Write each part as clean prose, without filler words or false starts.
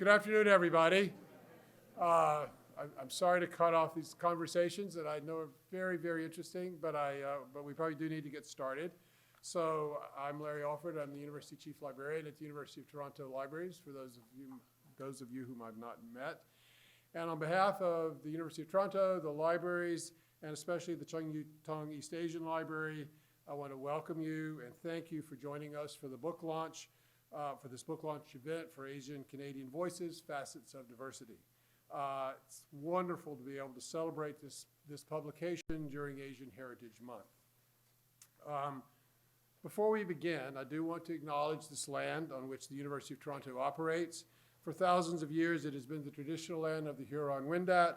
Good afternoon, everybody. I'm sorry to cut off these conversations that I know are very, very interesting, but we probably do need to get started. So I'm Larry Alford. I'm the University Chief Librarian at the University of Toronto Libraries, for those of you whom I've not met. And on behalf of the University of Toronto, the libraries, and especially the Tung East Asian Library, I want to welcome you and thank you for joining us for the book launch, for this book launch event for Asian Canadian Voices, Facets of Diversity. It's wonderful to be able to celebrate this publication during Asian Heritage Month. Before we begin, I do want to acknowledge this land on which the University of Toronto operates. For thousands of years, it has been the traditional land of the Huron-Wendat,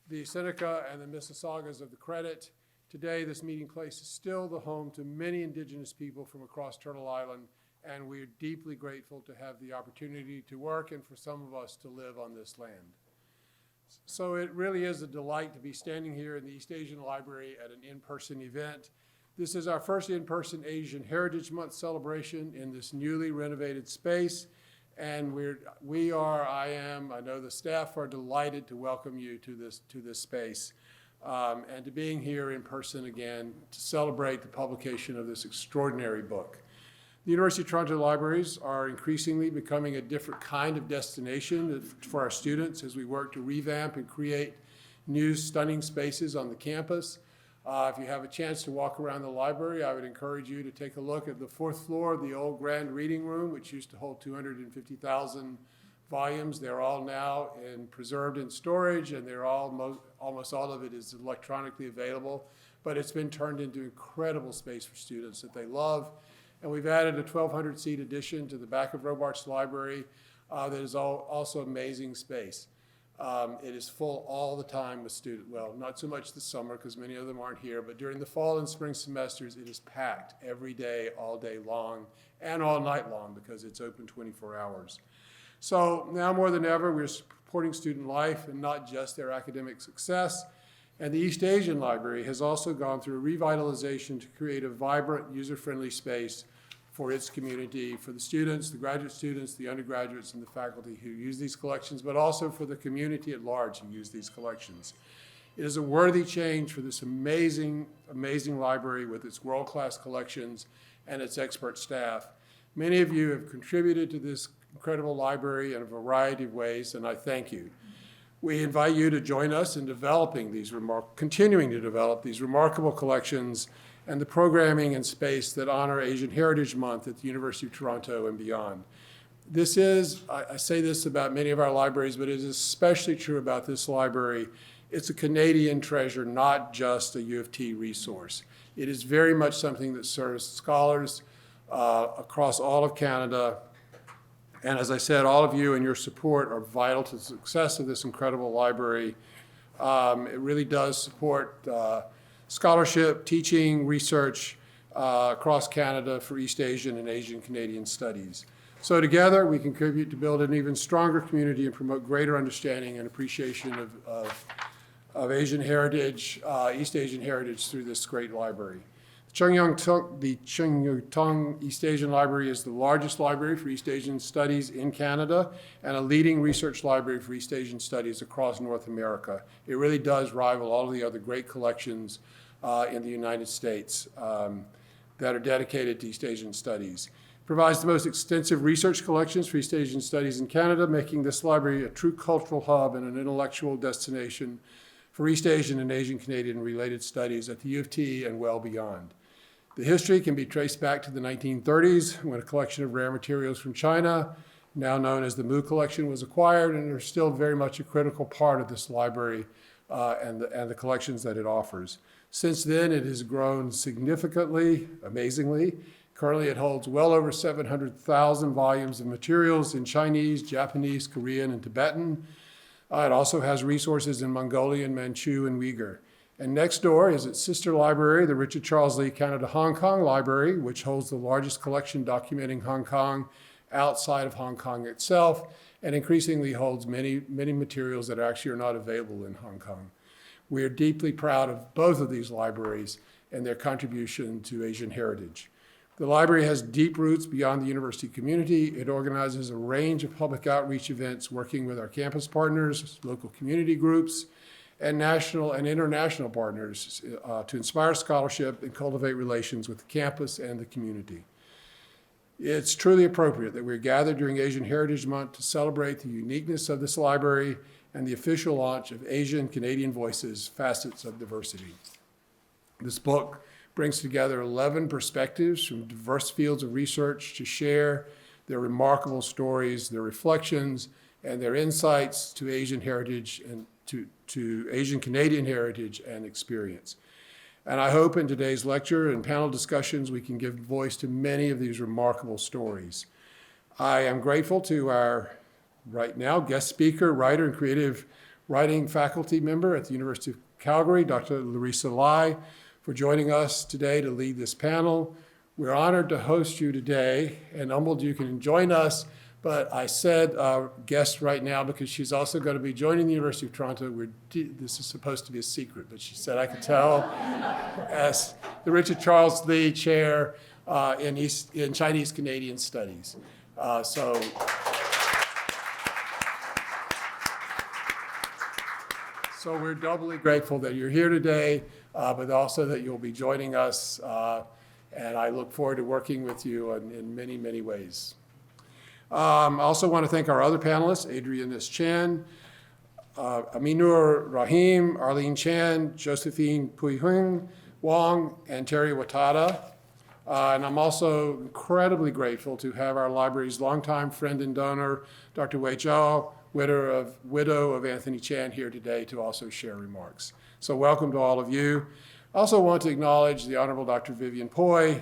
the Seneca, and the Mississaugas of the Credit. Today, this meeting place is still the home to many Indigenous people from across Turtle Island, and we're deeply grateful to have the opportunity to work and for some of us to live on this land. So it really is a delight to be standing here in the East Asian Library at an in-person event. This is our first in-person Asian Heritage Month celebration in this newly renovated space. And I know the staff are delighted to welcome you to this space and to being here in person again to celebrate the publication of this extraordinary book. The University of Toronto Libraries are increasingly becoming a different kind of destination for our students as we work to revamp and create new stunning spaces on the campus. If you have a chance to walk around the library, I would encourage you to take a look at the fourth floor of the old Grand Reading Room, which used to hold 250,000 volumes. They're all now preserved in storage, and almost all of it is electronically available. But it's been turned into incredible space for students that they love. And we've added a 1,200-seat addition to the back of Robarts Library that is also amazing space. It is full all the time with students. Well, not so much this summer because many of them aren't here, but during the fall and spring semesters, it is packed every day, all day long, and all night long because it's open 24 hours. So now more than ever, we're supporting student life and not just their academic success. And the East Asian Library has also gone through a revitalization to create a vibrant, user-friendly space for its community, for the students, the graduate students, the undergraduates, and the faculty who use these collections, but also for the community at large who use these collections. It is a worthy change for this amazing, amazing library with its world-class collections and its expert staff. Many of you have contributed to this incredible library in a variety of ways, and I thank you. We invite you to join us in continuing to develop these remarkable collections and the programming and space that honor Asian Heritage Month at the University of Toronto and beyond. I say this about many of our libraries, but it is especially true about this library. It's a Canadian treasure, not just a U of T resource. It is very much something that serves scholars across all of Canada. And as I said, all of you and your support are vital to the success of this incredible library. It really does support scholarship, teaching, research across Canada for East Asian and Asian Canadian studies. So together, we contribute to build an even stronger community and promote greater understanding and appreciation of Asian heritage, East Asian heritage through this great library. The Tung East Asian Library is the largest library for East Asian studies in Canada and a leading research library for East Asian studies across North America. It really does rival all of the other great collections in the United States that are dedicated to East Asian studies. It provides the most extensive research collections for East Asian studies in Canada, making this library a true cultural hub and an intellectual destination for East Asian and Asian Canadian related studies at the U of T and well beyond. The history can be traced back to the 1930s when a collection of rare materials from China, now known as the Mu Collection, was acquired and are still very much a critical part of this library and the collections that it offers. Since then, it has grown significantly, amazingly. Currently, it holds well over 700,000 volumes of materials in Chinese, Japanese, Korean, and Tibetan. It also has resources in Mongolian, Manchu, and Uyghur. And next door is its sister library, the Richard Charles Lee Canada Hong Kong Library, which holds the largest collection documenting Hong Kong outside of Hong Kong itself, and increasingly holds many materials that actually are not available in Hong Kong. We are deeply proud of both of these libraries and their contribution to Asian heritage. The library has deep roots beyond the university community. It organizes a range of public outreach events working with our campus partners, local community groups, and national and international partners to inspire scholarship and cultivate relations with the campus and the community. It's truly appropriate that we're gathered during Asian Heritage Month to celebrate the uniqueness of this library and the official launch of Asian Canadian Voices, Facets of Diversity. This book brings together 11 perspectives from diverse fields of research to share their remarkable stories, their reflections, and their insights to Asian heritage and to Asian Canadian heritage and experience. And I hope in today's lecture and panel discussions we can give voice to many of these remarkable stories. I am grateful to our, right now, guest speaker, writer, and creative writing faculty member at the University of Calgary, Dr. Larissa Lai, for joining us today to lead this panel. We're honored to host you today and humbled you can join us, but I said guest right now because she's also going to be joining the University of Toronto. This is supposed to be a secret, but she said I could tell as the Richard Charles Lee Chair in Chinese Canadian Studies. So we're doubly grateful that you're here today, but also that you'll be joining us. And I look forward to working with you in many, many ways. I also want to thank our other panelists, Adrienne S. Aminur Rahim, Arlene Chan, Josephine Pui-Hing Wong, and Terry Watada. And I'm also incredibly grateful to have our library's longtime friend and donor, Dr. Wei Djao, widow of Anthony Chan, here today to also share remarks. So welcome to all of you. I also want to acknowledge the Honorable Dr. Vivian Pui.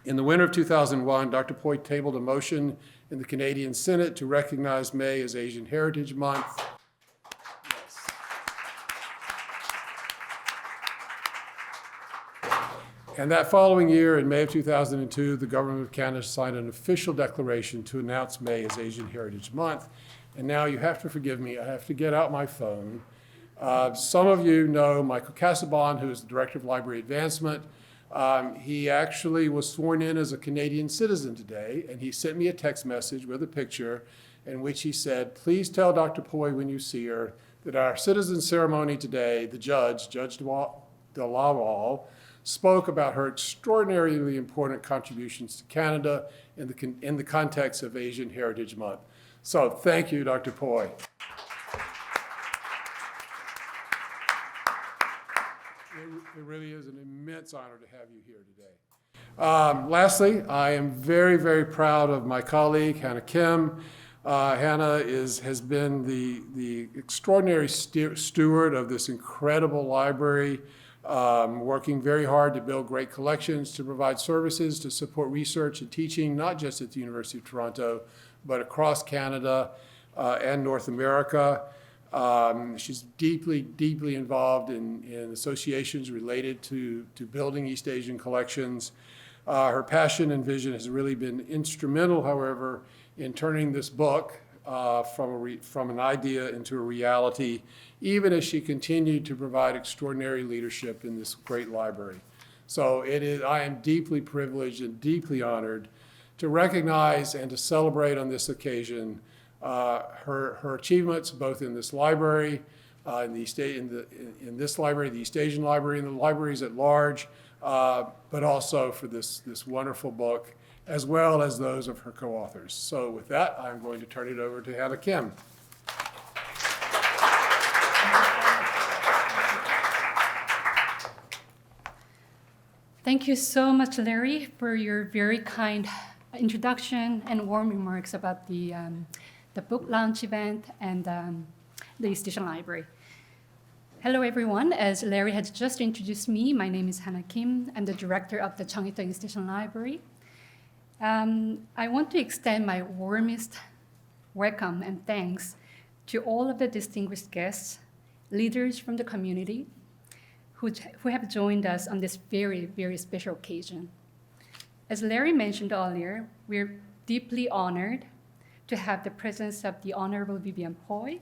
In the winter of 2001, Dr. Pui tabled a motion in the Canadian Senate to recognize May as Asian Heritage Month. Yes. And that following year, in May of 2002, the Government of Canada signed an official declaration to announce May as Asian Heritage Month. And now you have to forgive me, I have to get out my phone. Some of you know Michael Casaubon, who is the Director of Library Advancement. He actually was sworn in as a Canadian citizen today, and he sent me a text message with a picture in which he said, please tell Dr. Pui when you see her that our citizen ceremony today, the Judge DeLaval, spoke about her extraordinarily important contributions to Canada in the context of Asian Heritage Month. So thank you, Dr. Pui. It really is an immense honor to have you here today. Lastly, I am very, very proud of my colleague, Hana Kim. Hana has been the extraordinary steward of this incredible library, working very hard to build great collections, to provide services, to support research and teaching, not just at the University of Toronto, but across Canada and North America. She's deeply, deeply involved in associations related to building East Asian collections. Her passion and vision has really been instrumental, however, in turning this book from an idea into a reality, even as she continued to provide extraordinary leadership in this great library. So I am deeply privileged and deeply honored to recognize and to celebrate on this occasion her achievements both in this library, in this library, the East Asian Library, and the libraries at large, but also for this wonderful book, as well as those of her co-authors. So with that, I'm going to turn it over to Hana Kim. Thank you so much, Larry, for your very kind introduction and warm remarks about the book launch event and the East Asian Library. Hello, everyone. As Larry has just introduced me, my name is Hana Kim. I'm the director of the Cheongiteng East Asian Library. I want to extend my warmest welcome and thanks to all of the distinguished guests, leaders from the community, who have joined us on this very, very special occasion. As Larry mentioned earlier, we're deeply honored to have the presence of the Honorable Vivian Pui,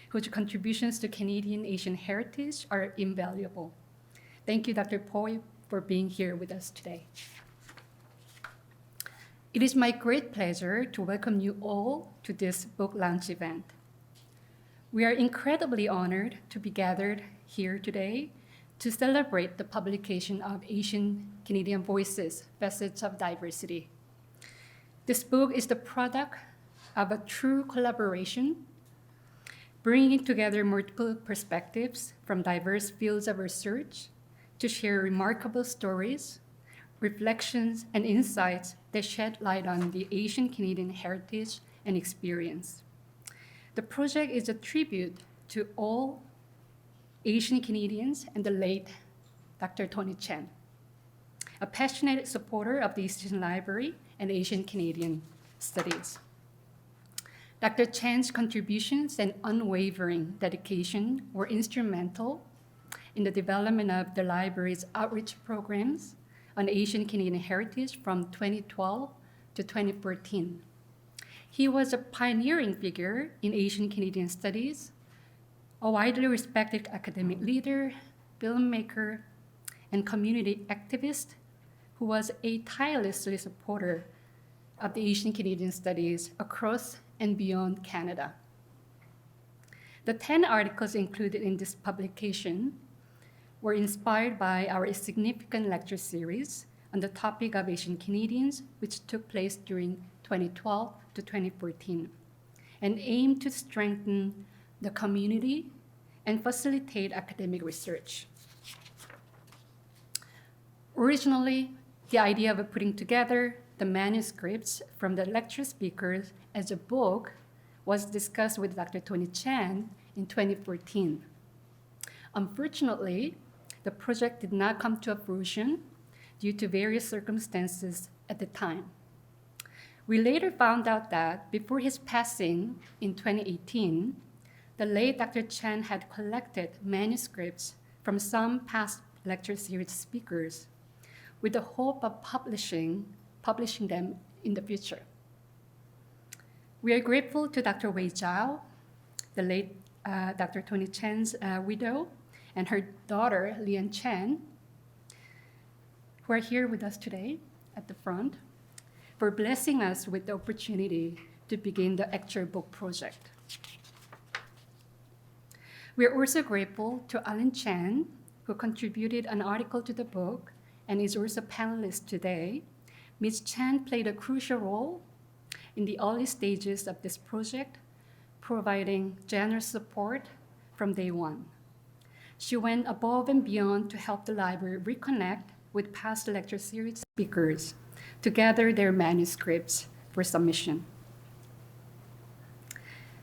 whose contributions to Canadian Asian heritage are invaluable. Thank you, Dr. Pui, for being here with us today. It is my great pleasure to welcome you all to this book launch event. We are incredibly honored to be gathered here today to celebrate the publication of Asian Canadian Voices, Facets of Diversity. This book is the product of a true collaboration, bringing together multiple perspectives from diverse fields of research to share remarkable stories, reflections, and insights that shed light on the Asian Canadian heritage and experience. The project is a tribute to all Asian Canadians and the late Dr. Tony Chen, a passionate supporter of the Asian Library and Asian Canadian Studies. Dr. Chen's contributions and unwavering dedication were instrumental in the development of the library's outreach programs on Asian Canadian heritage from 2012 to 2014. He was a pioneering figure in Asian Canadian studies, a widely respected academic leader, filmmaker, and community activist who was a tirelessly supporter of the Asian Canadian studies across and beyond Canada. The 10 articles included in this publication were inspired by our significant lecture series on the topic of Asian Canadians, which took place during 2012 to 2014, and aimed to strengthen the community and facilitate academic research. Originally, the idea of putting together the manuscripts from the lecture speakers as a book was discussed with Dr. Tony Chen in 2014. Unfortunately, the project did not come to fruition due to various circumstances at the time. We later found out that before his passing in 2018, the late Dr. Chen had collected manuscripts from some past lecture series speakers with the hope of publishing them in the future. We are grateful to Dr. Wei Djao, the late Dr. Tony Chen's widow, and her daughter, Lian Chen, who are here with us today at the front, for blessing us with the opportunity to begin the actual book project. We are also grateful to Arlene Chan, who contributed an article to the book and is also a panelist today. Ms. Chan played a crucial role in the early stages of this project, providing generous support from day one. She went above and beyond to help the library reconnect with past lecture series speakers to gather their manuscripts for submission.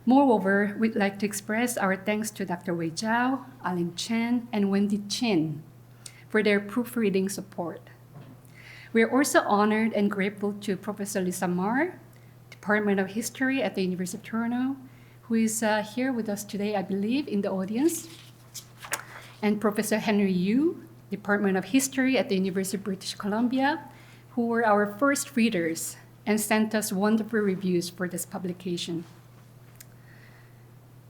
Moreover, we'd like to express our thanks to Dr. Wei Djao, Arlene Chan, and Wendy Chin for their proofreading support. We are also honored and grateful to Professor Lisa Mar, Department of History at the University of Toronto, who is here with us today, I believe, in the audience, and Professor Henry Yu, Department of History at the University of British Columbia, who were our first readers and sent us wonderful reviews for this publication.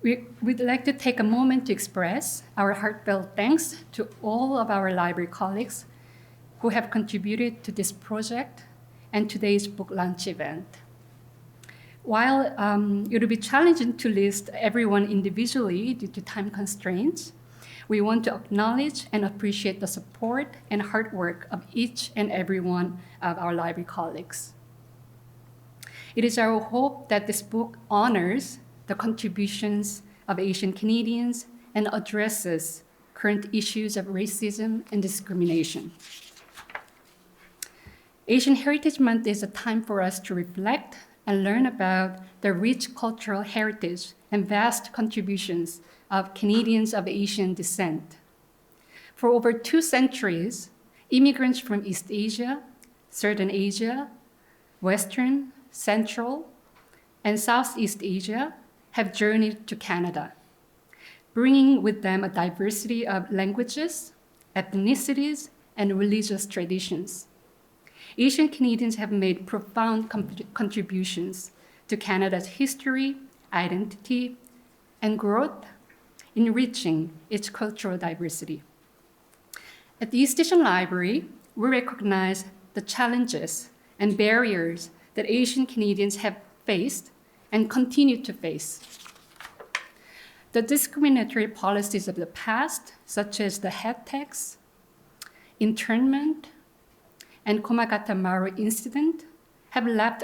We'd like to take a moment to express our heartfelt thanks to all of our library colleagues who have contributed to this project and today's book launch event. While it will be challenging to list everyone individually due to time constraints, we want to acknowledge and appreciate the support and hard work of each and every one of our library colleagues. It is our hope that this book honors the contributions of Asian Canadians and addresses current issues of racism and discrimination. Asian Heritage Month is a time for us to reflect and learn about the rich cultural heritage and vast contributions of Canadians of Asian descent. For over 2 centuries, immigrants from East Asia, Southern Asia, Western, Central, and Southeast Asia have journeyed to Canada, bringing with them a diversity of languages, ethnicities, and religious traditions. Asian Canadians have made profound contributions to Canada's history, identity, and growth, enriching its cultural diversity. At the East Asian Library, we recognize the challenges and barriers that Asian Canadians have faced and continue to face. The discriminatory policies of the past, such as the head tax, internment, and Komagata Maru incident, have left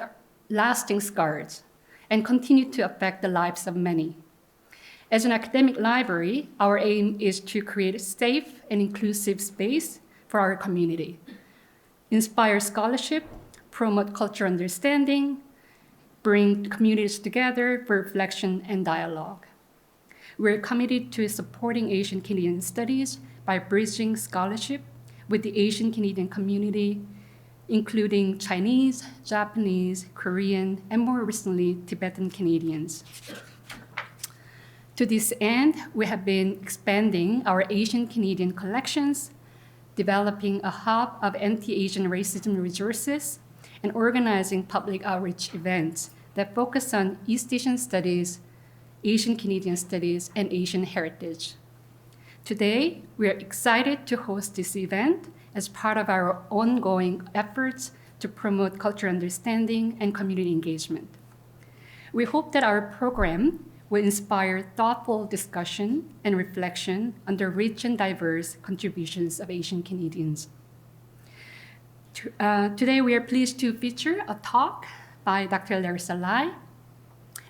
lasting scars and continue to affect the lives of many. As an academic library, our aim is to create a safe and inclusive space for our community, inspire scholarship, promote cultural understanding, bring communities together for reflection and dialogue. We're committed to supporting Asian Canadian studies by bridging scholarship with the Asian Canadian community, including Chinese, Japanese, Korean, and more recently, Tibetan Canadians. To this end, we have been expanding our Asian Canadian collections, developing a hub of anti-Asian racism resources, and organizing public outreach events that focus on East Asian studies, Asian Canadian studies, and Asian heritage. Today, we are excited to host this event as part of our ongoing efforts to promote cultural understanding and community engagement. We hope that our program will inspire thoughtful discussion and reflection on the rich and diverse contributions of Asian Canadians. Today, we are pleased to feature a talk by Dr. Larissa Lai,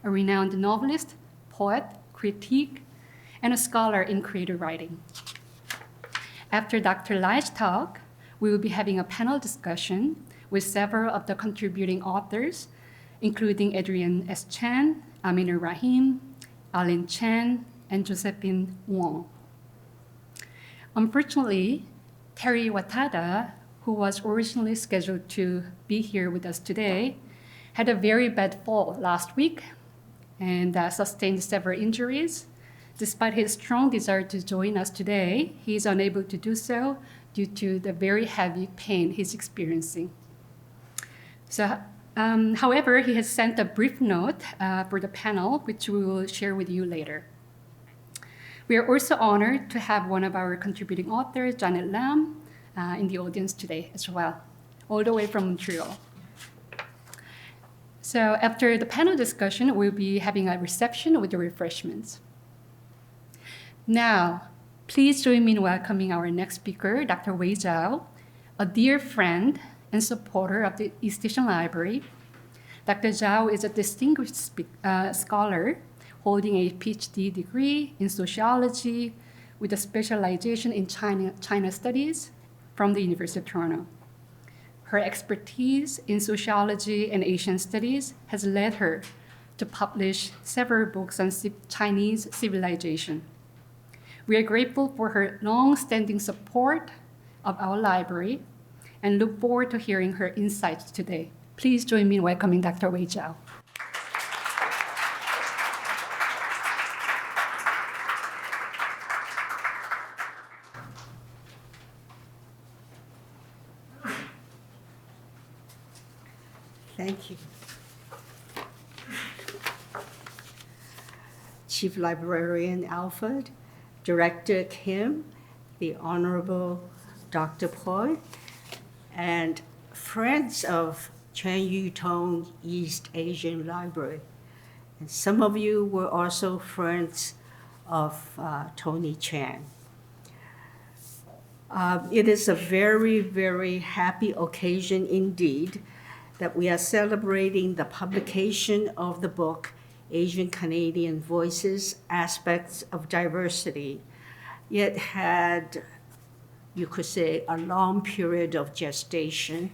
a renowned novelist, poet, critique, and a scholar in creative writing. After Dr. Lai's talk, we will be having a panel discussion with several of the contributing authors, including Adrienne S. Chan, Aminur Rahim, Arlene Chan, and Josephine Wong. Unfortunately, Terry Watada, who was originally scheduled to be here with us today, had a very bad fall last week and sustained several injuries. Despite his strong desire to join us today, he is unable to do so due to the very heavy pain he's experiencing. However, he has sent a brief note for the panel, which we will share with you later. We are also honored to have one of our contributing authors, Janet Lam, in the audience today as well, all the way from Montreal. So after the panel discussion, we'll be having a reception with the refreshments. Now, please join me in welcoming our next speaker, Dr. Wei Djao, a dear friend and supporter of the East Asian Library. Dr. Djao is a distinguished scholar holding a PhD degree in sociology with a specialization in China studies from the University of Toronto. Her expertise in sociology and Asian studies has led her to publish several books on Chinese civilization. We are grateful for her long-standing support of our library and look forward to hearing her insights today. Please join me in welcoming Dr. Wei Djao. Thank you. Chief Librarian Alford, Director Kim, the Honorable Dr. Pui, and friends of Cheng Tung East Asian Library. And some of you were also friends of Tony Chan. It is a very, very happy occasion indeed that we are celebrating the publication of the book, Asian Canadian Voices, Aspects of Diversity. It had, you could say, a long period of gestation.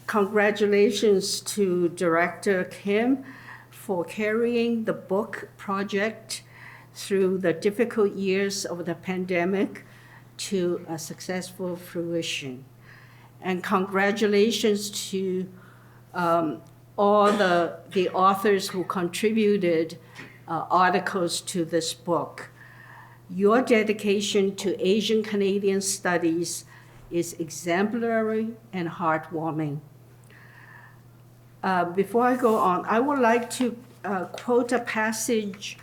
Congratulations to Director Kim for carrying the book project through the difficult years of the pandemic to a successful fruition. And congratulations to all the authors who contributed articles to this book. Your dedication to Asian Canadian studies is exemplary and heartwarming. Before I go on, I would like to quote a passage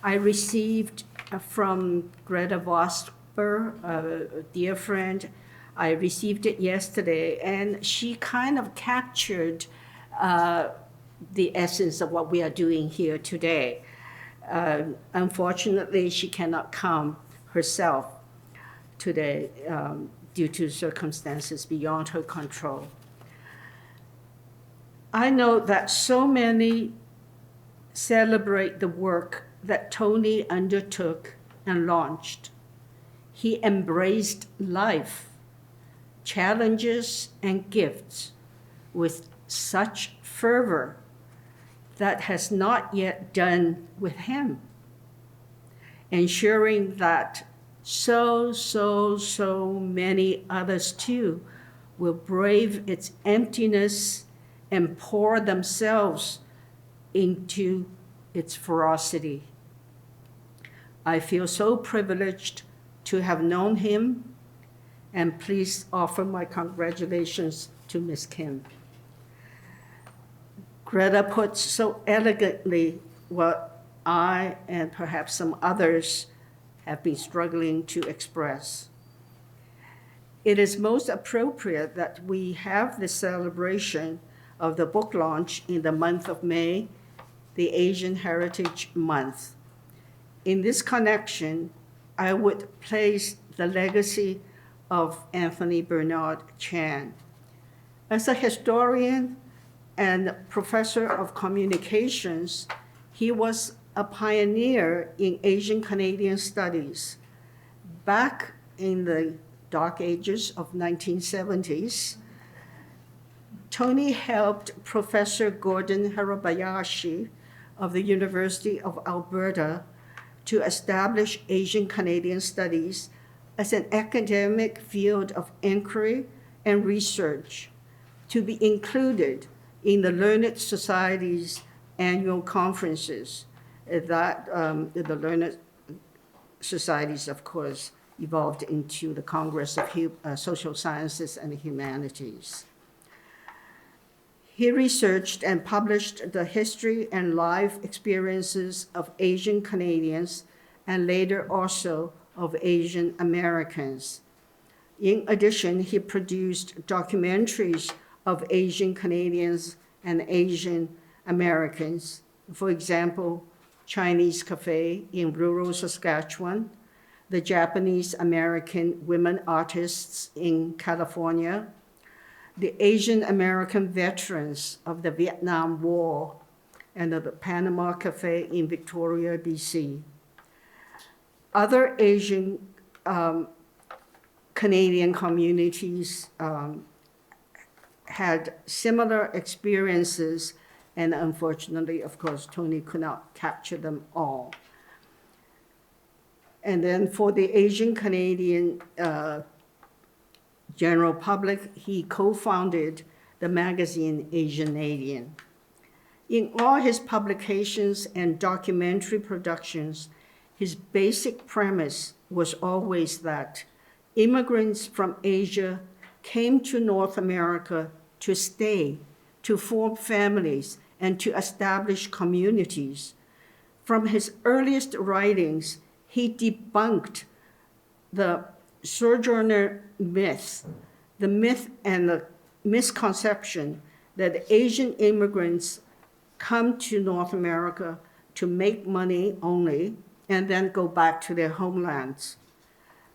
I received from Greta Voss paper, a dear friend. I received it yesterday, and she kind of captured the essence of what we are doing here today. Unfortunately, she cannot come herself today due to circumstances beyond her control. I know that so many celebrate the work that Tony undertook and launched. He embraced life, challenges, and gifts with such fervor that has not yet done with him, ensuring that so many others too will brave its emptiness and pour themselves into its ferocity. I feel so privileged to have known him, and please offer my congratulations to Ms. Kim. Greta puts so elegantly what I and perhaps some others have been struggling to express. It is most appropriate that we have this celebration of the book launch in the month of May, the Asian Heritage Month. In this connection, I would place the legacy of Anthony Bernard Chan. As a historian and professor of communications, he was a pioneer in Asian Canadian studies. Back in the dark ages of 1970s, Tony helped Professor Gordon Hirabayashi of the University of Alberta to establish Asian Canadian studies as an academic field of inquiry and research to be included in the Learned Society's annual conferences. That the Learned Societies, of course, evolved into the Congress of Social Sciences and Humanities. He researched and published the history and life experiences of Asian Canadians and later also of Asian Americans. In addition, he produced documentaries of Asian Canadians and Asian Americans. For example, Chinese Cafe in rural Saskatchewan, the Japanese American women artists in California, the Asian American veterans of the Vietnam War, and the Panama Cafe in Victoria, BC. Other Asian Canadian communities had similar experiences, and unfortunately, of course, Tony could not capture them all. And then for the Asian Canadian general public, he co-founded the magazine Asianadian. In all his publications and documentary productions, his basic premise was always that immigrants from Asia came to North America to stay, to form families, and to establish communities. From his earliest writings, he debunked the sojourner myth, the myth and the misconception that Asian immigrants come to North America to make money only and then go back to their homelands.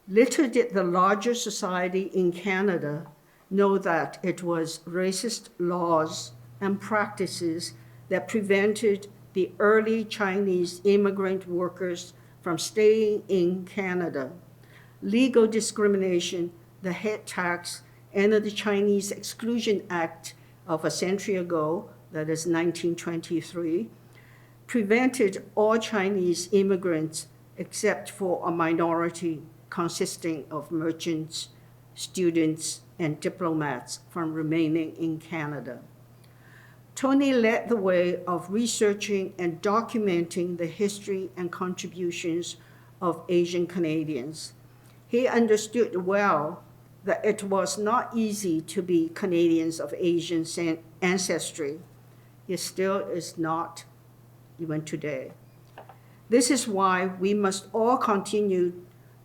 Little did the larger society in Canada know that it was racist laws and practices that prevented the early Chinese immigrant workers from staying in Canada. Legal discrimination, the head tax, and the Chinese Exclusion Act of a century ago, that is 1923, prevented all Chinese immigrants except for a minority consisting of merchants, students, and diplomats from remaining in Canada. Tony led the way of researching and documenting the history and contributions of Asian Canadians. He understood well that it was not easy to be Canadians of Asian ancestry. It still is not, even today. This is why we must all continue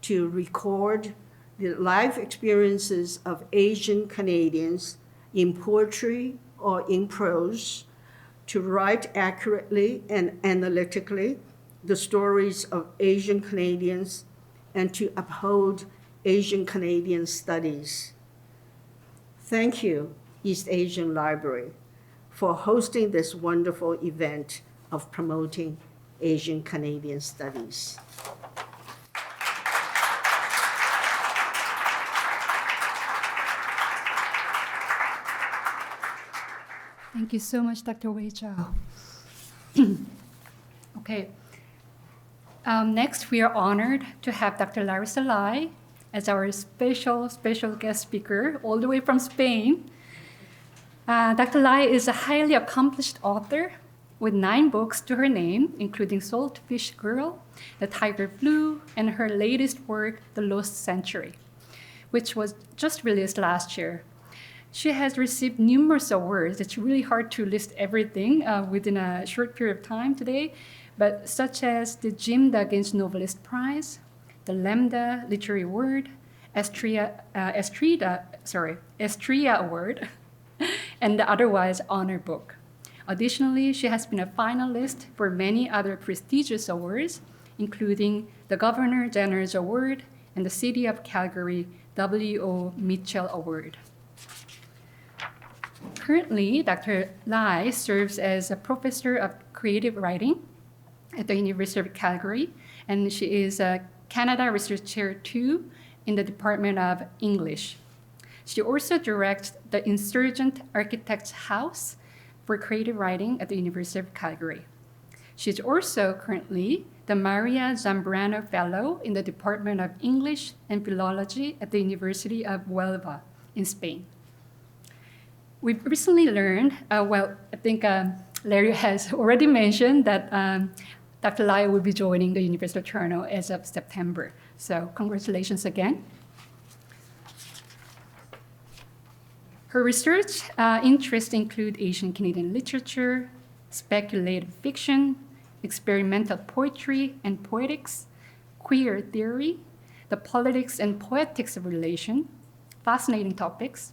to record the life experiences of Asian Canadians in poetry or in prose, to write accurately and analytically the stories of Asian Canadians, and to uphold Asian Canadian studies. Thank you, East Asian Library, for hosting this wonderful event of promoting Asian Canadian studies. Thank you so much, Dr. Wei Djao. Okay. Next, we are honored to have Dr. Larissa Lai as our special guest speaker all the way from Spain. Dr. Lai is a highly accomplished author with 9 books to her name, including Saltfish Girl, The Tiger Blue, and her latest work, The Lost Century, which was just released last year. She has received numerous awards. It's really hard to list everything within a short period of time today, but such as the Jim Duggins Novelist Prize, the Lambda Literary Award, Estria Award, and the Otherwise Honor Book. Additionally, she has been a finalist for many other prestigious awards, including the Governor General's Award and the City of Calgary W.O. Mitchell Award. Currently, Dr. Lai serves as a professor of creative writing at the University of Calgary, and she is a Canada Research Chair 2 in the Department of English. She also directs the Insurgent Architects House for Creative Writing at the University of Calgary. She's also currently the Maria Zambrano Fellow in the Department of English and Philology at the University of Huelva in Spain. We've recently learned, I think Larry has already mentioned that Dr. Lai will be joining the University of Toronto as of September. So congratulations again. Her research interests include Asian Canadian literature, speculative fiction, experimental poetry and poetics, queer theory, the politics and poetics of relation, fascinating topics.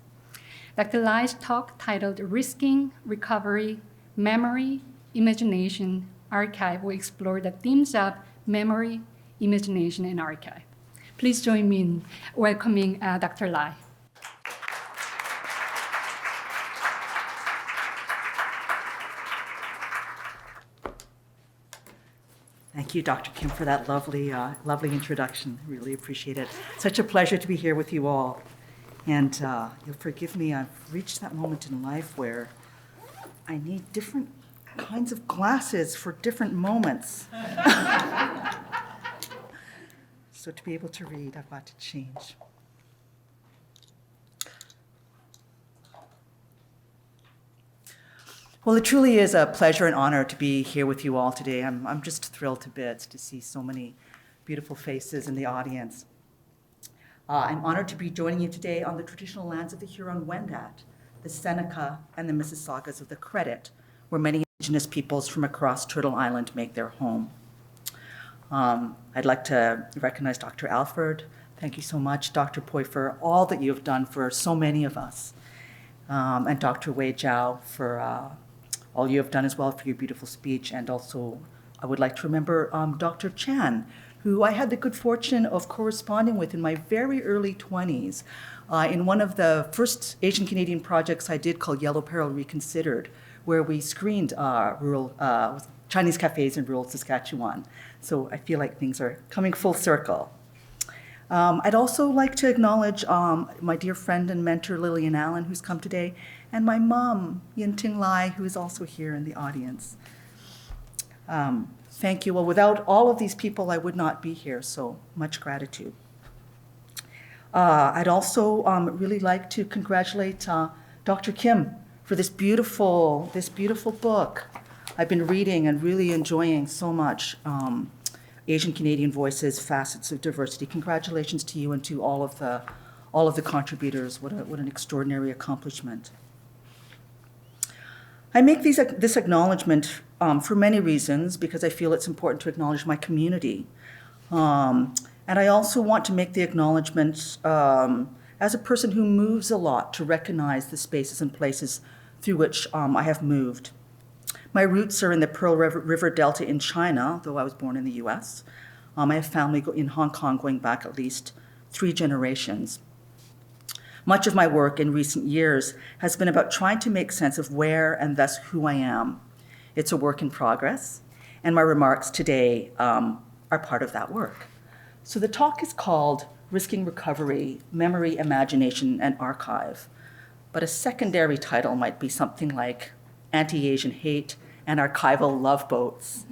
Dr. Lai's talk titled Risking, Recovery, Memory, Imagination, Archive will explore the themes of memory, imagination, and archive. Please join me in welcoming Dr. Lai. Thank you, Dr. Kim, for that lovely introduction. I really appreciate it. Such a pleasure to be here with you all. And you'll forgive me, I've reached that moment in life where I need different kinds of glasses for different moments. So to be able to read, I've got to change. Well, it truly is a pleasure and honor to be here with you all today. I'm just thrilled to bits to see so many beautiful faces in the audience. I'm honored to be joining you today on the traditional lands of the Huron-Wendat, the Seneca, and the Mississaugas of the Credit, where many Indigenous peoples from across Turtle Island make their home. I'd like to recognize Dr. Alford. Thank you so much, Dr. Pui, for all that you have done for so many of us, and Dr. Wei Djao for all you have done as well for your beautiful speech. And also, I would like to remember Dr. Chan, who I had the good fortune of corresponding with in my very early 20s in one of the first Asian Canadian projects I did called Yellow Peril Reconsidered, where we screened rural Chinese cafes in rural Saskatchewan. So I feel like things are coming full circle. I'd also like to acknowledge my dear friend and mentor, Lillian Allen, who's come today, and my mom, Yin-Ting Lai, who is also here in the audience. Thank you. Well, without all of these people, I would not be here, so much gratitude. I'd also really like to congratulate Dr. Kim for this beautiful book. I've been reading and really enjoying so much. Asian Canadian Voices, Facets of Diversity. Congratulations to you and to all of the contributors. What an extraordinary accomplishment. I make this for many reasons, because I feel it's important to acknowledge my community. And I also want to make the acknowledgement as a person who moves a lot to recognize the spaces and places through which I have moved. My roots are in the Pearl River Delta in China, though I was born in the US. I have family in Hong Kong going back at least 3 generations. Much of my work in recent years has been about trying to make sense of where and thus who I am. It's a work in progress, and my remarks today are part of that work. So the talk is called Risking Recovery, Memory, Imagination, and Archive. But a secondary title might be something like Anti-Asian Hate and Archival Love Boats.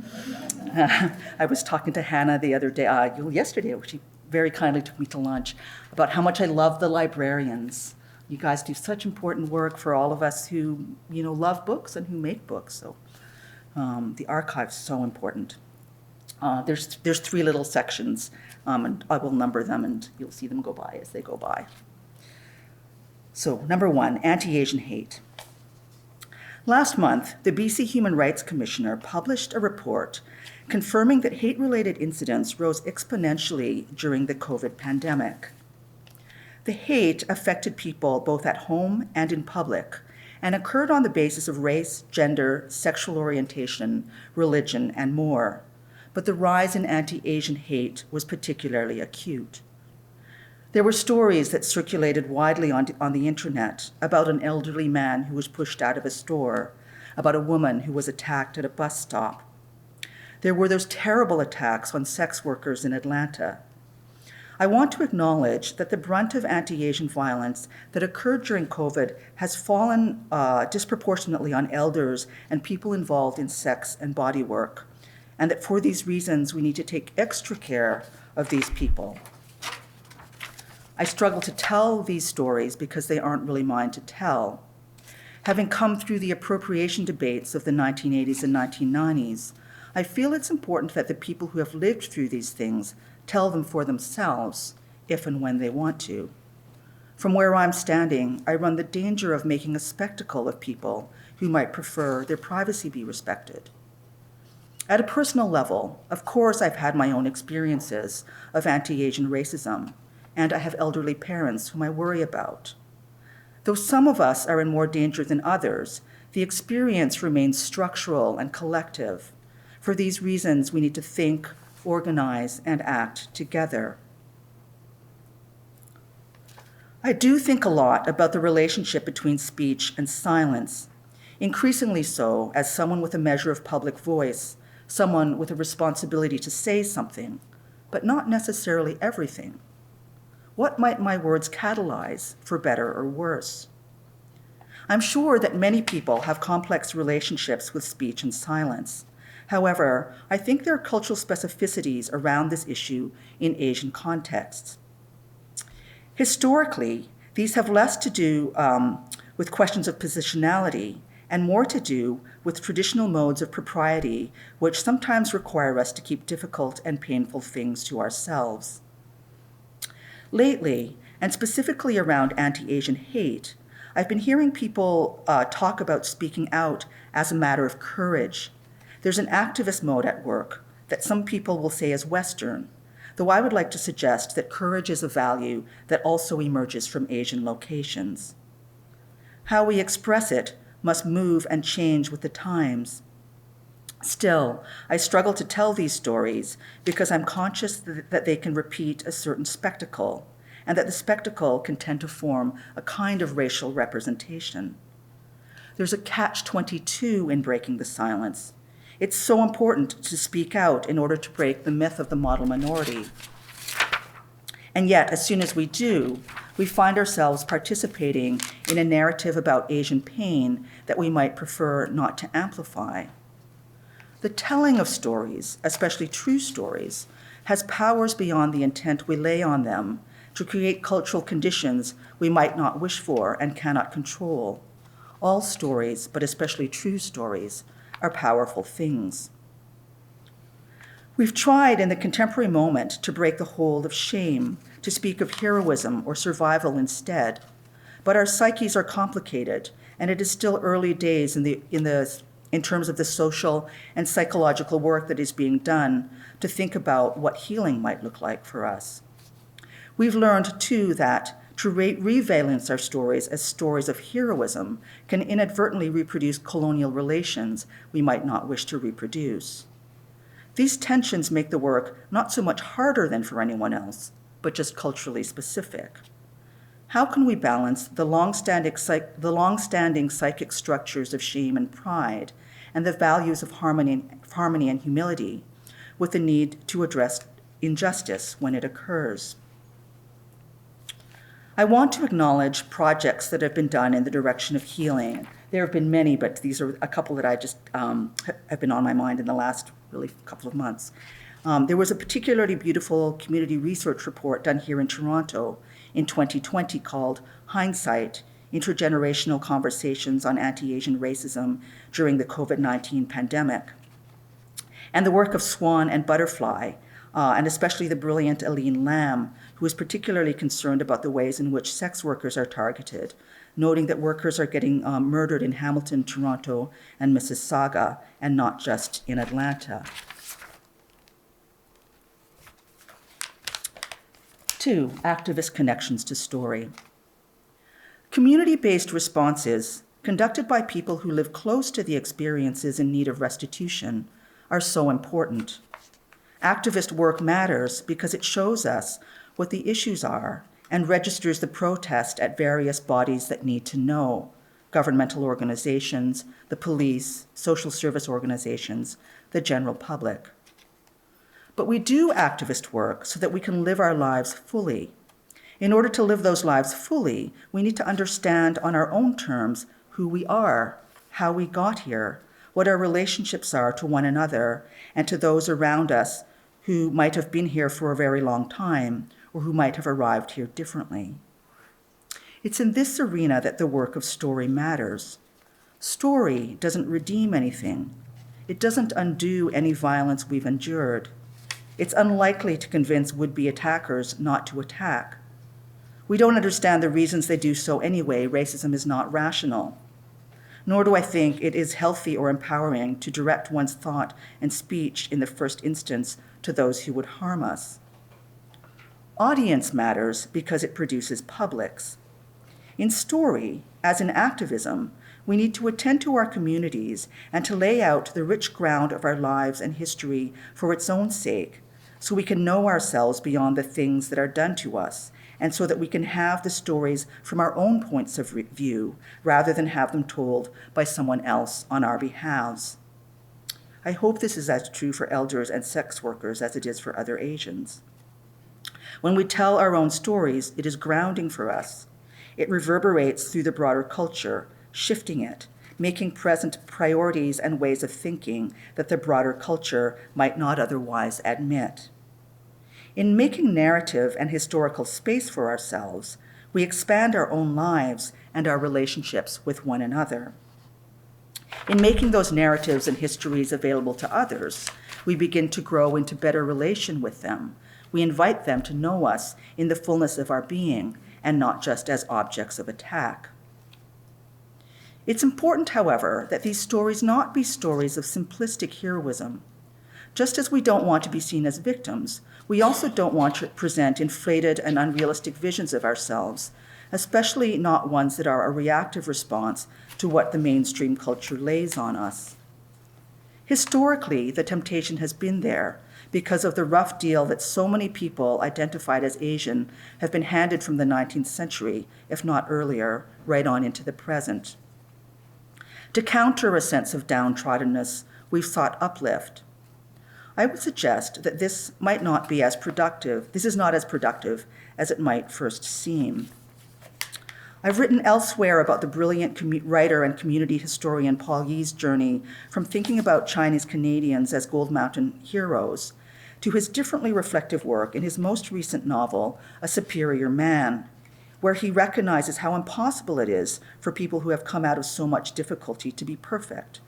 I was talking to Hana the other day, yesterday, she very kindly took me to lunch, about how much I love the librarians. You guys do such important work for all of us who, love books and who make books. So the archive's so important. There's 3 little sections, and I will number them, and you'll see them go by as they go by. So, number 1, anti-Asian hate. Last month, the BC Human Rights Commissioner published a report confirming that hate-related incidents rose exponentially during the COVID pandemic. The hate affected people both at home and in public, and occurred on the basis of race, gender, sexual orientation, religion, and more. But the rise in anti-Asian hate was particularly acute. There were stories that circulated widely on the internet about an elderly man who was pushed out of a store, about a woman who was attacked at a bus stop. There were those terrible attacks on sex workers in Atlanta. I want to acknowledge that the brunt of anti-Asian violence that occurred during COVID has fallen disproportionately on elders and people involved in sex and body work, and that for these reasons we need to take extra care of these people. I struggle to tell these stories because they aren't really mine to tell. Having come through the appropriation debates of the 1980s and 1990s, I feel it's important that the people who have lived through these things tell them for themselves, if and when they want to. From where I'm standing, I run the danger of making a spectacle of people who might prefer their privacy be respected. At a personal level, of course, I've had my own experiences of anti-Asian racism, and I have elderly parents whom I worry about. Though some of us are in more danger than others, the experience remains structural and collective. For these reasons, we need to think, organize, and act together. I do think a lot about the relationship between speech and silence, increasingly so as someone with a measure of public voice, someone with a responsibility to say something, but not necessarily everything. What might my words catalyze, for better or worse? I'm sure that many people have complex relationships with speech and silence. However, I think there are cultural specificities around this issue in Asian contexts. Historically, these have less to do with questions of positionality and more to do with traditional modes of propriety, which sometimes require us to keep difficult and painful things to ourselves. Lately, and specifically around anti-Asian hate, I've been hearing people talk about speaking out as a matter of courage. There's an activist mode at work that some people will say is Western, though I would like to suggest that courage is a value that also emerges from Asian locations. How we express it must move and change with the times. Still, I struggle to tell these stories because I'm conscious that they can repeat a certain spectacle, and that the spectacle can tend to form a kind of racial representation. There's a catch-22 in breaking the silence. It's so important to speak out in order to break the myth of the model minority. And yet, as soon as we do, we find ourselves participating in a narrative about Asian pain that we might prefer not to amplify. The telling of stories, especially true stories, has powers beyond the intent we lay on them to create cultural conditions we might not wish for and cannot control. All stories, but especially true stories, are powerful things. We've tried in the contemporary moment to break the hold of shame, to speak of heroism or survival instead, but our psyches are complicated, and it is still early days in the in terms of the social and psychological work that is being done to think about what healing might look like for us. We've learned, too, that to revalence our stories as stories of heroism can inadvertently reproduce colonial relations we might not wish to reproduce. These tensions make the work not so much harder than for anyone else, but just culturally specific. How can we balance the long-standing psychic structures of shame and pride and the values of harmony and humility with the need to address injustice when it occurs? I want to acknowledge projects that have been done in the direction of healing. There have been many, but these are a couple that I just have been on my mind in the last really couple of months. There was a particularly beautiful community research report done here in Toronto in 2020 called Hindsight, Intergenerational Conversations on Anti-Asian Racism During the COVID-19 Pandemic. And the work of Swan and Butterfly, and especially the brilliant Aline Lam, who is particularly concerned about the ways in which sex workers are targeted, noting that workers are getting murdered in Hamilton, Toronto, and Mississauga, and not just in Atlanta. 2, activist connections to story. Community-based responses conducted by people who live close to the experiences in need of restitution are so important. Activist work matters because it shows us what the issues are and registers the protest at various bodies that need to know: governmental organizations, the police, social service organizations, the general public. But we do activist work so that we can live our lives fully. In order to live those lives fully, we need to understand on our own terms who we are, how we got here, what our relationships are to one another and to those around us who might have been here for a very long time or who might have arrived here differently. It's in this arena that the work of story matters. Story doesn't redeem anything. It doesn't undo any violence we've endured. It's unlikely to convince would-be attackers not to attack. We don't understand the reasons they do so anyway. Racism is not rational. Nor do I think it is healthy or empowering to direct one's thought and speech in the first instance to those who would harm us. Audience matters because it produces publics. In story, as in activism, we need to attend to our communities and to lay out the rich ground of our lives and history for its own sake, so we can know ourselves beyond the things that are done to us, and so that we can have the stories from our own points of view, rather than have them told by someone else on our behalves. I hope this is as true for elders and sex workers as it is for other Asians. When we tell our own stories, it is grounding for us. It reverberates through the broader culture, shifting it, making present priorities and ways of thinking that the broader culture might not otherwise admit. In making narrative and historical space for ourselves, we expand our own lives and our relationships with one another. In making those narratives and histories available to others, we begin to grow into better relation with them. We invite them to know us in the fullness of our being and not just as objects of attack. It's important, however, that these stories not be stories of simplistic heroism. Just as we don't want to be seen as victims, we also don't want to present inflated and unrealistic visions of ourselves, especially not ones that are a reactive response to what the mainstream culture lays on us. Historically, the temptation has been there because of the rough deal that so many people identified as Asian have been handed from the 19th century, if not earlier, right on into the present. To counter a sense of downtroddenness, we've sought uplift. I would suggest that this is not as productive as it might first seem. I've written elsewhere about the brilliant writer and community historian Paul Yee's journey from thinking about Chinese Canadians as Gold Mountain heroes to his differently reflective work in his most recent novel, A Superior Man, where he recognizes how impossible it is for people who have come out of so much difficulty to be perfect.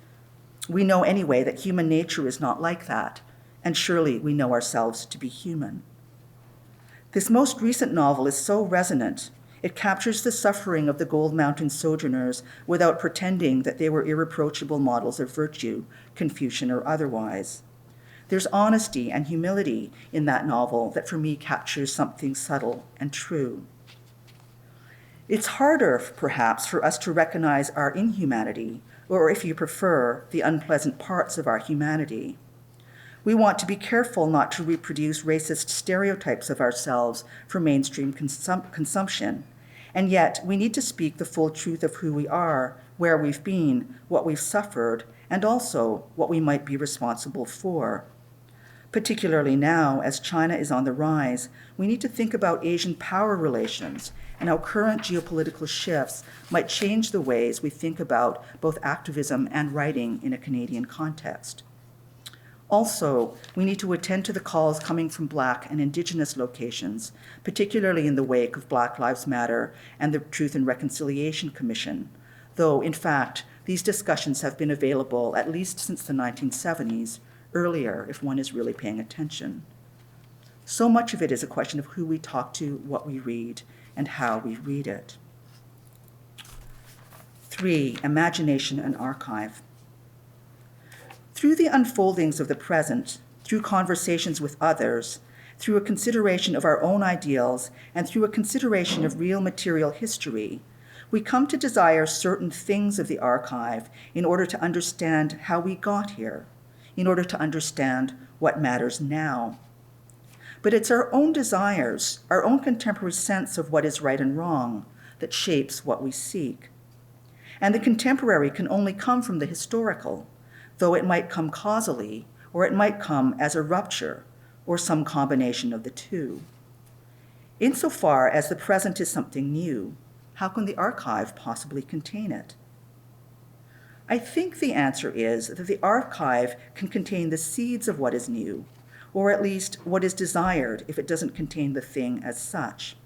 We know anyway that human nature is not like that, and surely we know ourselves to be human. This most recent novel is so resonant. It captures the suffering of the Gold Mountain sojourners without pretending that they were irreproachable models of virtue, Confucian or otherwise. There's honesty and humility in that novel that for me captures something subtle and true. It's harder, perhaps, for us to recognize our inhumanity, or if you prefer, the unpleasant parts of our humanity. We want to be careful not to reproduce racist stereotypes of ourselves for mainstream consumption, and yet we need to speak the full truth of who we are, where we've been, what we've suffered, and also what we might be responsible for. Particularly now, as China is on the rise, we need to think about Asian power relations and how current geopolitical shifts might change the ways we think about both activism and writing in a Canadian context. Also, we need to attend to the calls coming from Black and Indigenous locations, particularly in the wake of Black Lives Matter and the Truth and Reconciliation Commission, though, in fact, these discussions have been available at least since the 1970s, earlier if one is really paying attention. So much of it is a question of who we talk to, what we read, and how we read it. 3, imagination and archive. Through the unfoldings of the present, through conversations with others, through a consideration of our own ideals, and through a consideration of real material history, we come to desire certain things of the archive in order to understand how we got here, in order to understand what matters now. But it's our own desires, our own contemporary sense of what is right and wrong, that shapes what we seek. And the contemporary can only come from the historical, though it might come causally, or it might come as a rupture, or some combination of the two. Insofar as the present is something new, how can the archive possibly contain it? I think the answer is that the archive can contain the seeds of what is new, or at least what is desired if it doesn't contain the thing as such.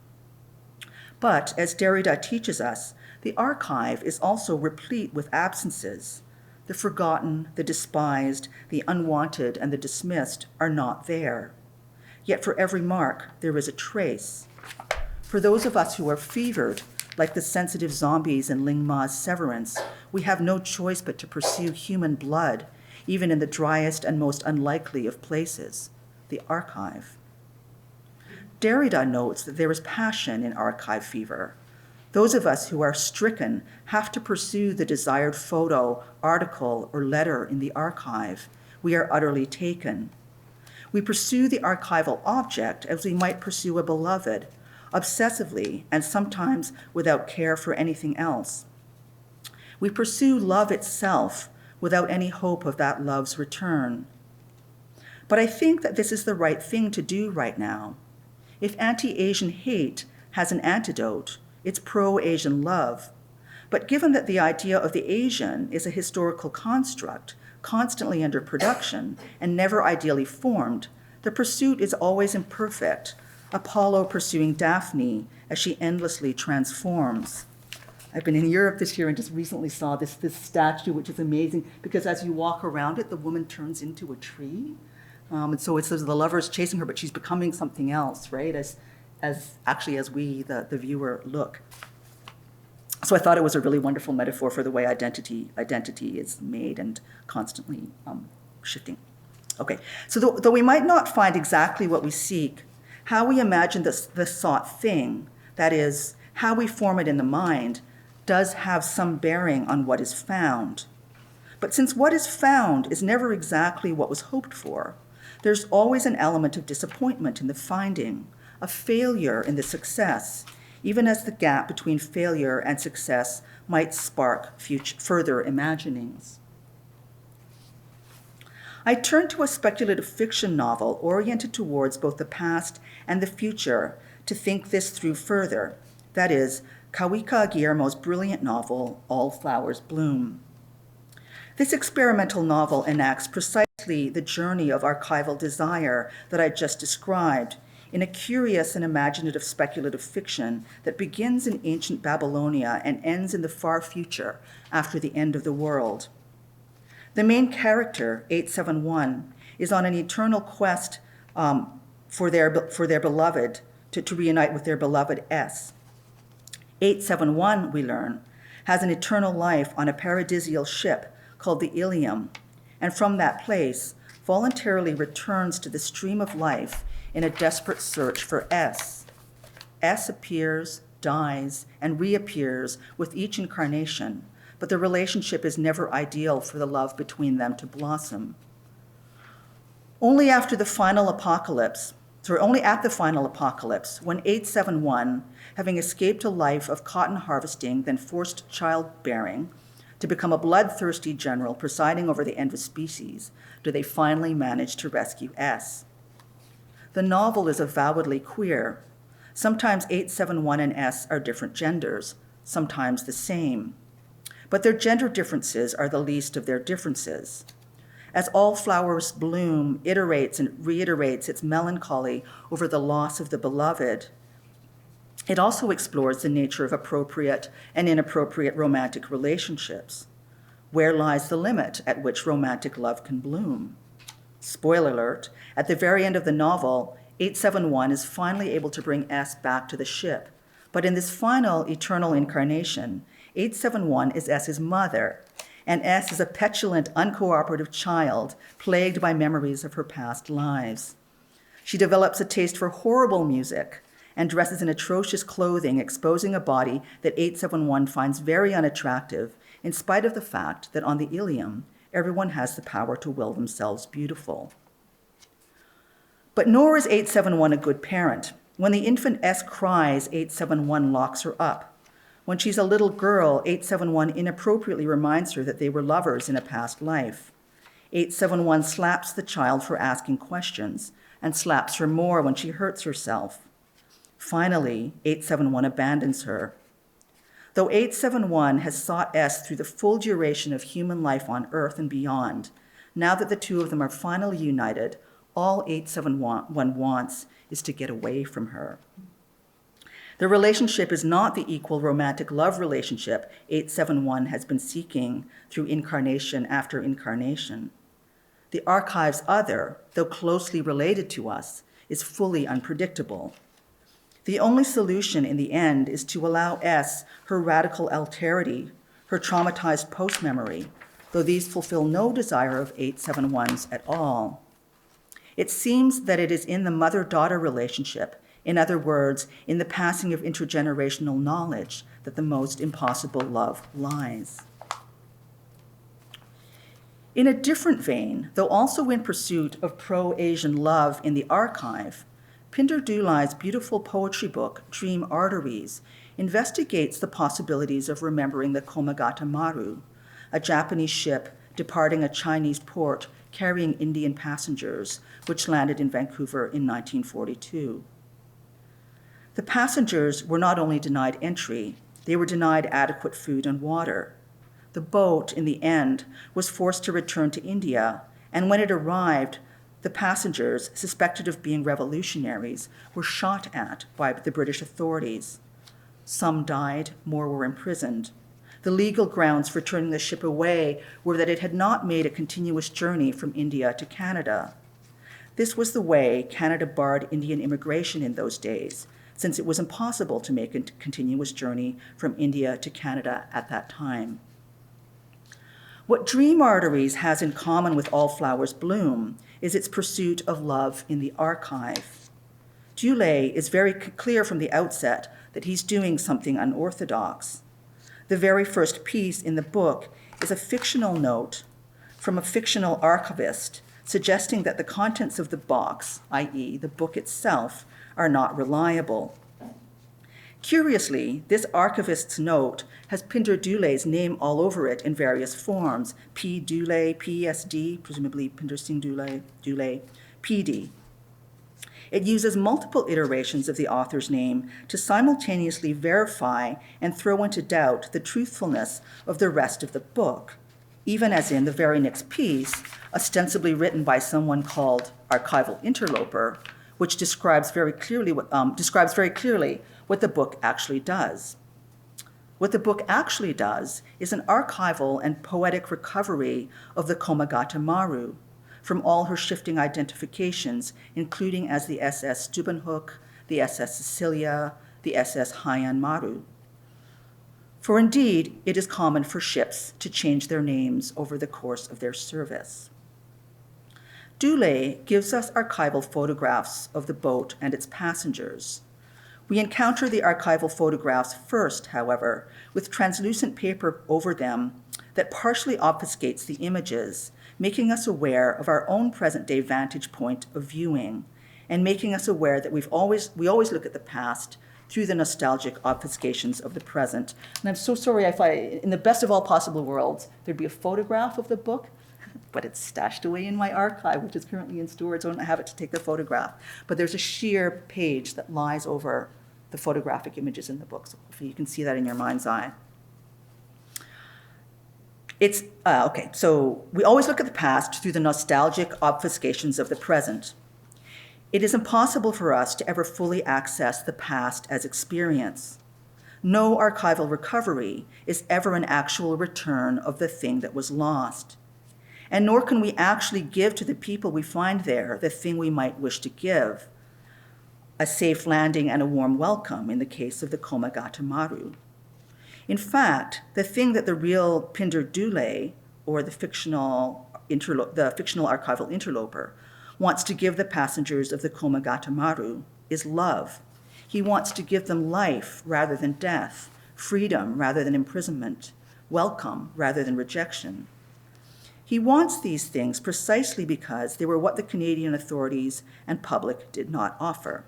But, as Derrida teaches us, the archive is also replete with absences. The forgotten, the despised, the unwanted, and the dismissed are not there. Yet for every mark, there is a trace. For those of us who are fevered, like the sensitive zombies in Ling Ma's Severance, we have no choice but to pursue human blood, even in the driest and most unlikely of places, the archive. Derrida notes that there is passion in archive fever. Those of us who are stricken have to pursue the desired photo, article, or letter in the archive. We are utterly taken. We pursue the archival object as we might pursue a beloved, obsessively and sometimes without care for anything else. We pursue love itself without any hope of that love's return. But I think that this is the right thing to do right now. If anti-Asian hate has an antidote, it's pro-Asian love. But given that the idea of the Asian is a historical construct, constantly under production and never ideally formed, the pursuit is always imperfect, Apollo pursuing Daphne as she endlessly transforms. I've been in Europe this year and just recently saw this statue, which is amazing, because as you walk around it, the woman turns into a tree. And so it says the lover is chasing her, but she's becoming something else, right? As we, the viewer, look. So I thought it was a really wonderful metaphor for the way identity is made and constantly shifting. Okay, so though we might not find exactly what we seek, how we imagine the sought thing, that is, how we form it in the mind, does have some bearing on what is found. But since what is found is never exactly what was hoped for, there's always an element of disappointment in the finding, a failure in the success, even as the gap between failure and success might spark further imaginings. I turn to a speculative fiction novel oriented towards both the past and the future to think this through further. That is, Kawika Guillermo's brilliant novel, All Flowers Bloom. This experimental novel enacts precisely the journey of archival desire that I just described in a curious and imaginative speculative fiction that begins in ancient Babylonia and ends in the far future after the end of the world. The main character, 871, is on an eternal quest for their beloved, to reunite with their beloved S. 871, we learn, has an eternal life on a paradisial ship called the Ilium, and from that place voluntarily returns to the stream of life in a desperate search for S. S appears, dies, and reappears with each incarnation, but the relationship is never ideal for the love between them to blossom. Only at the final apocalypse, when 871, having escaped a life of cotton harvesting, then forced childbearing, to become a bloodthirsty general presiding over the end of species, do they finally manage to rescue S. The novel is avowedly queer. Sometimes 871 and S are different genders, sometimes the same. But their gender differences are the least of their differences. As All Flowers Bloom iterates and reiterates its melancholy over the loss of the beloved, it also explores the nature of appropriate and inappropriate romantic relationships. Where lies the limit at which romantic love can bloom? Spoiler alert, at the very end of the novel, 871 is finally able to bring S back to the ship. But in this final eternal incarnation, 871 is S's mother, and S is a petulant, uncooperative child plagued by memories of her past lives. She develops a taste for horrible music and dresses in atrocious clothing, exposing a body that 871 finds very unattractive, in spite of the fact that on the Ilium, everyone has the power to will themselves beautiful. But nor is 871 a good parent. When the infant S cries, 871 locks her up. When she's a little girl, 871 inappropriately reminds her that they were lovers in a past life. 871 slaps the child for asking questions and slaps her more when she hurts herself. Finally, 871 abandons her. Though 871 has sought S through the full duration of human life on Earth and beyond, now that the two of them are finally united, all 871 wants is to get away from her. The relationship is not the equal romantic love relationship 871 has been seeking through incarnation after incarnation. The archive's other, though closely related to us, is fully unpredictable. The only solution in the end is to allow S her radical alterity, her traumatized post-memory, though these fulfill no desire of 871's at all. It seems that it is in the mother-daughter relationship, in other words, in the passing of intergenerational knowledge, that the most impossible love lies. In a different vein, though also in pursuit of pro-Asian love in the archive, Pinder Dulai's beautiful poetry book, Dream Arteries, investigates the possibilities of remembering the Komagata Maru, a Japanese ship departing a Chinese port carrying Indian passengers, which landed in Vancouver in 1942. The passengers were not only denied entry, they were denied adequate food and water. The boat, in the end, was forced to return to India, and when it arrived, the passengers, suspected of being revolutionaries, were shot at by the British authorities. Some died, more were imprisoned. The legal grounds for turning the ship away were that it had not made a continuous journey from India to Canada. This was the way Canada barred Indian immigration in those days, since it was impossible to make a continuous journey from India to Canada at that time. What Dream Arteries has in common with All Flowers Bloom is its pursuit of love in the archive. Dulai is very clear from the outset that he's doing something unorthodox. The very first piece in the book is a fictional note from a fictional archivist suggesting that the contents of the box, i.e., the book itself, are not reliable. Curiously, this archivist's note has Pinder Dulai's name all over it in various forms: P. Dulai, PSD, presumably Pinder Singh Dulai, PD. It uses multiple iterations of the author's name to simultaneously verify and throw into doubt the truthfulness of the rest of the book, even as in the very next piece, ostensibly written by someone called Archival Interloper, which describes very clearly what the book actually does. What the book actually does is an archival and poetic recovery of the Komagata Maru from all her shifting identifications, including as the SS Stubenhook, the SS Cecilia, the SS Haiyan Maru. For indeed, it is common for ships to change their names over the course of their service. Dule gives us archival photographs of the boat and its passengers. We encounter the archival photographs first, however, with translucent paper over them that partially obfuscates the images, making us aware of our own present-day vantage point of viewing, and making us aware that we always look at the past through the nostalgic obfuscations of the present. And I'm so sorry if in the best of all possible worlds, there'd be a photograph of the book, but it's stashed away in my archive, which is currently in storage, so I don't have it to take the photograph. But there's a sheer page that lies over the photographic images in the book, so hopefully you can see that in your mind's eye. So we always look at the past through the nostalgic obfuscations of the present. It is impossible for us to ever fully access the past as experience. No archival recovery is ever an actual return of the thing that was lost. And nor can we actually give to the people we find there the thing we might wish to give, a safe landing and a warm welcome in the case of the Komagata Maru. In fact, the thing that the real Pinder Dule, or the fictional archival interloper, wants to give the passengers of the Komagata Maru is love. He wants to give them life rather than death, freedom rather than imprisonment, welcome rather than rejection. He wants these things precisely because they were what the Canadian authorities and public did not offer.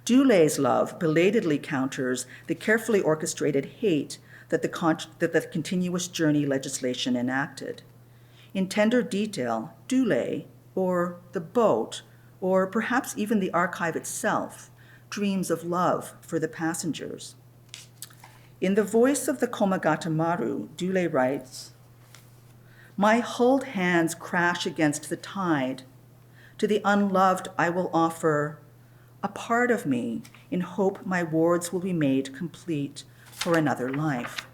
Dule's love belatedly counters the carefully orchestrated hate that the continuous journey legislation enacted. In tender detail, Dule, or the boat, or perhaps even the archive itself, dreams of love for the passengers. In the voice of the Komagata Maru, Dule writes, "My hulled hands crash against the tide. To the unloved I will offer a part of me in hope my wards will be made complete for another life."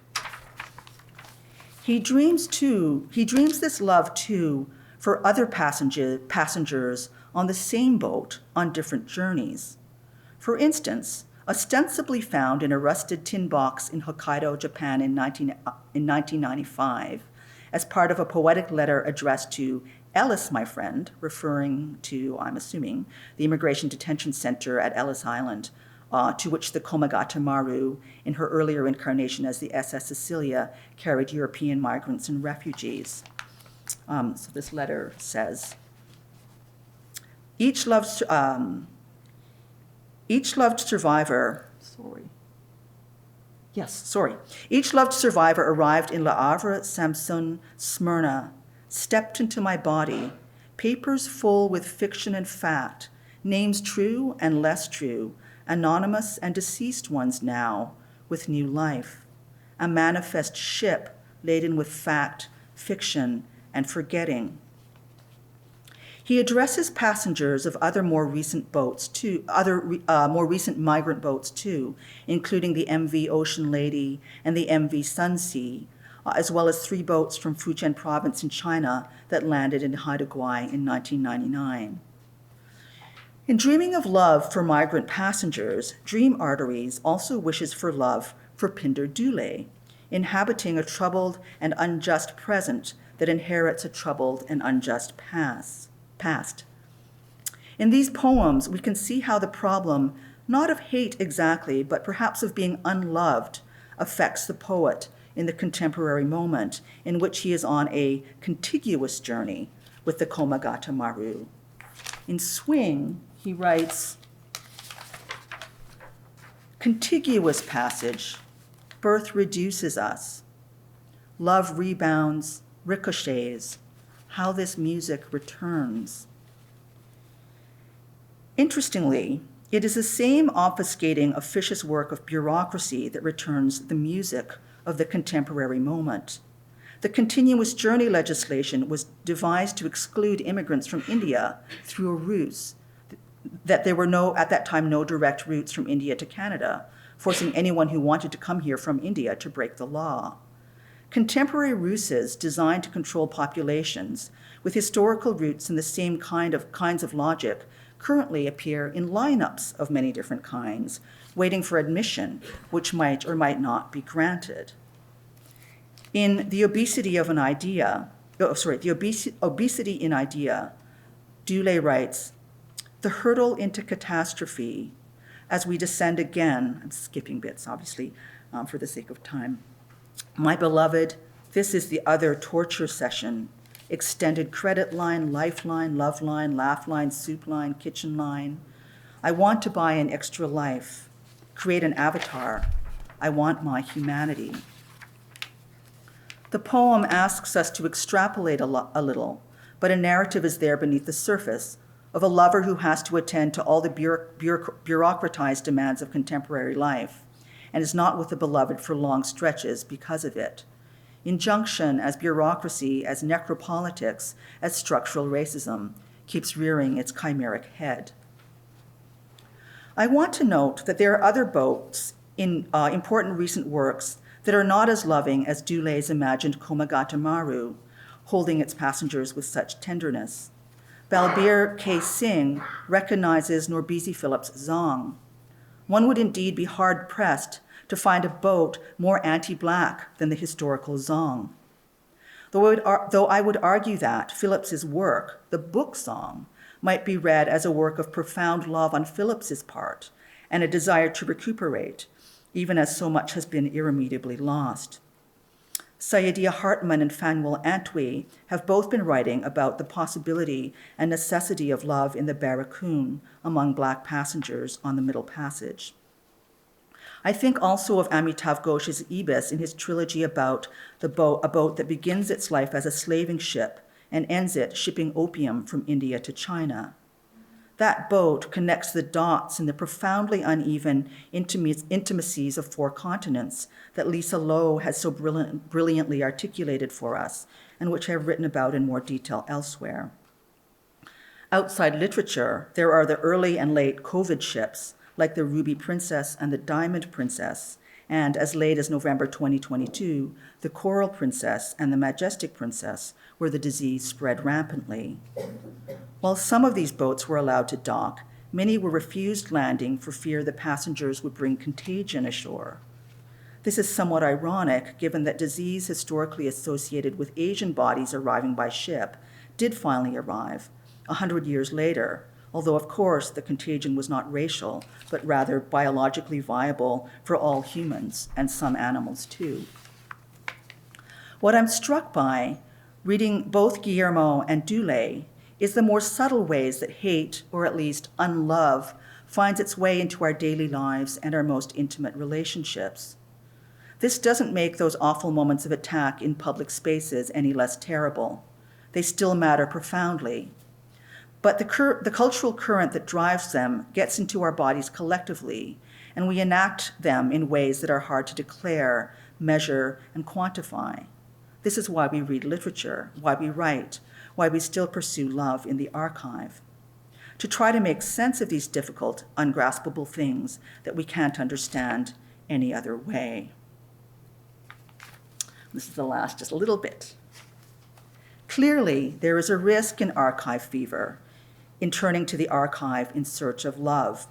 He dreams this love too for other passengers on the same boat on different journeys. For instance, ostensibly found in a rusted tin box in Hokkaido, Japan in 1995, as part of a poetic letter addressed to Ellis, my friend, referring to, I'm assuming, the immigration detention center at Ellis Island, to which the Komagata Maru, in her earlier incarnation as the SS Cecilia, carried European migrants and refugees. So this letter says, each loved survivor arrived in Le Havre, Samsun, Smyrna, stepped into my body, papers full with fiction and fact, names true and less true, anonymous and deceased ones now, with new life, a manifest ship laden with fact, fiction, and forgetting. He addresses passengers of other more recent migrant boats too, including the MV Ocean Lady and the MV Sunsea, as well as 3 boats from Fujian province in China that landed in Haida Gwaii in 1999. In dreaming of love for migrant passengers, Dream Arteries also wishes for love for Pinder Dule, inhabiting a troubled and unjust present that inherits a troubled and unjust past. In these poems, we can see how the problem, not of hate exactly, but perhaps of being unloved, affects the poet in the contemporary moment in which he is on a contiguous journey with the Komagata Maru. In Swing, he writes, "Contiguous passage, birth reduces us. Love rebounds, ricochets, how this music returns." Interestingly, it is the same obfuscating, officious work of bureaucracy that returns the music of the contemporary moment. The continuous journey legislation was devised to exclude immigrants from India through a ruse, that there were at that time no direct routes from India to Canada, forcing anyone who wanted to come here from India to break the law. Contemporary ruses designed to control populations with historical roots in the same kinds of logic currently appear in lineups of many different kinds, waiting for admission, which might or might not be granted. In The Obesity of an Idea, Obesity in Idea, Dule writes, "The hurdle into catastrophe, as we descend again," I'm skipping bits, obviously, for the sake of time. "My beloved, this is the other torture session. Extended credit line, lifeline, love line, laugh line, soup line, kitchen line. I want to buy an extra life, create an avatar. I want my humanity." The poem asks us to extrapolate a little, but a narrative is there beneath the surface of a lover who has to attend to all the bureaucratized demands of contemporary life and is not with the beloved for long stretches because of it. Injunction as bureaucracy, as necropolitics, as structural racism keeps rearing its chimeric head. I want to note that there are other boats in important recent works that are not as loving as Dule's imagined Komagata Maru, holding its passengers with such tenderness. Balbir K. Singh recognizes Norbisi Phillips' Zong. One would indeed be hard-pressed to find a boat more anti-Black than the historical Zong. Though I would argue that Phillips's work, the book Zong, might be read as a work of profound love on Phillips's part and a desire to recuperate, even as so much has been irremediably lost. Saidiya Hartman and Fanuel Antwi have both been writing about the possibility and necessity of love in the barracoon among Black passengers on the Middle Passage. I think also of Amitav Ghosh's Ibis in his trilogy about a boat that begins its life as a slaving ship and ends it shipping opium from India to China. That boat connects the dots in the profoundly uneven intimacies of four continents that Lisa Lowe has so brilliantly articulated for us, and which I have written about in more detail elsewhere. Outside literature, there are the early and late COVID ships, like the Ruby Princess and the Diamond Princess, and as late as November 2022, the Coral Princess and the Majestic Princess, where the disease spread rampantly. While some of these boats were allowed to dock, many were refused landing for fear the passengers would bring contagion ashore. This is somewhat ironic, given that disease historically associated with Asian bodies arriving by ship did finally arrive 100 years later, although of course the contagion was not racial, but rather biologically viable for all humans and some animals too. What I'm struck by, reading both Guillermo and Dule, is the more subtle ways that hate, or at least unlove, finds its way into our daily lives and our most intimate relationships. This doesn't make those awful moments of attack in public spaces any less terrible. They still matter profoundly. But the cultural current that drives them gets into our bodies collectively, and we enact them in ways that are hard to declare, measure, and quantify. This is why we read literature, why we write, why we still pursue love in the archive. To try to make sense of these difficult, ungraspable things that we can't understand any other way. This is the last, just a little bit. Clearly, there is a risk in archive fever, in turning to the archive in search of love.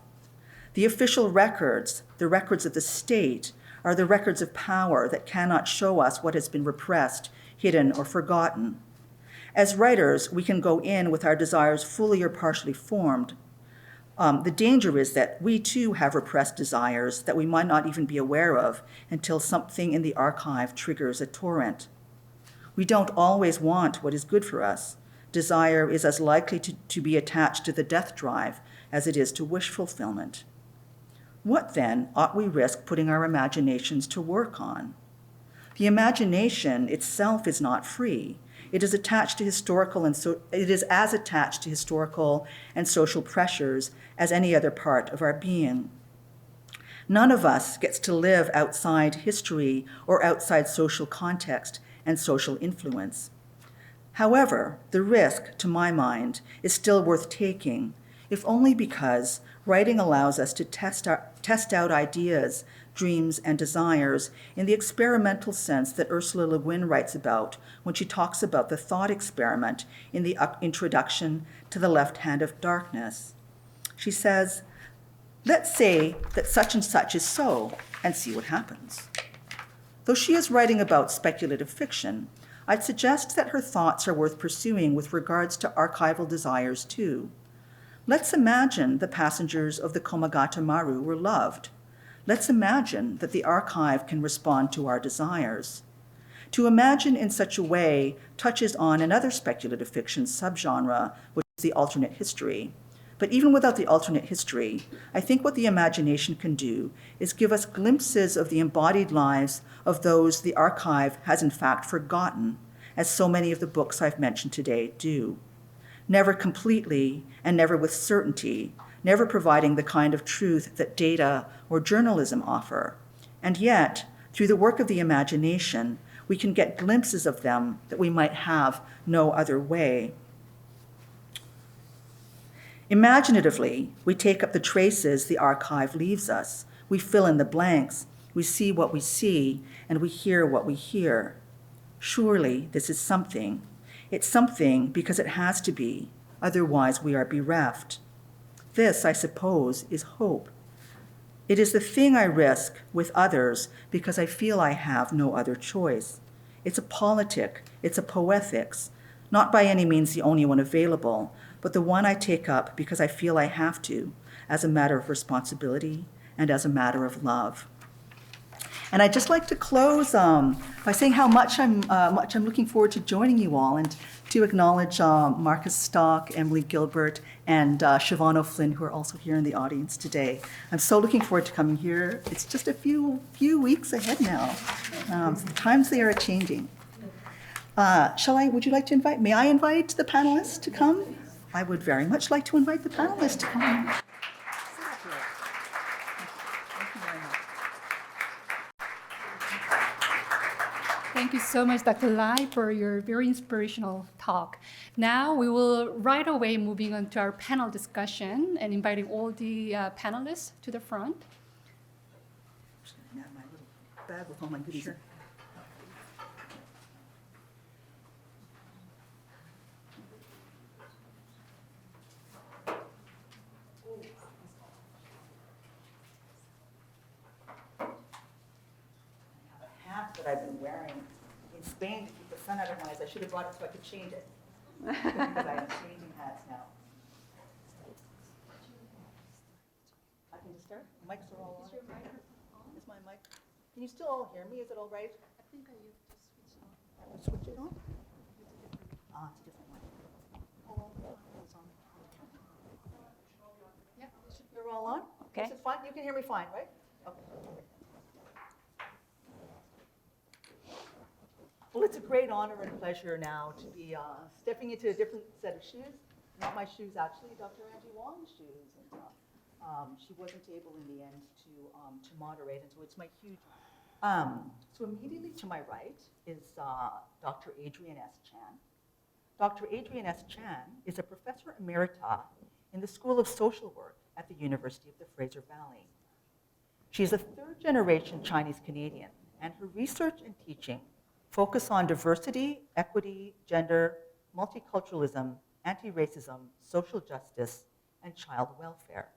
The official records, the records of the state, are the records of power that cannot show us what has been repressed, hidden, or forgotten. As writers, we can go in with our desires fully or partially formed. The danger is that we too have repressed desires that we might not even be aware of until something in the archive triggers a torrent. We don't always want what is good for us. Desire is as likely to be attached to the death drive as it is to wish fulfillment. What then ought we risk putting our imaginations to work on? The imagination itself is not free. It is attached to it is as attached to historical and social pressures as any other part of our being. None of us gets to live outside history or outside social context and social influence. However, the risk, to my mind, is still worth taking, if only because writing allows us to test out ideas, dreams, and desires in the experimental sense that Ursula Le Guin writes about when she talks about the thought experiment in the introduction to The Left Hand of Darkness. She says, let's say that such and such is so, and see what happens. Though she is writing about speculative fiction, I'd suggest that her thoughts are worth pursuing with regards to archival desires too. Let's imagine the passengers of the Komagata Maru were loved. Let's imagine that the archive can respond to our desires. To imagine in such a way touches on another speculative fiction subgenre, which is the alternate history. But even without the alternate history, I think what the imagination can do is give us glimpses of the embodied lives of those the archive has in fact forgotten, as so many of the books I've mentioned today do. Never completely and never with certainty, never providing the kind of truth that data or journalism offer. And yet, through the work of the imagination, we can get glimpses of them that we might have no other way. Imaginatively, we take up the traces the archive leaves us. We fill in the blanks. We see what we see, and we hear what we hear. Surely this is something. It's something because it has to be, otherwise we are bereft. This, I suppose, is hope. It is the thing I risk with others because I feel I have no other choice. It's a politic, it's a poetics, not by any means the only one available, but the one I take up because I feel I have to, as a matter of responsibility and as a matter of love. And I'd just like to close by saying how much I'm looking forward to joining you all, and to acknowledge Marcus Stock, Emily Gilbert, and Siobhan O'Flynn, who are also here in the audience today. I'm so looking forward to coming here. It's just a few weeks ahead now. The times they are changing. Would you like to may I invite the panelists to come? I would very much like to invite the panelists to come. Thank you so much, Dr. Lai, for your very inspirational talk. Now we will right away moving on to our panel discussion and inviting all the panelists to the front. My little bag with all my goodies. Sure. That I've been wearing in Spain to keep the sun out of my eyes. I should have brought it so I could change it. Because I am changing hats now. I can just start? The mics are all on. Is my mic? Can you still all hear me? Is it all right? I think I used to switch on. I have to switch it on? Ah, it's a different one. Oh, it's on. Yeah, you're all on? Okay. This is fine? You can hear me fine, right? Okay. Well, it's a great honor and pleasure now to be stepping into a different set of shoes. Not my shoes, actually, Dr. Angie Wong's shoes. And, she wasn't able in the end to moderate, and so it's my huge so immediately to my right is Dr. Adrienne S. Chan. Dr. Adrienne S. Chan is a professor emerita in the School of Social Work at the University of the Fraser Valley. She is a third-generation Chinese Canadian, and her research and teaching focus on diversity, equity, gender, multiculturalism, anti-racism, social justice, and child welfare.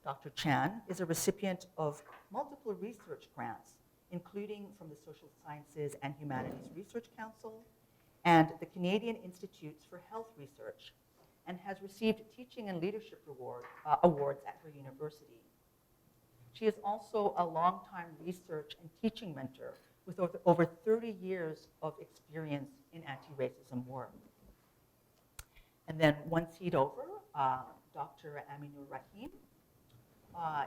Dr. Chan is a recipient of multiple research grants, including from the Social Sciences and Humanities Research Council and the Canadian Institutes for Health Research, and has received teaching and leadership awards at her university. She is also a longtime research and teaching mentor with over 30 years of experience in anti-racism work. And then one seat over, Dr. Aminur Rahim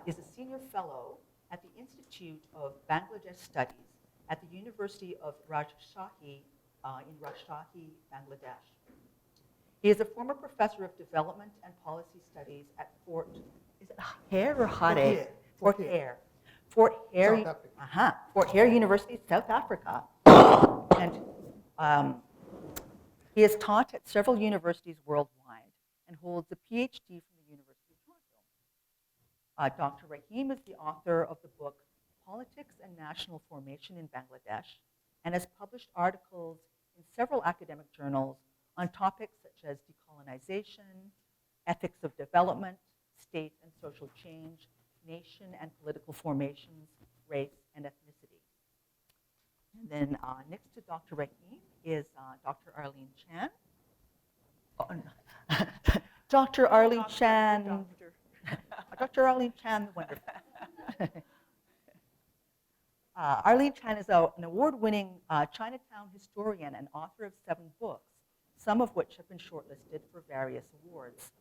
is a senior fellow at the Institute of Bangladesh Studies at the University of Rajshahi in Rajshahi, Bangladesh. He is a former professor of development and policy studies at Fort Hare or Hare? Fort Hare. Fort Hare University, South Africa. And he has taught at several universities worldwide and holds a PhD from the University of Toronto. Dr. Rahim is the author of the book Politics and National Formation in Bangladesh and has published articles in several academic journals on topics such as decolonization, ethics of development, state and social change, nation and political formations, race and ethnicity. And then next to Dr. Rahim is Dr. Arlene Chan. Oh, no. Dr. Arlene Chan. Dr. Arlene Chan, the wonderful. Arlene Chan is an award-winning Chinatown historian and author of 7 books, some of which have been shortlisted for various awards.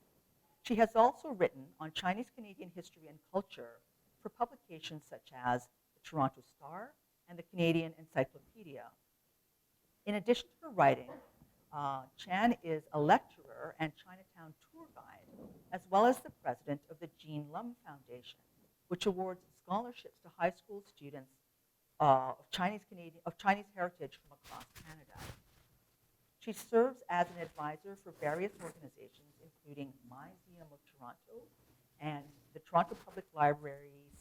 She has also written on Chinese Canadian history and culture for publications such as the Toronto Star and the Canadian Encyclopedia. In addition to her writing, Chan is a lecturer and Chinatown tour guide, as well as the president of the Jean Lum Foundation, which awards scholarships to high school students of Chinese heritage from across Canada. She serves as an advisor for various organizations, including My Museum of Toronto and the Toronto Public Library's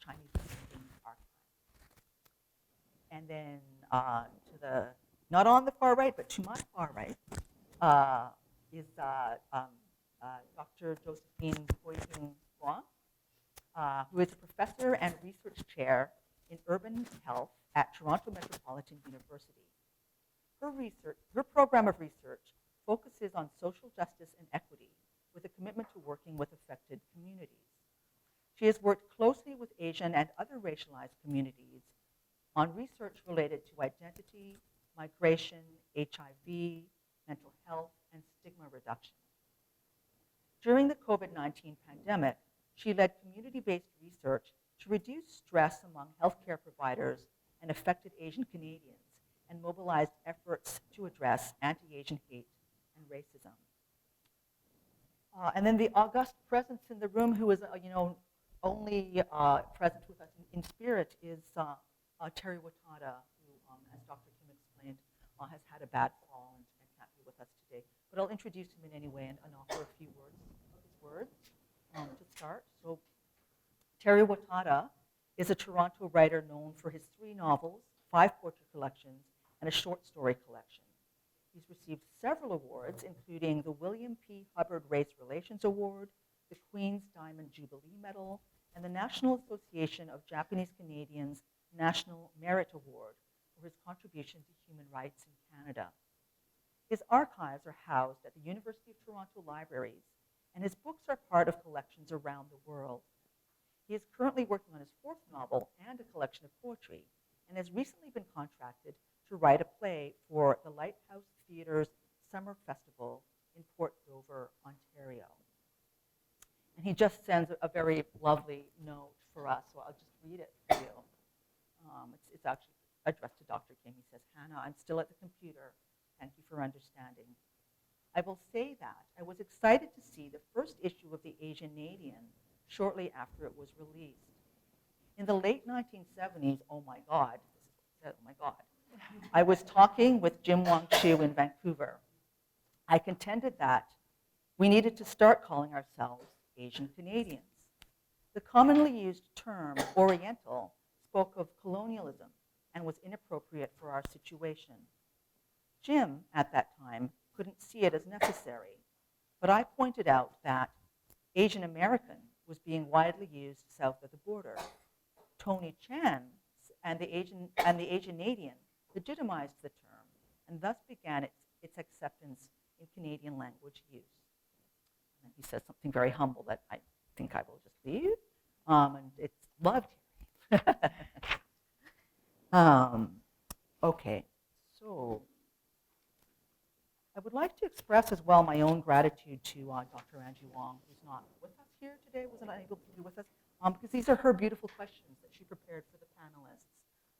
Chinese Canadian Archive. And then to the, not on the far right, but to my far right, is Dr. Josephine Pui-Hing Wong, who is a professor and research chair in urban health at Toronto Metropolitan University. Her program of research focuses on social justice and equity with a commitment to working with affected communities. She has worked closely with Asian and other racialized communities on research related to identity, migration, HIV, mental health, and stigma reduction. During the COVID-19 pandemic, she led community-based research to reduce stress among healthcare providers and affected Asian Canadians, and mobilized efforts to address anti-Asian hate and racism. And then the august presence in the room, who is, only present with us in spirit, is Terry Watada, who, as Dr. Kim explained, has had a bad fall and can't be with us today. But I'll introduce him in any way and offer a few words to start. So Terry Watada is a Toronto writer known for his 3 novels, 5 poetry collections, and a short story collection. He's received several awards, including the William P. Hubbard Race Relations Award, the Queen's Diamond Jubilee Medal, and the National Association of Japanese Canadians National Merit Award for his contribution to human rights in Canada. His archives are housed at the University of Toronto Libraries, and his books are part of collections around the world. He is currently working on his 4th novel and a collection of poetry, and has recently been contracted to write a play for the Lighthouse Theatre's Summer Festival in Port Dover, Ontario. And he just sends a very lovely note for us, so I'll just read it for you. It's actually addressed to Dr. Kim. He says, "Hannah, I'm still at the computer. Thank you for understanding. I will say that I was excited to see the first issue of the Asianadian shortly after it was released. In the late 1970s, oh my God, this is what it said, oh my God, I was talking with Jim Wong Chu in Vancouver. I contended that we needed to start calling ourselves Asian Canadians. The commonly used term Oriental spoke of colonialism and was inappropriate for our situation. Jim, at that time, couldn't see it as necessary, but I pointed out that Asian American was being widely used south of the border. Tony Chan and the Asianadian legitimized the term, and thus began its acceptance in Canadian language use." And he says something very humble that I think I will just leave, and it's loved here. Okay, so I would like to express as well my own gratitude to Dr. Angie Wong, who's not with us here today, wasn't able to be with us, because these are her beautiful questions that she prepared for the panelists.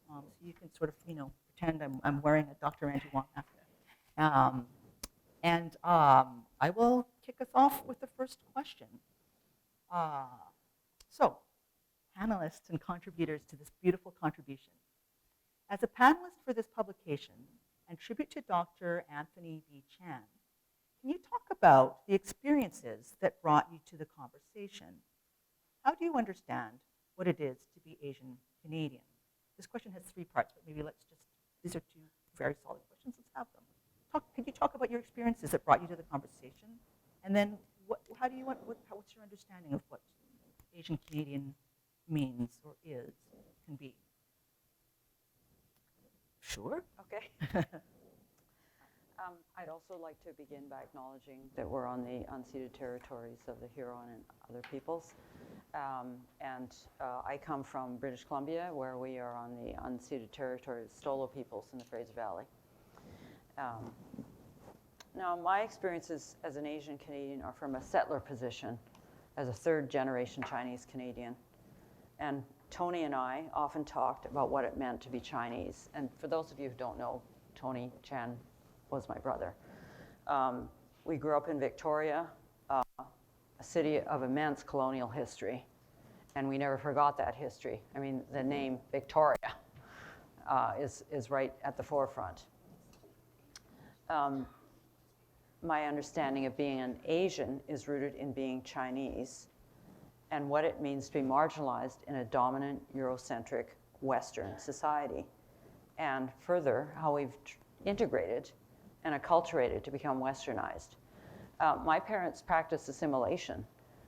So you can sort of, pretend I'm wearing a Dr. Angie Wong outfit. I will kick us off with the first question. So, panelists and contributors to this beautiful contribution. As a panelist for this publication and tribute to Dr. Anthony B. Chan, can you talk about the experiences that brought you to the conversation? How do you understand what it is to be Asian Canadian? This question has 3 parts, but maybe these are 2 very solid questions, let's have them. Could you talk about your experiences that brought you to the conversation? And then how do you want, what's your understanding of what Asian Canadian means or is, can be? Sure. Okay. I'd also like to begin by acknowledging that we're on the unceded territories of the Huron and other peoples. I come from British Columbia, where we are on the unceded territory of Stolo peoples in the Fraser Valley. Now, my experiences as an Asian Canadian are from a settler position as a third-generation Chinese Canadian. And Tony and I often talked about what it meant to be Chinese. And for those of you who don't know, Tony Chan was my brother. We grew up in Victoria, a city of immense colonial history, and we never forgot that history. I mean, the name Victoria is right at the forefront. My understanding of being an Asian is rooted in being Chinese and what it means to be marginalized in a dominant Eurocentric Western society, and further, how we've integrated and acculturated to become Westernized. My parents practiced assimilation.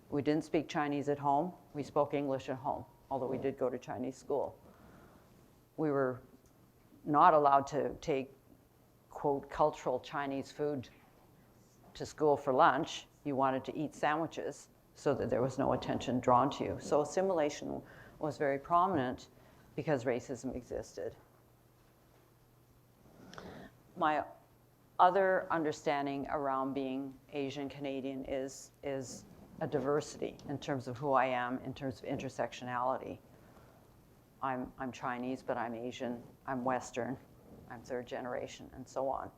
We didn't speak Chinese at home. We spoke English at home, although we did go to Chinese school. We were not allowed to take, quote, cultural Chinese food to school for lunch. You wanted to eat sandwiches so that there was no attention drawn to you. So assimilation was very prominent because racism existed. My other understanding around being Asian Canadian is a diversity in terms of who I am, in terms of intersectionality. I'm Chinese, but I'm Asian, I'm Western, I'm third generation, and so on.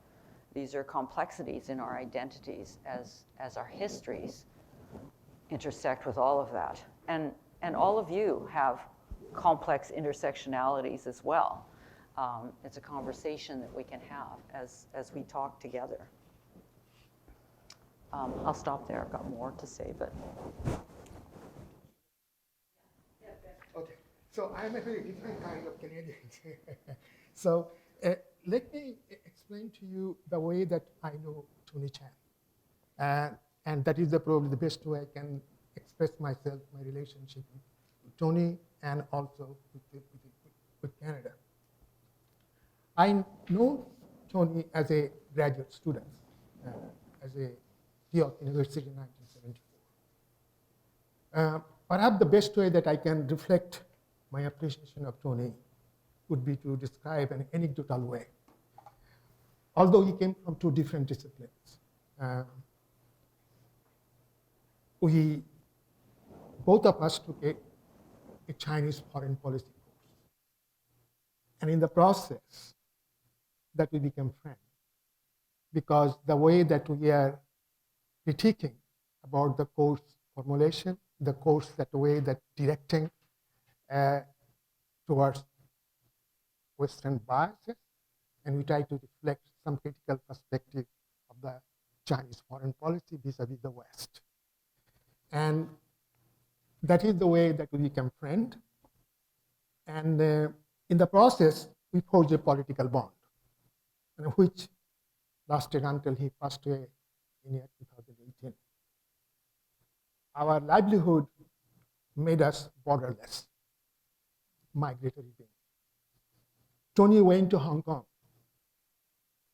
These are complexities in our identities as our histories intersect with all of that. And all of you have complex intersectionalities as well. It's a conversation that we can have as we talk together. I'll stop there. I've got more to say, but. Okay, so I'm a very different kind of Canadian. So let me explain to you the way that I know Tony Chan. And that is probably the best way I can express myself, my relationship with Tony and also with Canada. I know Tony as a graduate student, as a York University in 1974. Perhaps the best way that I can reflect my appreciation of Tony would be to describe in an anecdotal way. Although he came from two different disciplines, both of us took a Chinese foreign policy course. And in the process, that we became friends. Because the way that we are critiquing about the course formulation, the course that way that directing towards Western biases, and we try to reflect some critical perspective of the Chinese foreign policy vis-a-vis the West. And that is the way that we become friends. And in the process, we forged a political bond, which lasted until he passed away in year 2018. Our livelihood made us borderless, migratory beings. Tony went to Hong Kong,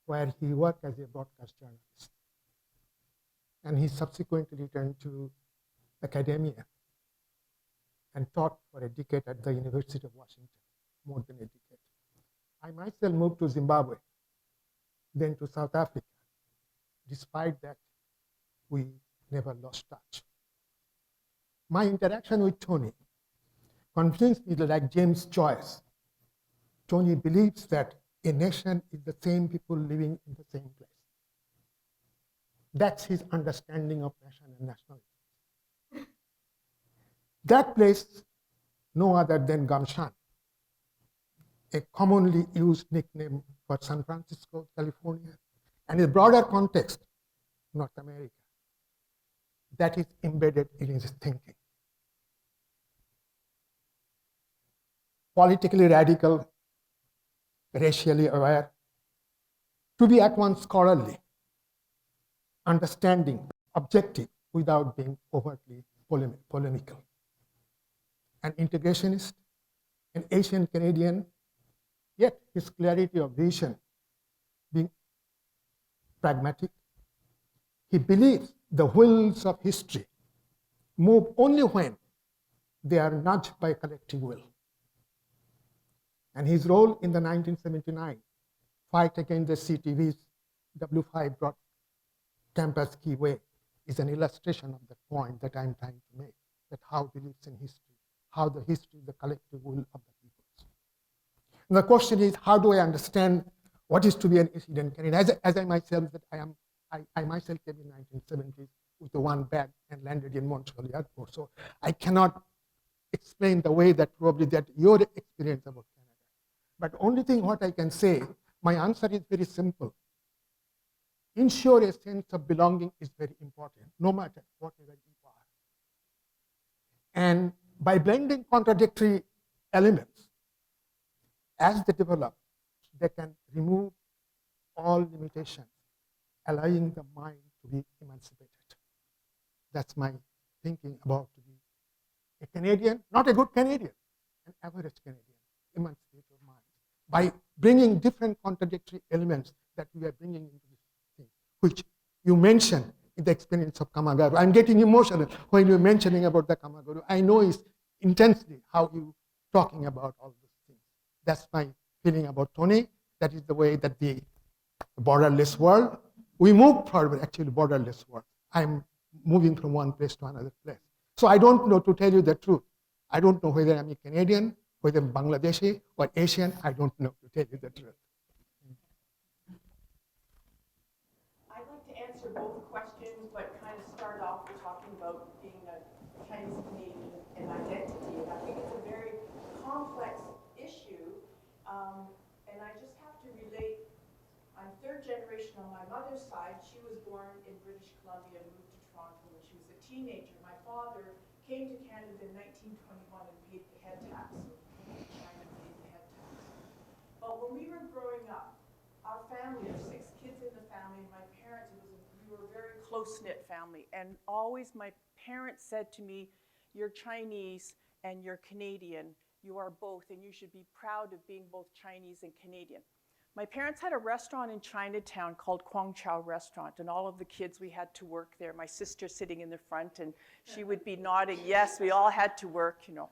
where he worked as a broadcast journalist. And he subsequently returned to academia and taught for a decade at the University of Washington, more than a decade. I myself moved to Zimbabwe, then to South Africa. Despite that, we never lost touch. My interaction with Tony convinced me that, like James Joyce, Tony believes that a nation is the same people living in the same place. That's his understanding of nation and nationality. That place, no other than Gamshan, a commonly used nickname for San Francisco, California, and in a broader context, North America. That is embedded in his thinking. Politically radical, racially aware, to be at once scholarly, understanding, objective, without being overtly polemical. An integrationist, an Asian Canadian, yet his clarity of vision being pragmatic. He believes the wheels of history move only when they are nudged by collective will. And his role in the 1979 fight against the CTV's W5 broad campus keyway is an illustration of the point that I'm trying to make, that how beliefs in history, how the history is the collective will of the peoples. And the question is, how do I understand what is to be an Asian Canadian? As I myself, that I myself came in 1970s with the one bag and landed in Montreal airport. So I cannot explain the way that probably that your experience about Canada. But only thing what I can say, my answer is very simple. Ensure a sense of belonging is very important, no matter whatever you are. And by blending contradictory elements, as they develop, they can remove all limitations, allowing the mind to be emancipated. That's my thinking about to be a Canadian, not a good Canadian, an average Canadian, emancipate your mind by bringing different contradictory elements that we are bringing into this thing, which you mentioned in the experience of Kamagaru. I'm getting emotional when you're mentioning about the Kamagaru. I know it's intensely how you talking about all those things. That's my feeling about Tony. That is the way that the borderless world, we move forward actually borderless world. I'm moving from one place to another place. So I don't know, to tell you the truth. I don't know whether I'm a Canadian, whether I'm Bangladeshi or Asian. I don't know, to tell you the truth. I'd like to answer both questions, but kind of start off with talking about being a Chinese Canadian and identity. And I think it's a very complex issue. And I just have to relate, I'm third generation on my mother's side. She was born in British Columbia and moved to Toronto when she was a teenager. My father came to Canada in 1921 and paid the head tax. So China paid the head tax. But when we were growing up, our family, there's 6 kids in the family, and my parents, we were a very close-knit family. And always my parents said to me, you're Chinese and you're Canadian. You are both, and you should be proud of being both Chinese and Canadian. My parents had a restaurant in Chinatown called Kwang Chao Restaurant, and all of the kids, we had to work there. My sister sitting in the front, and she would be nodding, yes, we all had to work, you know.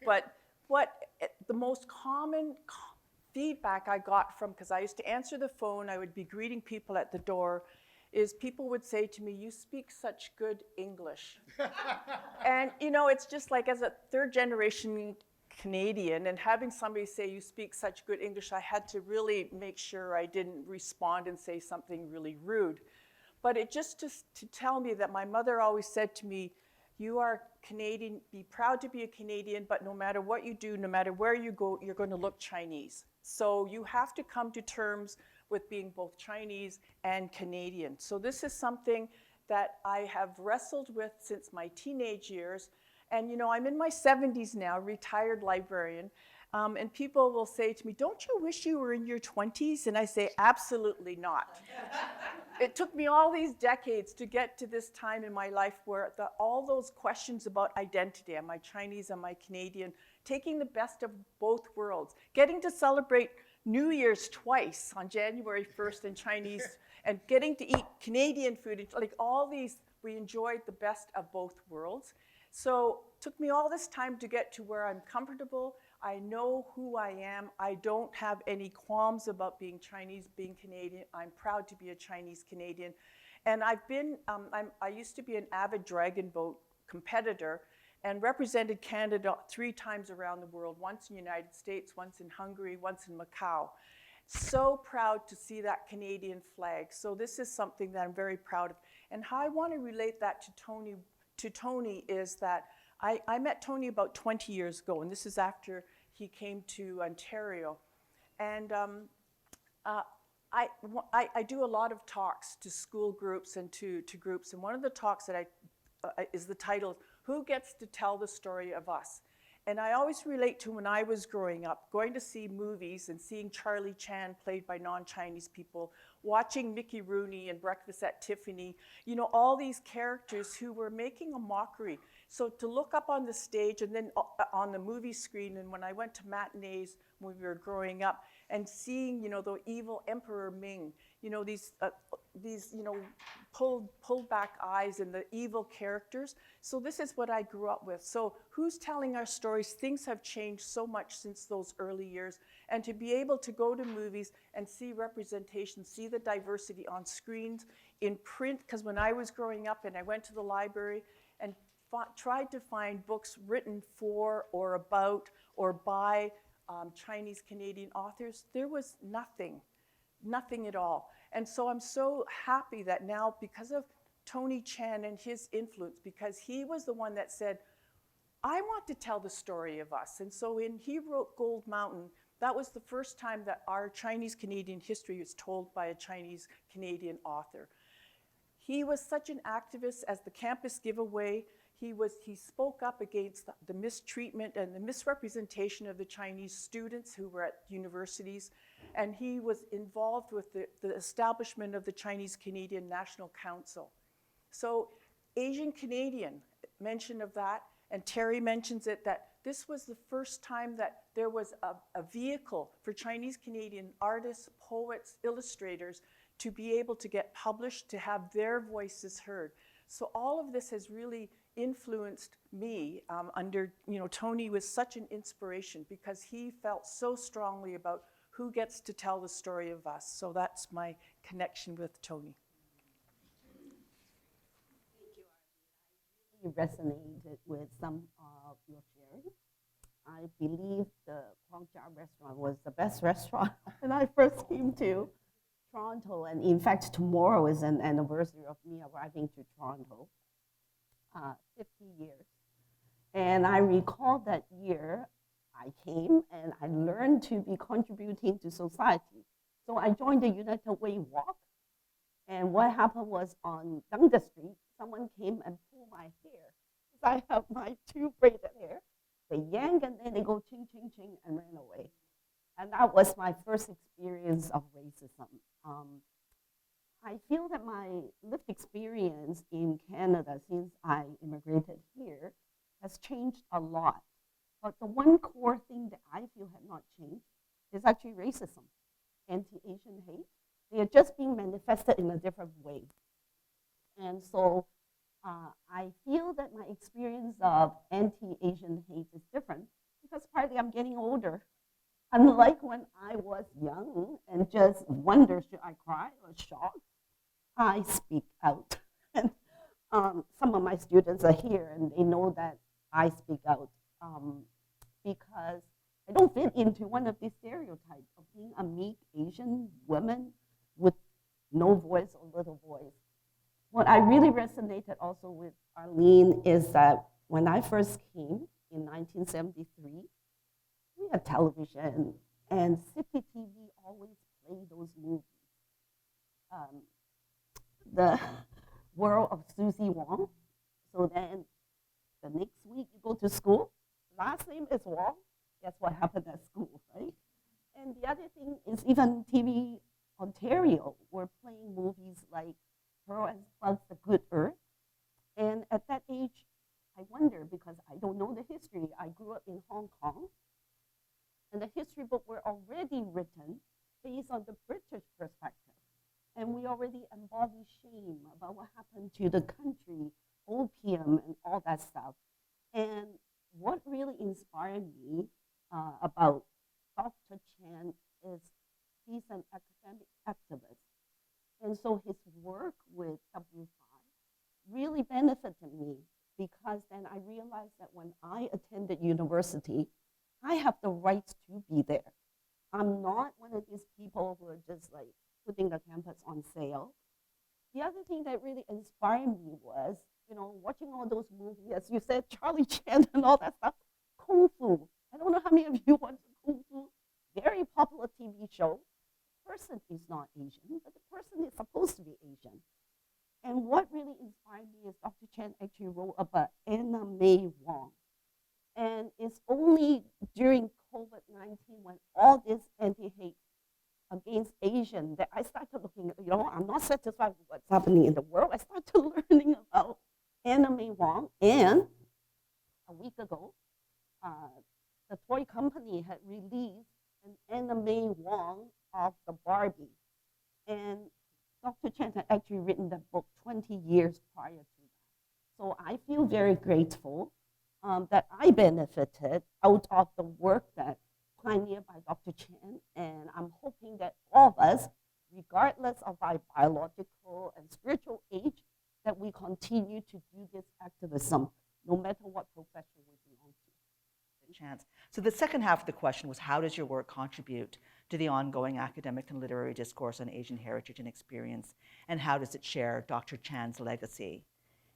But what the most common feedback I got from, because I used to answer the phone, I would be greeting people at the door, is people would say to me, you speak such good English. And, you know, it's just like as a third generation Canadian, and having somebody say you speak such good English, I had to really make sure I didn't respond and say something really rude. But it just to tell me that my mother always said to me, you are Canadian, be proud to be a Canadian, but no matter what you do, no matter where you go, you're going to look Chinese. So you have to come to terms with being both Chinese and Canadian. So this is something that I have wrestled with since my teenage years. And you know, I'm in my 70s now, retired librarian, and people will say to me, don't you wish you were in your 20s? And I say, absolutely not. It took me all these decades to get to this time in my life where all those questions about identity, am I Chinese, am I Canadian, taking the best of both worlds, getting to celebrate New Year's twice on January 1st in Chinese, and getting to eat Canadian food, like all these, we enjoyed the best of both worlds. So it took me all this time to get to where I'm comfortable. I know who I am. I don't have any qualms about being Chinese, being Canadian. I'm proud to be a Chinese Canadian. And I've been, I used to be an avid dragon boat competitor and represented Canada 3 times around the world, once in the United States, once in Hungary, once in Macau. So proud to see that Canadian flag. So this is something that I'm very proud of. And how I want to relate that to Tony is that I met Tony about 20 years ago, and this is after he came to Ontario. And I do a lot of talks to school groups and to groups, and one of the talks that is the title, Who Gets to Tell the Story of Us? And I always relate to when I was growing up, going to see movies and seeing Charlie Chan played by non-Chinese people, watching Mickey Rooney and Breakfast at Tiffany, you know, all these characters who were making a mockery. So to look up on the stage and then on the movie screen, and when I went to matinees when we were growing up, and seeing, you know, the evil Emperor Ming, you know, these you know, pulled back eyes and the evil characters. So this is what I grew up with. So who's telling our stories? Things have changed so much since those early years. And to be able to go to movies and see representation, see the diversity on screens, in print, because when I was growing up and I went to the library and tried to find books written for or about or by Chinese Canadian authors, there was nothing at all. And so I'm so happy that now, because of Tony Chan and his influence, because he was the one that said, I want to tell the story of us. And so when he wrote Gold Mountain, that was the first time that our Chinese Canadian history was told by a Chinese Canadian author. He was such an activist. As the campus giveaway, he spoke up against the mistreatment and the misrepresentation of the Chinese students who were at universities. And he was involved with the establishment of the Chinese Canadian National Council. So Asian Canadian, mention of that, and Terry mentions it, that this was the first time that there was a vehicle for Chinese Canadian artists, poets, illustrators to be able to get published, to have their voices heard. So all of this has really influenced me under, you know, Tony was such an inspiration because he felt so strongly about who gets to tell the story of us. So that's my connection with Tony. You resonated with some of your sharing. I believe the Wei Djao restaurant was the best restaurant when I first came to Toronto. And in fact, tomorrow is an anniversary of me arriving to Toronto, 50 years. And I recall that year I came and I learned to be contributing to society. So I joined the United Way Walk. And what happened was on Dundas Street, someone came and pulled my hair. I have my 2 braided hair. They yanked and then they go ching, ching, ching and ran away. And that was my first experience of racism. I feel that my lived experience in Canada since I immigrated here has changed a lot. But the one core thing that I feel had not changed is actually racism, anti-Asian hate. They are just being manifested in a different way. And so I feel that my experience of anti-Asian hate is different because partly I'm getting older. Unlike when I was young and just wonder, should I cry or shock? I speak out. And some of my students are here and they know that I speak out because I don't fit into one of these stereotypes of being a meek Asian woman with no voice or little voice. What I really resonated also with Arlene is that when I first came in 1973, we had television and City TV always played those movies. The World of Susie Wong. So then the next week you go to school, last name is Wong, guess what happened at school, right? And the other thing is even TV Ontario were playing movies like Pearl and Spuds, The Good Earth. And at that age, I wonder, because I don't know the history, I grew up in Hong Kong, and the history books were already written based on the British perspective. And we already embody shame about what happened to the country, opium and all that stuff. And what really inspired me about Dr. Chan is he's an academic activist. And so his work with W5 really benefited me because then I realized that when I attended university, I have the right to be there. I'm not one of these people who are just like putting the campus on sale. The other thing that really inspired me was, you know, watching all those movies, as you said, Charlie Chan and all that stuff, Kung Fu. I don't know how many of you watch Kung Fu, very popular TV show. The person is not Asian, but the person is supposed to be Asian. And what really inspired me is Dr. Chan actually wrote about Anna May Wong. And it's only during COVID-19 when all this anti-hate against Asian that I started looking at, I'm not satisfied with what's happening in the world. I started learning about Anime Wong, and a week ago, the toy company had released an Anime Wong of the Barbie. And Dr. Chen had actually written that book 20 years prior to that. So I feel very grateful that I benefited out of the work that pioneered by Dr. Chen, and I'm hoping that all of us, regardless of our biological and spiritual age, that we continue to do this activism, no matter what profession we belong to. Chance. So the second half of the question was, how does your work contribute to the ongoing academic and literary discourse on Asian heritage and experience, and how does it share Dr. Chan's legacy?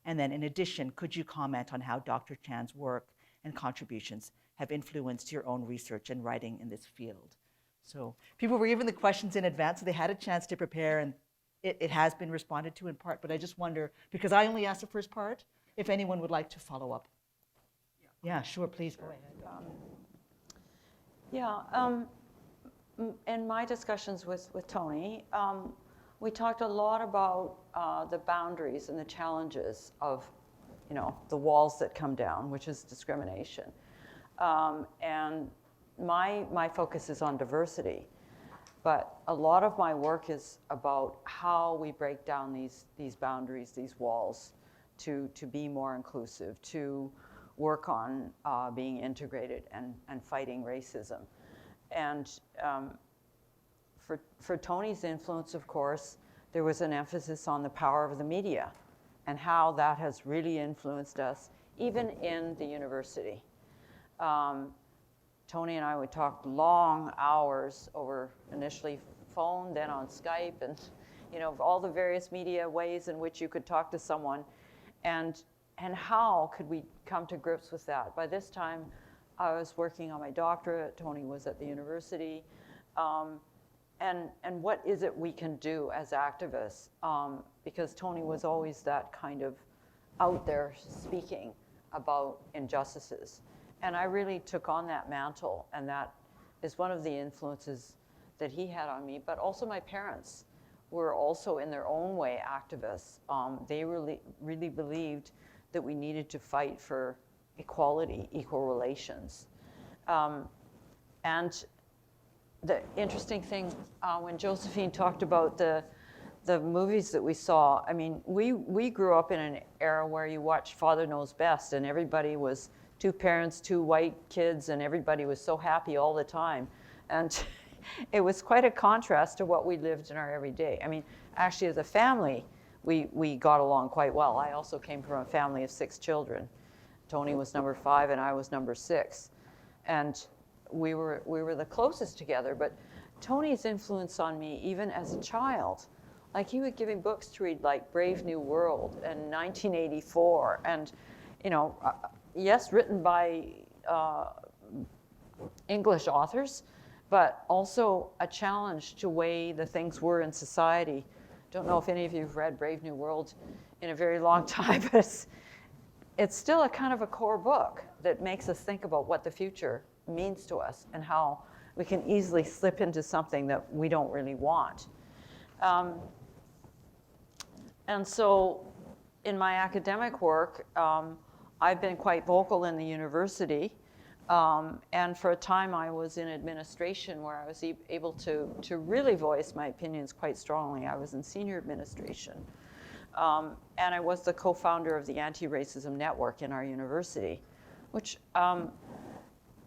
And then in addition, could you comment on how Dr. Chan's work and contributions have influenced your own research and writing in this field? So people were given the questions in advance, so they had a chance to prepare, and it has been responded to in part, but I just wonder, because I only asked the first part, if anyone would like to follow up. Yeah, sure, please go ahead. In my discussions with Tony, we talked a lot about the boundaries and the challenges of, the walls that come down, which is discrimination. And my focus is on diversity, but a lot of my work is about how we break down these boundaries, these walls, to be more inclusive, to work on being integrated and fighting racism. And for Tony's influence, of course, there was an emphasis on the power of the media and how that has really influenced us, even in the university. Tony and I would talk long hours over initially phone, then on Skype, and all the various media ways in which you could talk to someone, and how could we come to grips with that? By this time, I was working on my doctorate. Tony was at the university. And what is it we can do as activists? Because Tony was always that kind of out there speaking about injustices. And I really took on that mantle, and that is one of the influences that he had on me. But also my parents were also in their own way activists. They really believed that we needed to fight for equality, equal relations. And the interesting thing, when Josephine talked about the movies that we saw, I mean, we grew up in an era where you watched Father Knows Best, and everybody was two parents, two white kids, and everybody was so happy all the time. And it was quite a contrast to what we lived in our everyday. I mean, actually, as a family, we got along quite well. I also came from a family of 6 children. Tony was number 5, and I was number 6. And we were the closest together. But Tony's influence on me, even as a child, like he would give me books to read, like Brave New World and 1984, and yes, written by English authors, but also a challenge to weigh the things were in society. Don't know if any of you have read Brave New World in a very long time, but it's still a kind of a core book that makes us think about what the future means to us and how we can easily slip into something that we don't really want. And so in my academic work, I've been quite vocal in the university. And for a time I was in administration where I was able to really voice my opinions quite strongly. I was in senior administration. And I was the co-founder of the Anti-Racism Network in our university, which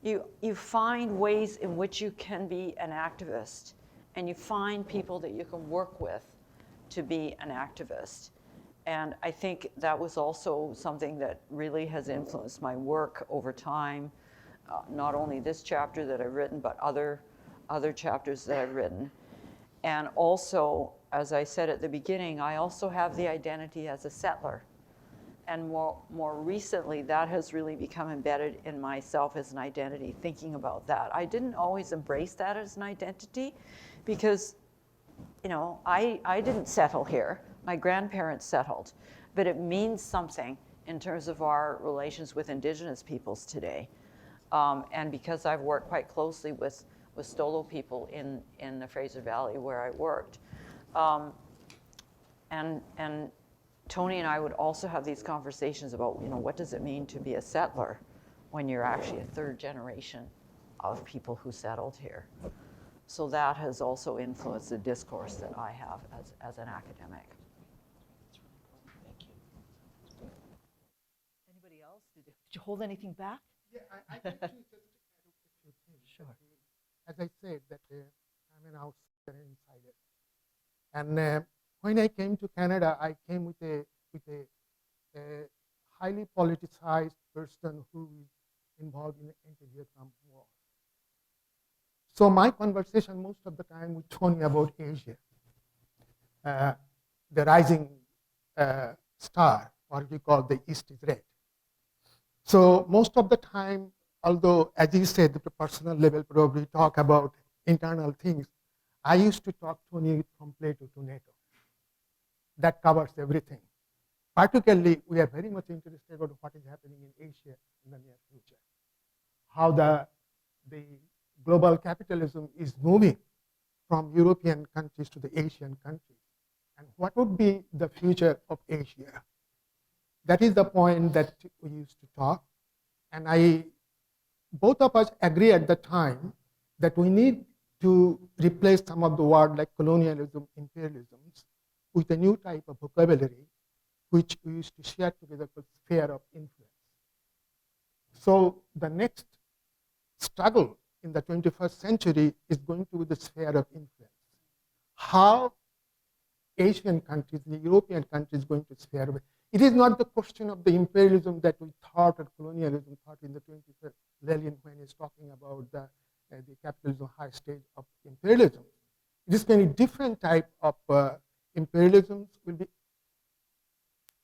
you find ways in which you can be an activist, and you find people that you can work with to be an activist. And I think that was also something that really has influenced my work over time. Not only this chapter that I've written, but other chapters that I've written. And also, as I said at the beginning, I also have the identity as a settler. And more recently, that has really become embedded in myself as an identity, thinking about that. I didn't always embrace that as an identity because, I didn't settle here. My grandparents settled. But it means something in terms of our relations with Indigenous peoples today. And because I've worked quite closely with with Stolo people in the Fraser Valley where I worked. And Tony and I would also have these conversations about, what does it mean to be a settler when you're actually a third generation of people who settled here. So that has also influenced the discourse that I have as an academic. Thank you. Anybody else? Did you hold anything back? Yeah, I think just a few things. Sure. As I said, that I'm an outsider insider. And when I came to Canada, I came with a highly politicized person who is involved in the anti-Vietnam War. So my conversation most of the time with Tony about Asia, the rising star, what we call the East is red. So most of the time, although as you said, the personal level probably talk about internal things, I used to talk to Tony from Plato to NATO. That covers everything. Particularly, we are very much interested about what is happening in Asia in the near future. How the global capitalism is moving from European countries to the Asian countries. And what would be the future of Asia? That is the point that we used to talk. And both of us agree at the time that we need to replace some of the words like colonialism, imperialisms, with a new type of vocabulary, which we used to share together called sphere of influence. So the next struggle in the 21st century is going to be the sphere of influence. How Asian countries, the European countries, going to sphere of. It is not the question of the imperialism that we thought or colonialism thought in the 21st millennium when he's talking about the capitalism high stage of imperialism. This very different type of imperialisms will be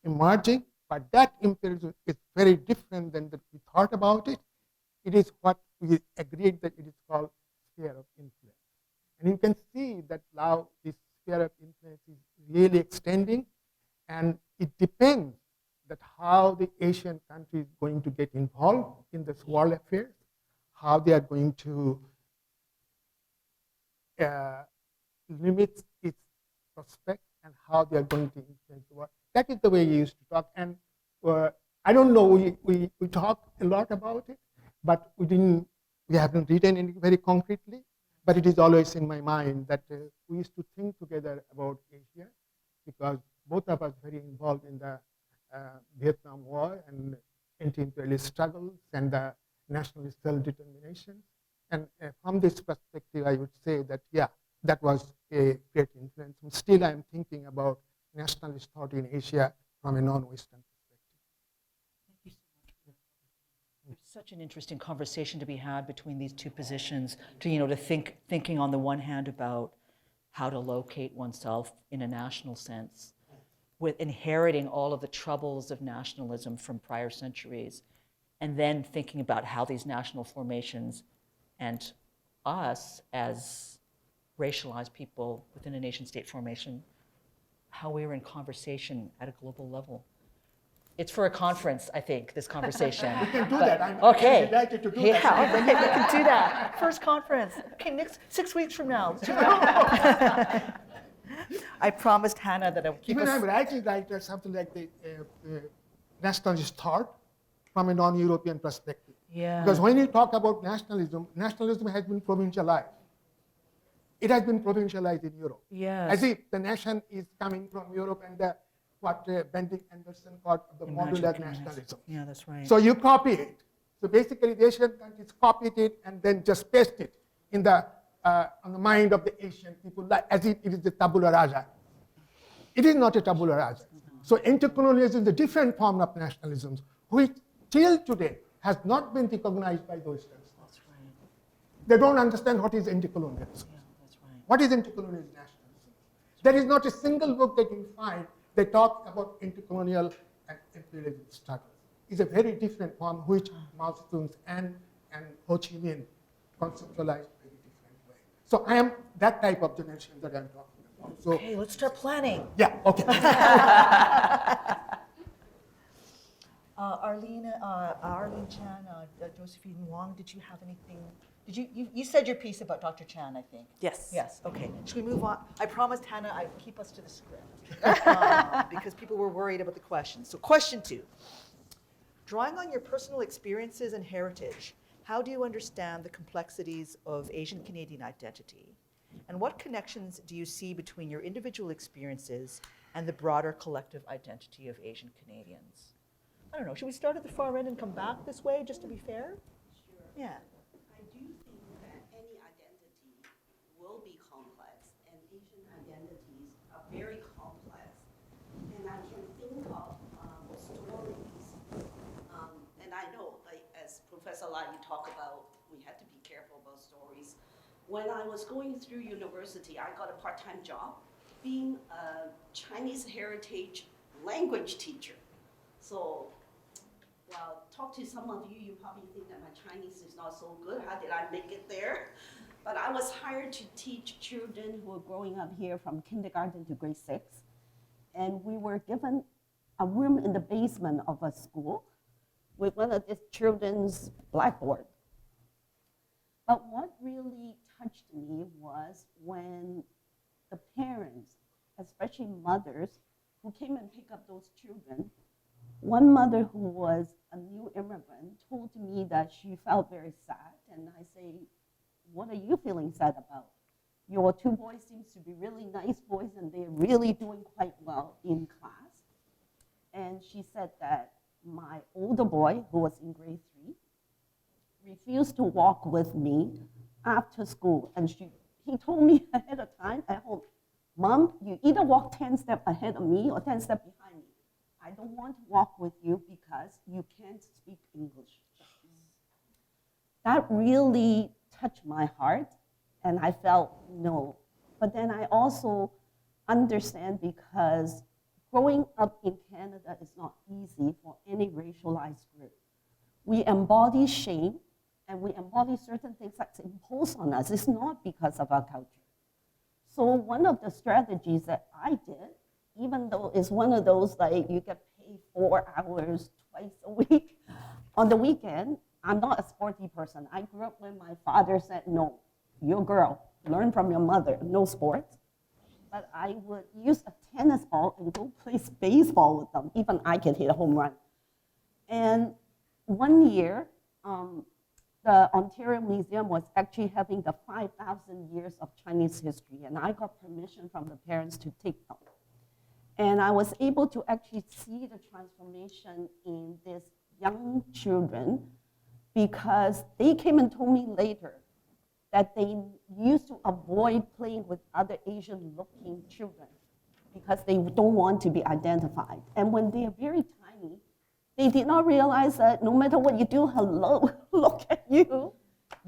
emerging, but that imperialism is very different than that we thought about it. It is what we agreed that it is called sphere of influence. And you can see that now this sphere of influence is really extending, and it depends that how the Asian country is going to get involved in this world affairs, how they are going to limit its prospect, and how they are going to influence the world. That is the way you used to talk. And I don't know, we talked a lot about it, but we haven't written anything very concretely, but it is always in my mind that we used to think together about Asia, because both of us very involved in the Vietnam War and anti-imperialist struggles and the nationalist self-determination. And from this perspective, I would say that, yeah, that was a great influence. And still, I'm thinking about nationalist thought in Asia from a non-Western perspective. Thank you so much. There's such an interesting conversation to be had between these two positions. To thinking on the one hand about how to locate oneself in a national sense, with inheriting all of the troubles of nationalism from prior centuries, and then thinking about how these national formations and us as racialized people within a nation-state formation, how we were in conversation at a global level. It's for a conference, I think, this conversation. We can do that. I'm delighted to do that. Yeah, all right, we can do that. First conference. Okay, next 6 weeks from now. I promised Hana that I would keep Even us. I'm writing something like the nationalist thought from a non-European perspective. Yeah. Because when you talk about nationalism, nationalism has been provincialized. It has been provincialized in Europe. Yes. As if the nation is coming from Europe and what Benedict Anderson called the modular nationalism. Yeah, that's right. So you copy it. So basically, the Asian countries copied it and then just paste it in on the mind of the Asian people, like, as if it is the tabula rasa. It is not a tabula rasa. So intercolonialism is a different form of nationalism, which till today has not been recognized by the Westerners. That's right. They don't understand what is intercolonialism. Yeah, that's right. What is intercolonial nationalism? There is not a single book that you find that talks about intercolonial and imperialism struggles. It's a very different form which Mao Zedong and Ho Chi Minh conceptualized in a very different way. So I am that type of generation that I'm talking about. So, Okay, let's start planning. yeah, okay. Arlene Chan, Josephine Wong, did you have anything? You said your piece about Dr. Chan, I think. Yes. Yes, okay. Should we move on? I promised Hannah I'd keep us to the script because people were worried about the questions. So question 2, drawing on your personal experiences and heritage, how do you understand the complexities of Asian Canadian identity? And what connections do you see between your individual experiences and the broader collective identity of Asian Canadians? I don't know, should we start at the far end and come back this way, just to be fair? Sure. Yeah. I do think that any identity will be complex, and Asian identities are very complex. And I can think of stories, and I know, like as Professor Lai, you talk about, we had to be careful about stories. When I was going through university, I got a part-time job being a Chinese heritage language teacher. So, well, talk to some of you, you probably think that my Chinese is not so good. How did I make it there? But I was hired to teach children who were growing up here from kindergarten to grade 6. And we were given a room in the basement of a school with one of these children's blackboard. But what really touched me was when the parents, especially mothers, who came and picked up those children. One mother who was a new immigrant told me that she felt very sad, and I say, what are you feeling sad about? Your 2 boys seem to be really nice boys, and they're really doing quite well in class. And she said that my older boy, who was in grade 3, refused to walk with me after school. And he told me ahead of time at home, Mom, you either walk 10 steps ahead of me or 10 steps behind me. I don't want to walk with you because you can't speak English. That really touched my heart, and I felt no. But then I also understand because growing up in Canada is not easy for any racialized group. We embody shame, and we embody certain things that's imposed on us. It's not because of our culture. So one of the strategies that I did, even though it's one of those like you get paid 4 hours twice a week, on the weekend, I'm not a sporty person. I grew up when my father said, no, you're a girl, learn from your mother, no sports. But I would use a tennis ball and go play baseball with them. Even I can hit a home run. And one year, the Ontario Museum was actually having the 5,000 years of Chinese history, and I got permission from the parents to take them. And I was able to actually see the transformation in these young children because they came and told me later that they used to avoid playing with other Asian-looking children because they don't want to be identified. And when they are very tiny, they did not realize that no matter what you do, hello, look at you,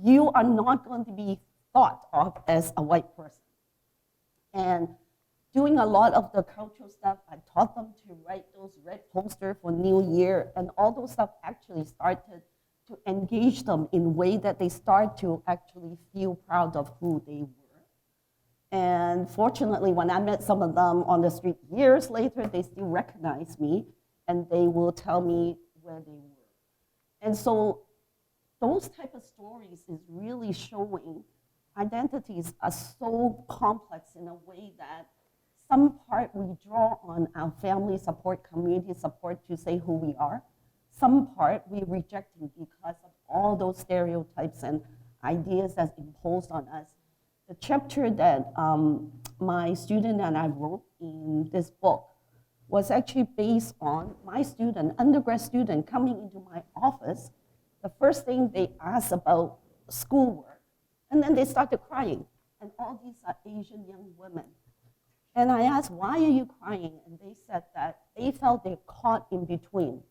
you are not going to be thought of as a white person. And doing a lot of the cultural stuff, I taught them to write those red posters for New Year, and all those stuff actually started to engage them in a way that they start to actually feel proud of who they were. And fortunately, when I met some of them on the street years later, they still recognize me, and they will tell me where they were. And so those type of stories is really showing identities are so complex in a way that some part we draw on our family support, community support to say who we are. Some part we're rejecting because of all those stereotypes and ideas that's imposed on us. The chapter that my student and I wrote in this book was actually based on my student, undergrad student, coming into my office. The first thing they asked about schoolwork, and then they started crying. And all these are Asian young women. And I asked, why are you crying? And they said that they felt they're caught in between.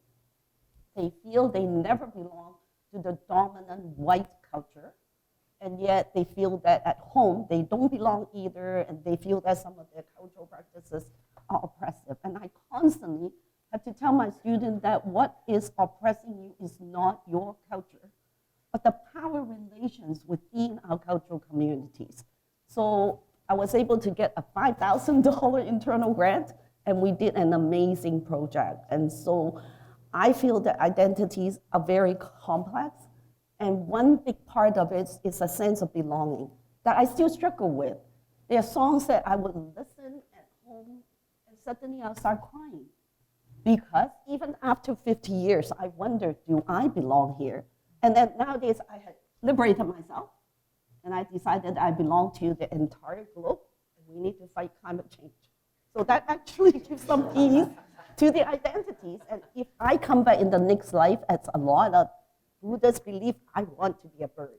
They feel they never belong to the dominant white culture, and yet they feel that at home they don't belong either, and they feel that some of their cultural practices are oppressive. And I constantly had to tell my students that what is oppressing you is not your culture, but the power relations within our cultural communities. So I was able to get a $5,000 internal grant, and we did an amazing project. And so I feel that identities are very complex, And one big part of it is a sense of belonging that I still struggle with. There are songs that I would listen at home and suddenly I'll start crying. Because even after 50 years, I wonder, do I belong here? And then nowadays I had liberated myself and I decided I belong to the entire globe and we need to fight climate change. So that actually gives some ease to the identities. And if I come back in the next life, as a lot of Buddhists believe, I want to be a bird.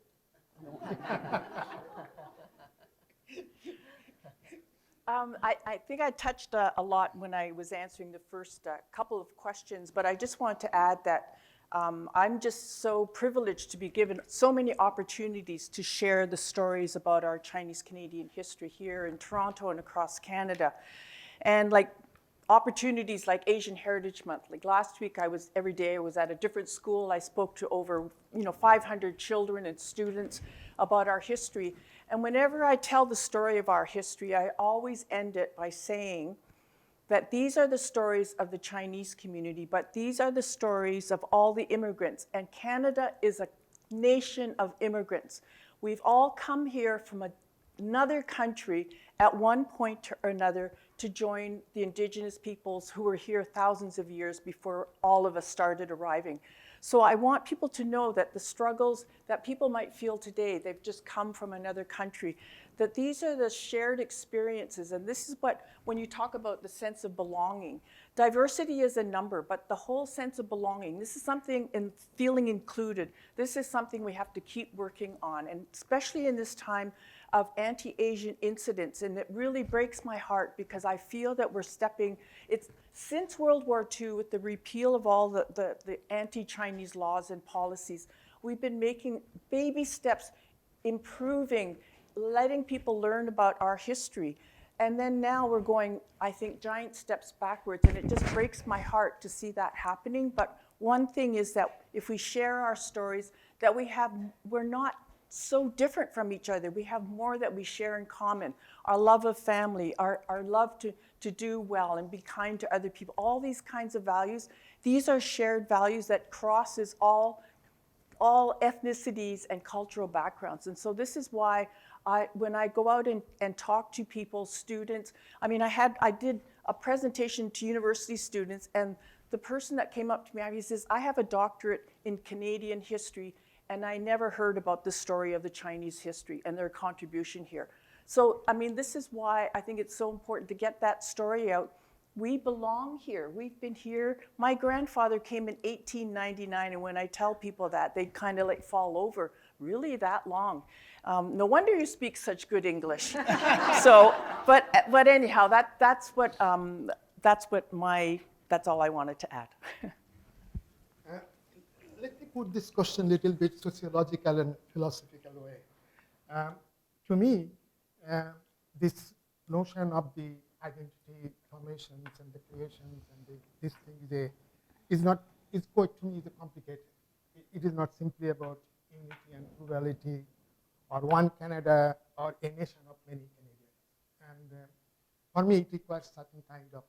I think I touched a lot when I was answering the first couple of questions, but I just want to add that I'm just so privileged to be given so many opportunities to share the stories about our Chinese-Canadian history here in Toronto and across Canada. And like opportunities like Asian Heritage Month. Like last week, every day I was at a different school. I spoke to over 500 children and students about our history. And whenever I tell the story of our history, I always end it by saying that these are the stories of the Chinese community, but these are the stories of all the immigrants. And Canada is a nation of immigrants. We've all come here from another country at one point or another to join the Indigenous peoples who were here thousands of years before all of us started arriving. So I want people to know that the struggles that people might feel today, they've just come from another country, that these are the shared experiences. And this is what, when you talk about the sense of belonging, diversity is a number, but the whole sense of belonging, this is something in feeling included. This is something we have to keep working on, and especially in this time of anti-Asian incidents. And it really breaks my heart because I feel that we're since World War II, with the repeal of all the anti-Chinese laws and policies, we've been making baby steps, improving, letting people learn about our history. And then now we're going, I think, giant steps backwards, and it just breaks my heart to see that happening. But one thing is that if we share our stories, that we're not so different from each other. We have more that we share in common. Our love of family, our love to do well and be kind to other people, all these kinds of values. These are shared values that crosses all ethnicities and cultural backgrounds. And so this is why when I go out and talk to people, students, I did a presentation to university students, and the person that came up to me, he says, I have a doctorate in Canadian history, and I never heard about the story of the Chinese history and their contribution here. So, this is why I think it's so important to get that story out. We belong here. We've been here. My grandfather came in 1899, and when I tell people that, they kind of like fall over. Really, that long? No wonder you speak such good English. So, but anyhow, that's all I wanted to add. Let me put this question a little bit sociological and philosophical way. To me, this notion of the identity formations and the creations and this thing is quite, to me, is complicated. It is not simply about unity and plurality or one Canada or a nation of many Canadians. And for me, it requires certain kind of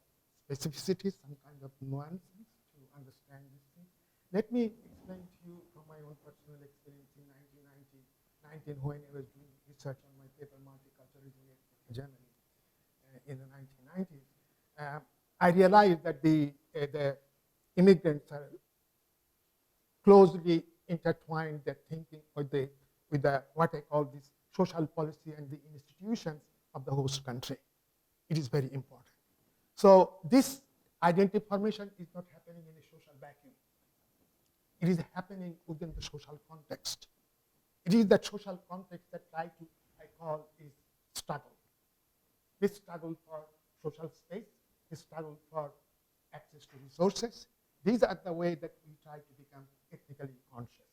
specificity, some kind of nuances to understand this thing. Let me explain to you from my own personal experience in 1919, when I was doing research on my paper, Multiculturalism in Germany, in the 1990s. I realized that the immigrants are closely intertwined, their thinking with what I call this social policy and the institutions of the host country. It is very important. So this identity formation is not happening in a social vacuum. It is happening within the social context. It is that social context that I call is struggle. This struggle for social space, this struggle for access to resources, these are the way that we try to become ethnically conscious.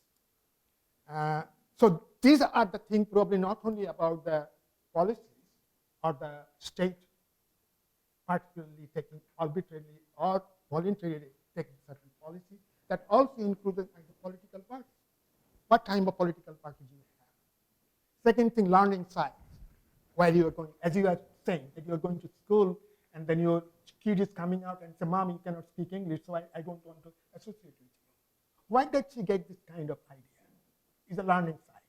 So these are the things probably not only about the policies or the state particularly taking arbitrarily or voluntarily taking certain policies, that also includes the political parties. What kind of political party do you have? Second thing, learning science. While you are going, as you are saying, that you are going to school and then your kid is coming out and say, Mom, you cannot speak English, so I don't want to associate with you. Why did she get this kind of idea? is a learning side.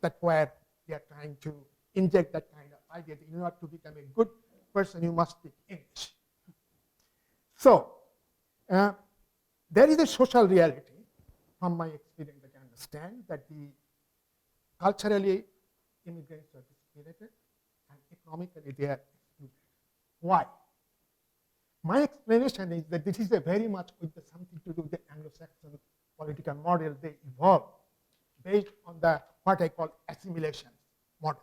That's where we are trying to inject that kind of idea that in order to become a good person, you must speak English. So, there is a social reality from my experience that I understand that the culturally immigrants are discriminated and economically they are excluded. Why? My explanation is that this is a very much with something to do with the Anglo-Saxon political model. They evolved based on the what I call assimilation model.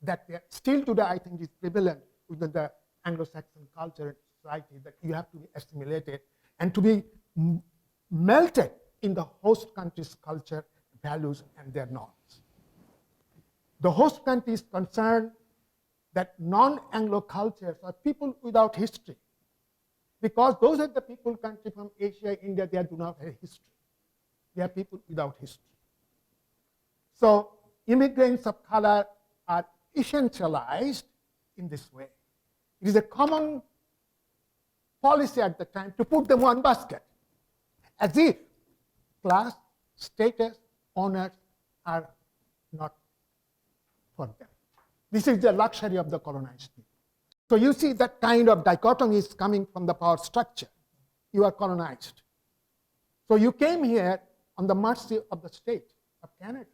That they are still today I think is prevalent within the Anglo-Saxon culture and society, that you have to be assimilated and to be melted in the host country's culture, values, and their norms. The host country is concerned that non-Anglo cultures are people without history, because those are the people country from Asia, India, they do not have history. They are people without history. So immigrants of color are essentialized in this way. It is a common policy at the time to put them one basket, as if class, status, honors are not for them. This is the luxury of the colonized people. So you see that kind of dichotomy is coming from the power structure. You are colonized. So you came here on the mercy of the state of Canada,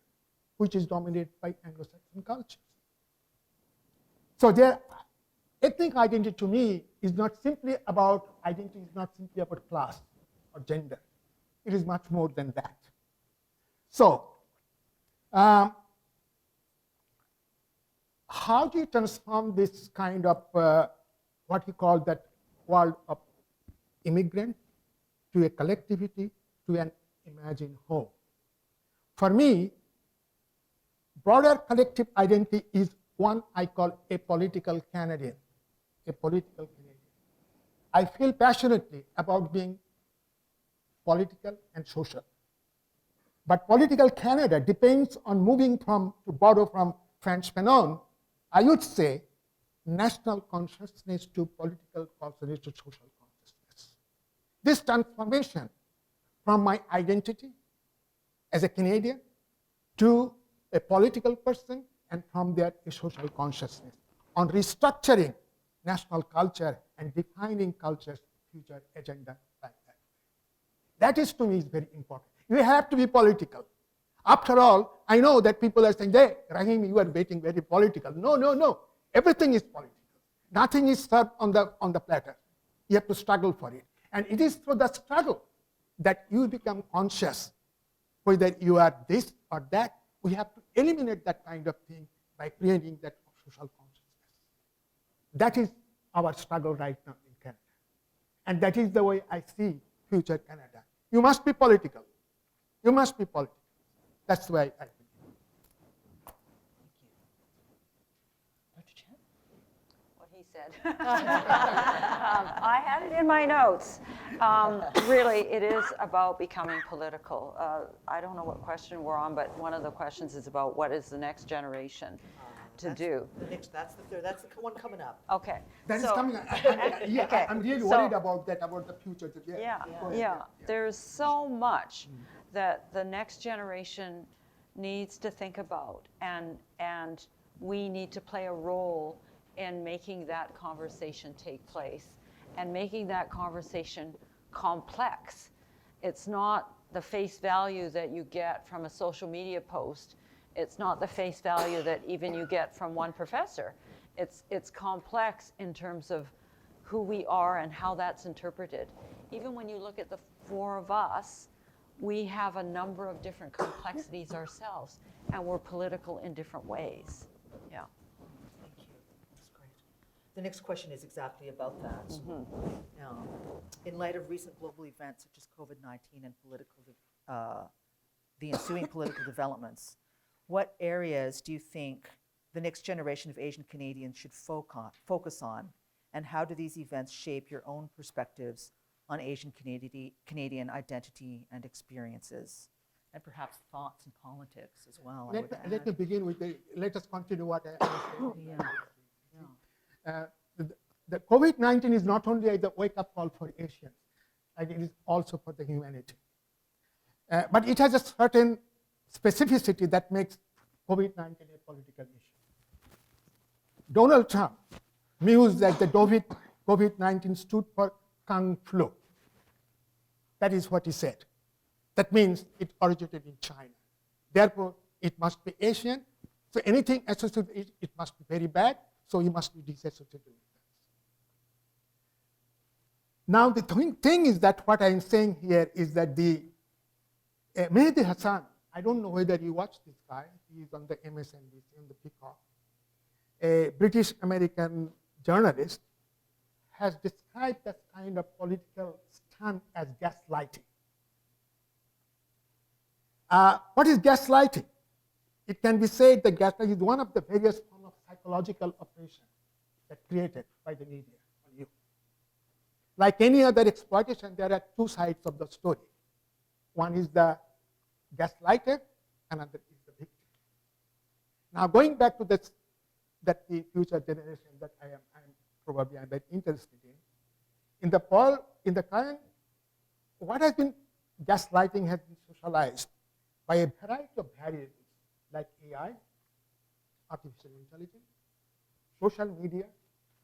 which is dominated by Anglo-Saxon cultures. So their ethnic identity to me is not simply about identity, is not simply about class or gender. It is much more than that. So how do you transform this kind of what you call that world of immigrant to a collectivity, to an imagined home? For me, broader collective identity is one I call a political Canadian, a political Canadian. I feel passionately about being political and social. But political Canada depends on moving from, to borrow from French Fanon, I would say, national consciousness to political consciousness to social consciousness. This transformation from my identity as a Canadian to a political person, and from there a social consciousness on restructuring national culture and defining culture's future agenda like that. That is to me is very important. You have to be political. After all, I know that people are saying, hey, Rahim, you are getting very political. No, no, no. Everything is political. Nothing is served on the platter. You have to struggle for it. And it is through the struggle that you become conscious whether you are this or that. We have to eliminate that kind of thing by creating that social consciousness. That is our struggle right now in Canada. And that is the way I see future Canada. You must be political. You must be political. That's why I think. Dr. Chen? What he said. I had it in my notes. Really, it is about becoming political. I don't know what question we're on, but one of the questions is about what is the next generation to do. That's the third. That's the one coming up. Okay. That is so- coming. Okay, I'm really so- worried about that, about the future. Yeah. There's so much that the next generation needs to think about, and we need to play a role in making that conversation take place and making that conversation complex. It's not the face value that you get from a social media post. It's not the face value that even you get from one professor. It's complex in terms of who we are and how that's interpreted. Even when you look at the four of us, we have a number of different complexities ourselves, and we're political in different ways. Yeah. Thank you. That's great. The next question is exactly about that. Now, in light of recent global events such as COVID-19 and the ensuing political developments, what areas do you think the next generation of Asian Canadians should focus on, and how do these events shape your own perspectives on Asian Canadian identity and experiences, and perhaps thoughts and politics as well? Let me begin with let us continue what I said. The COVID-19 is not only the wake-up call for Asians, it is also for the humanity. But it has a certain specificity that makes COVID-19 a political issue. Donald Trump mused that the COVID-19 stood for Kung flu. That is what he said. That means it originated in China. Therefore, it must be Asian. So anything associated with it, it must be very bad. So you must be disassociated with that. Now the thing is that what I'm saying here is that the Mehdi Hasan, I don't know whether you watch this guy. He is on the MSNBC, on the Peacock. A British-American journalist has described that kind of political stunt as gaslighting. What is gaslighting? It can be said that gaslighting is one of the various forms of psychological operation that created by the media on you. Like any other exploitation, there are two sides of the story. One is the gaslighter, another is the victim. Now, going back to this, that the future generation that I am probably very interested in the current, what has been gaslighting has been socialized by a variety of variables like AI, artificial intelligence, social media,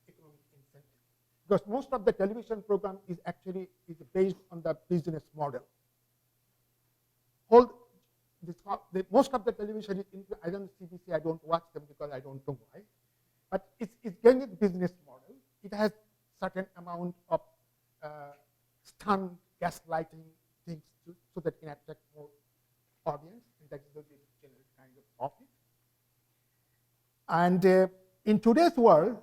economic incentive. Because most of the television program is actually based on the business model. Most of the television is I don't CBC, I don't watch them because I don't know why. But it's going with business model. It has certain amount of stunt, gaslighting things so that it can attract more audience, and that is the general kind of profit. And in today's world,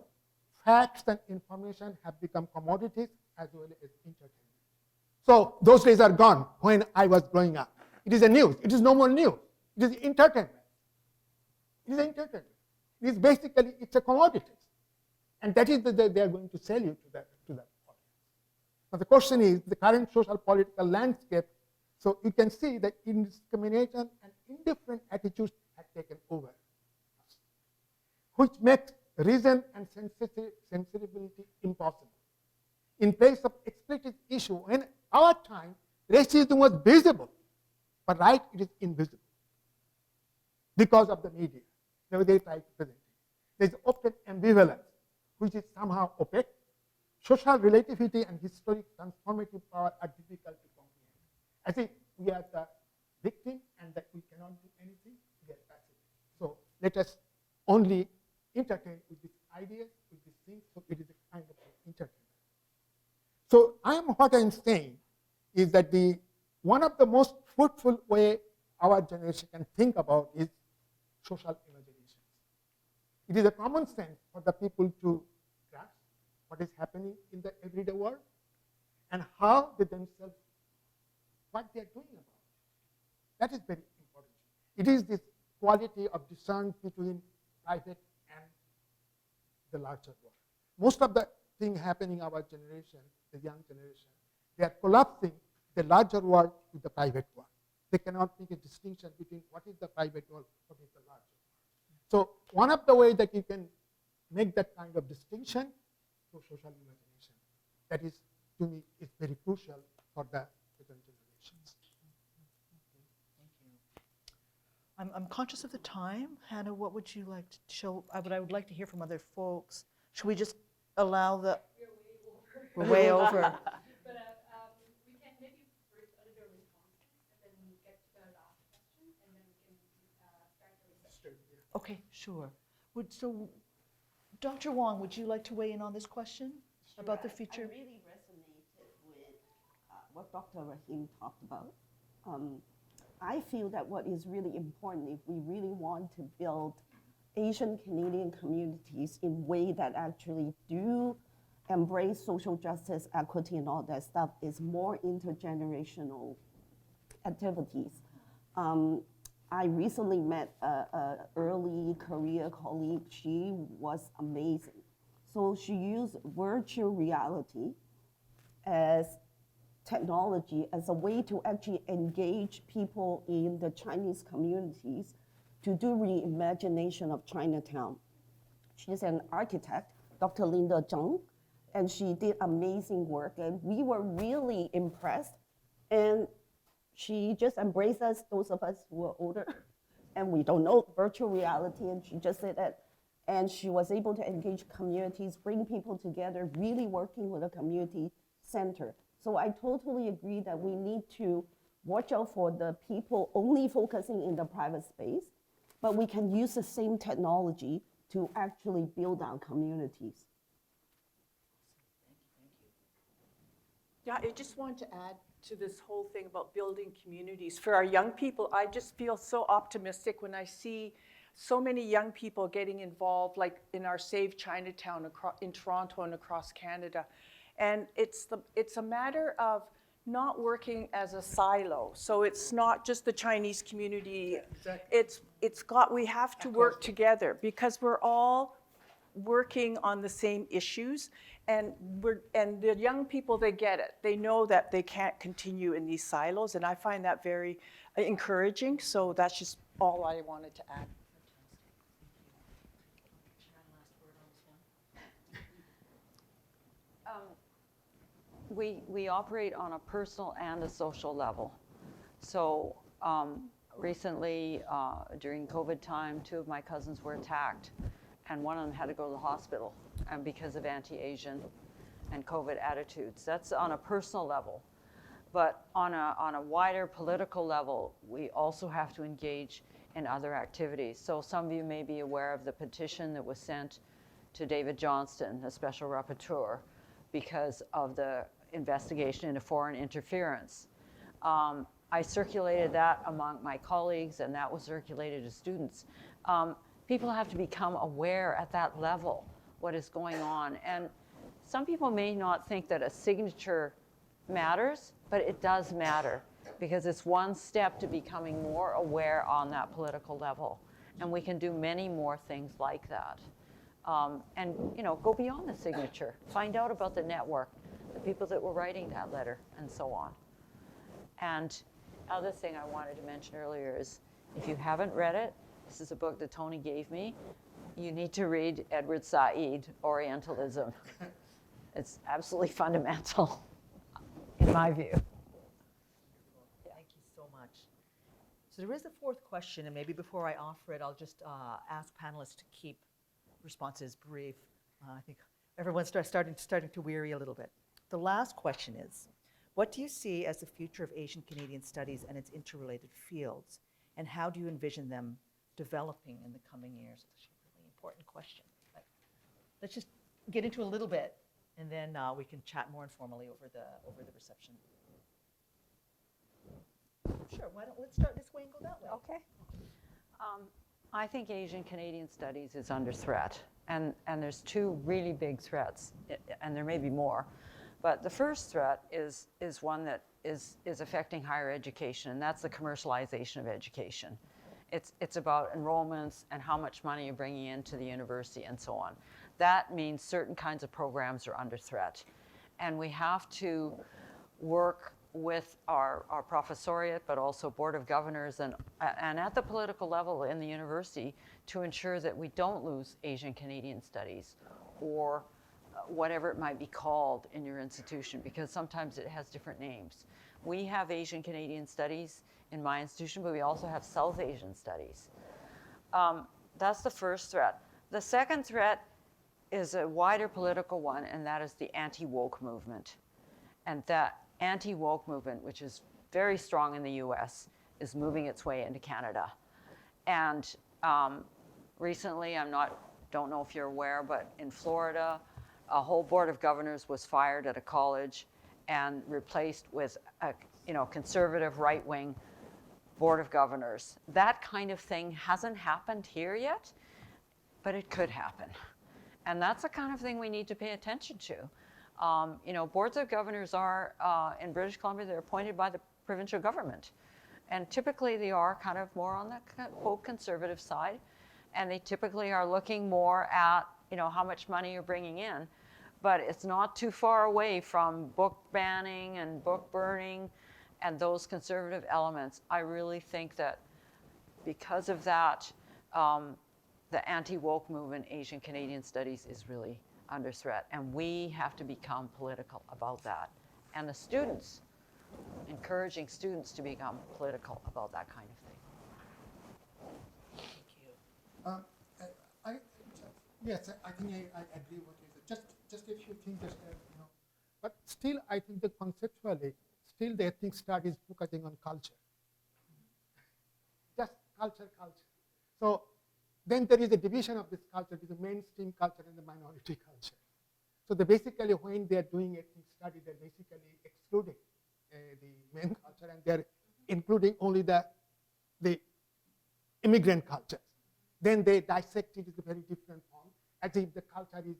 facts and information have become commodities as well as entertainment. So those days are gone when I was growing up. It is a news. It is no more news. It is entertainment. It is entertainment. It is basically, it's a commodity. And that is that they are going to sell you to that audience. Now the question is, the current social political landscape, so you can see that indiscrimination and indifferent attitudes have taken over, which makes reason and sensibility impossible. In place of explicit issue, in our time, racism was visible, but right, it is invisible because of the media. Now they try to present it. There is often ambivalence, which is somehow opaque. Social relativity and historic transformative power are difficult to comprehend. I think we are the victim and that we cannot do anything, we are passive. So let us only entertain with these ideas, with these things, so it is a kind of entertainment. So what I'm saying is that one of the most fruitful way our generation can think about is social imaginations. It is a common sense for the people to grasp what is happening in the everyday world and how they themselves, what they are doing about it. That is very important. It is this quality of discern between private and the larger world. Most of the things happening in our generation, the young generation, they are collapsing the larger world with the private world. They cannot make a distinction between what is the private world, what is the larger world. So one of the ways that you can make that kind of distinction through social imagination, that is, to me, is very crucial for the present generations. Thank you. I'm conscious of the time. Hannah, what would you like to show? I would like to hear from other folks. Should we just allow the... We're way over. But we can maybe first a little responses and then get to the last question, and then we can start the discussion. Okay, sure. So, Dr. Wong, would you like to weigh in on this question about the future? I really resonated with what Dr. Rahim talked about. I feel that what is really important if we really want to build Asian Canadian communities in way that actually do embrace social justice, equity, and all that stuff is more intergenerational activities. I recently met an early career colleague. She was amazing. So she used virtual reality as technology as a way to actually engage people in the Chinese communities to do reimagination of Chinatown. She's an architect, Dr. Linda Cheng, and she did amazing work, and we were really impressed. And She just embraced us, those of us who are older, and we don't know virtual reality, and she just said that. And she was able to engage communities, bring people together, really working with a community center. So I totally agree that we need to watch out for the people only focusing in the private space, but we can use the same technology to actually build our communities. Yeah, I just want to add to this whole thing about building communities. For our young people, I just feel so optimistic when I see so many young people getting involved, like in our Save Chinatown in Toronto and across Canada. And it's a matter of not working as a silo. So it's not just the Chinese community. Yeah, exactly. We have to work together because we're all working on the same issues, and the young people, they get it. They know that they can't continue in these silos, and I find that very encouraging. So that's just all I wanted to add. We operate on a personal and a social level. So recently, during COVID time, 2 of my cousins were attacked, and one of them had to go to the hospital because of anti-Asian and COVID attitudes. That's on a personal level. But on a wider political level, we also have to engage in other activities. So some of you may be aware of the petition that was sent to David Johnston, a special rapporteur, because of the investigation into foreign interference. I circulated that among my colleagues, and that was circulated to students. People have to become aware at that level what is going on. And some people may not think that a signature matters, but it does matter because it's one step to becoming more aware on that political level. And we can do many more things like that. And go beyond the signature, find out about the network, the people that were writing that letter, and so on. And other thing I wanted to mention earlier is, if you haven't read it, this is a book that Tony gave me. You need to read Edward Said, Orientalism. It's absolutely fundamental, in my view. Thank you so much. So there is a fourth question, and maybe before I offer it, I'll just ask panelists to keep responses brief. I think everyone's starting to weary a little bit. The last question is, what do you see as the future of Asian Canadian studies and its interrelated fields, and how do you envision them developing in the coming years? It's a really important question. But let's just get into a little bit, and then we can chat more informally over the reception. Sure, let's start this way and go that way. Okay. I think Asian Canadian studies is under threat, and there's 2 really big threats, and there may be more. But the first threat is one that is affecting higher education, and that's the commercialization of education. It's about enrollments and how much money you're bringing into the university and so on. That means certain kinds of programs are under threat. And we have to work with our professoriate, but also Board of Governors and at the political level in the university to ensure that we don't lose Asian Canadian studies or whatever it might be called in your institution, because sometimes it has different names. We have Asian Canadian studies in my institution, but we also have South Asian studies. That's the first threat. The second threat is a wider political one, and that is the anti-woke movement. And that anti-woke movement, which is very strong in the US, is moving its way into Canada. And recently, don't know if you're aware, but in Florida, a whole Board of Governors was fired at a college and replaced with a conservative right-wing Board of Governors. That kind of thing hasn't happened here yet, but it could happen. And that's the kind of thing we need to pay attention to. Boards of Governors are, in British Columbia, they're appointed by the provincial government. And typically they are kind of more on the quote conservative side. And they typically are looking more at, how much money you're bringing in. But it's not too far away from book banning and book burning and those conservative elements. I really think that because of that, the anti-woke movement, Asian Canadian studies, is really under threat. And we have to become political about that. And the students encouraging students to become political about that kind of thing. Yes, I think I agree with you. Just a few things, but still, I think that conceptually, still the ethnic studies focusing on culture, just culture. So then there is a division of this culture, there is a mainstream culture and the minority culture. So basically, when they are doing ethnic study, they're basically excluding the main culture, and they're including only the immigrant cultures. Then they dissect it in a very different form, as if the culture is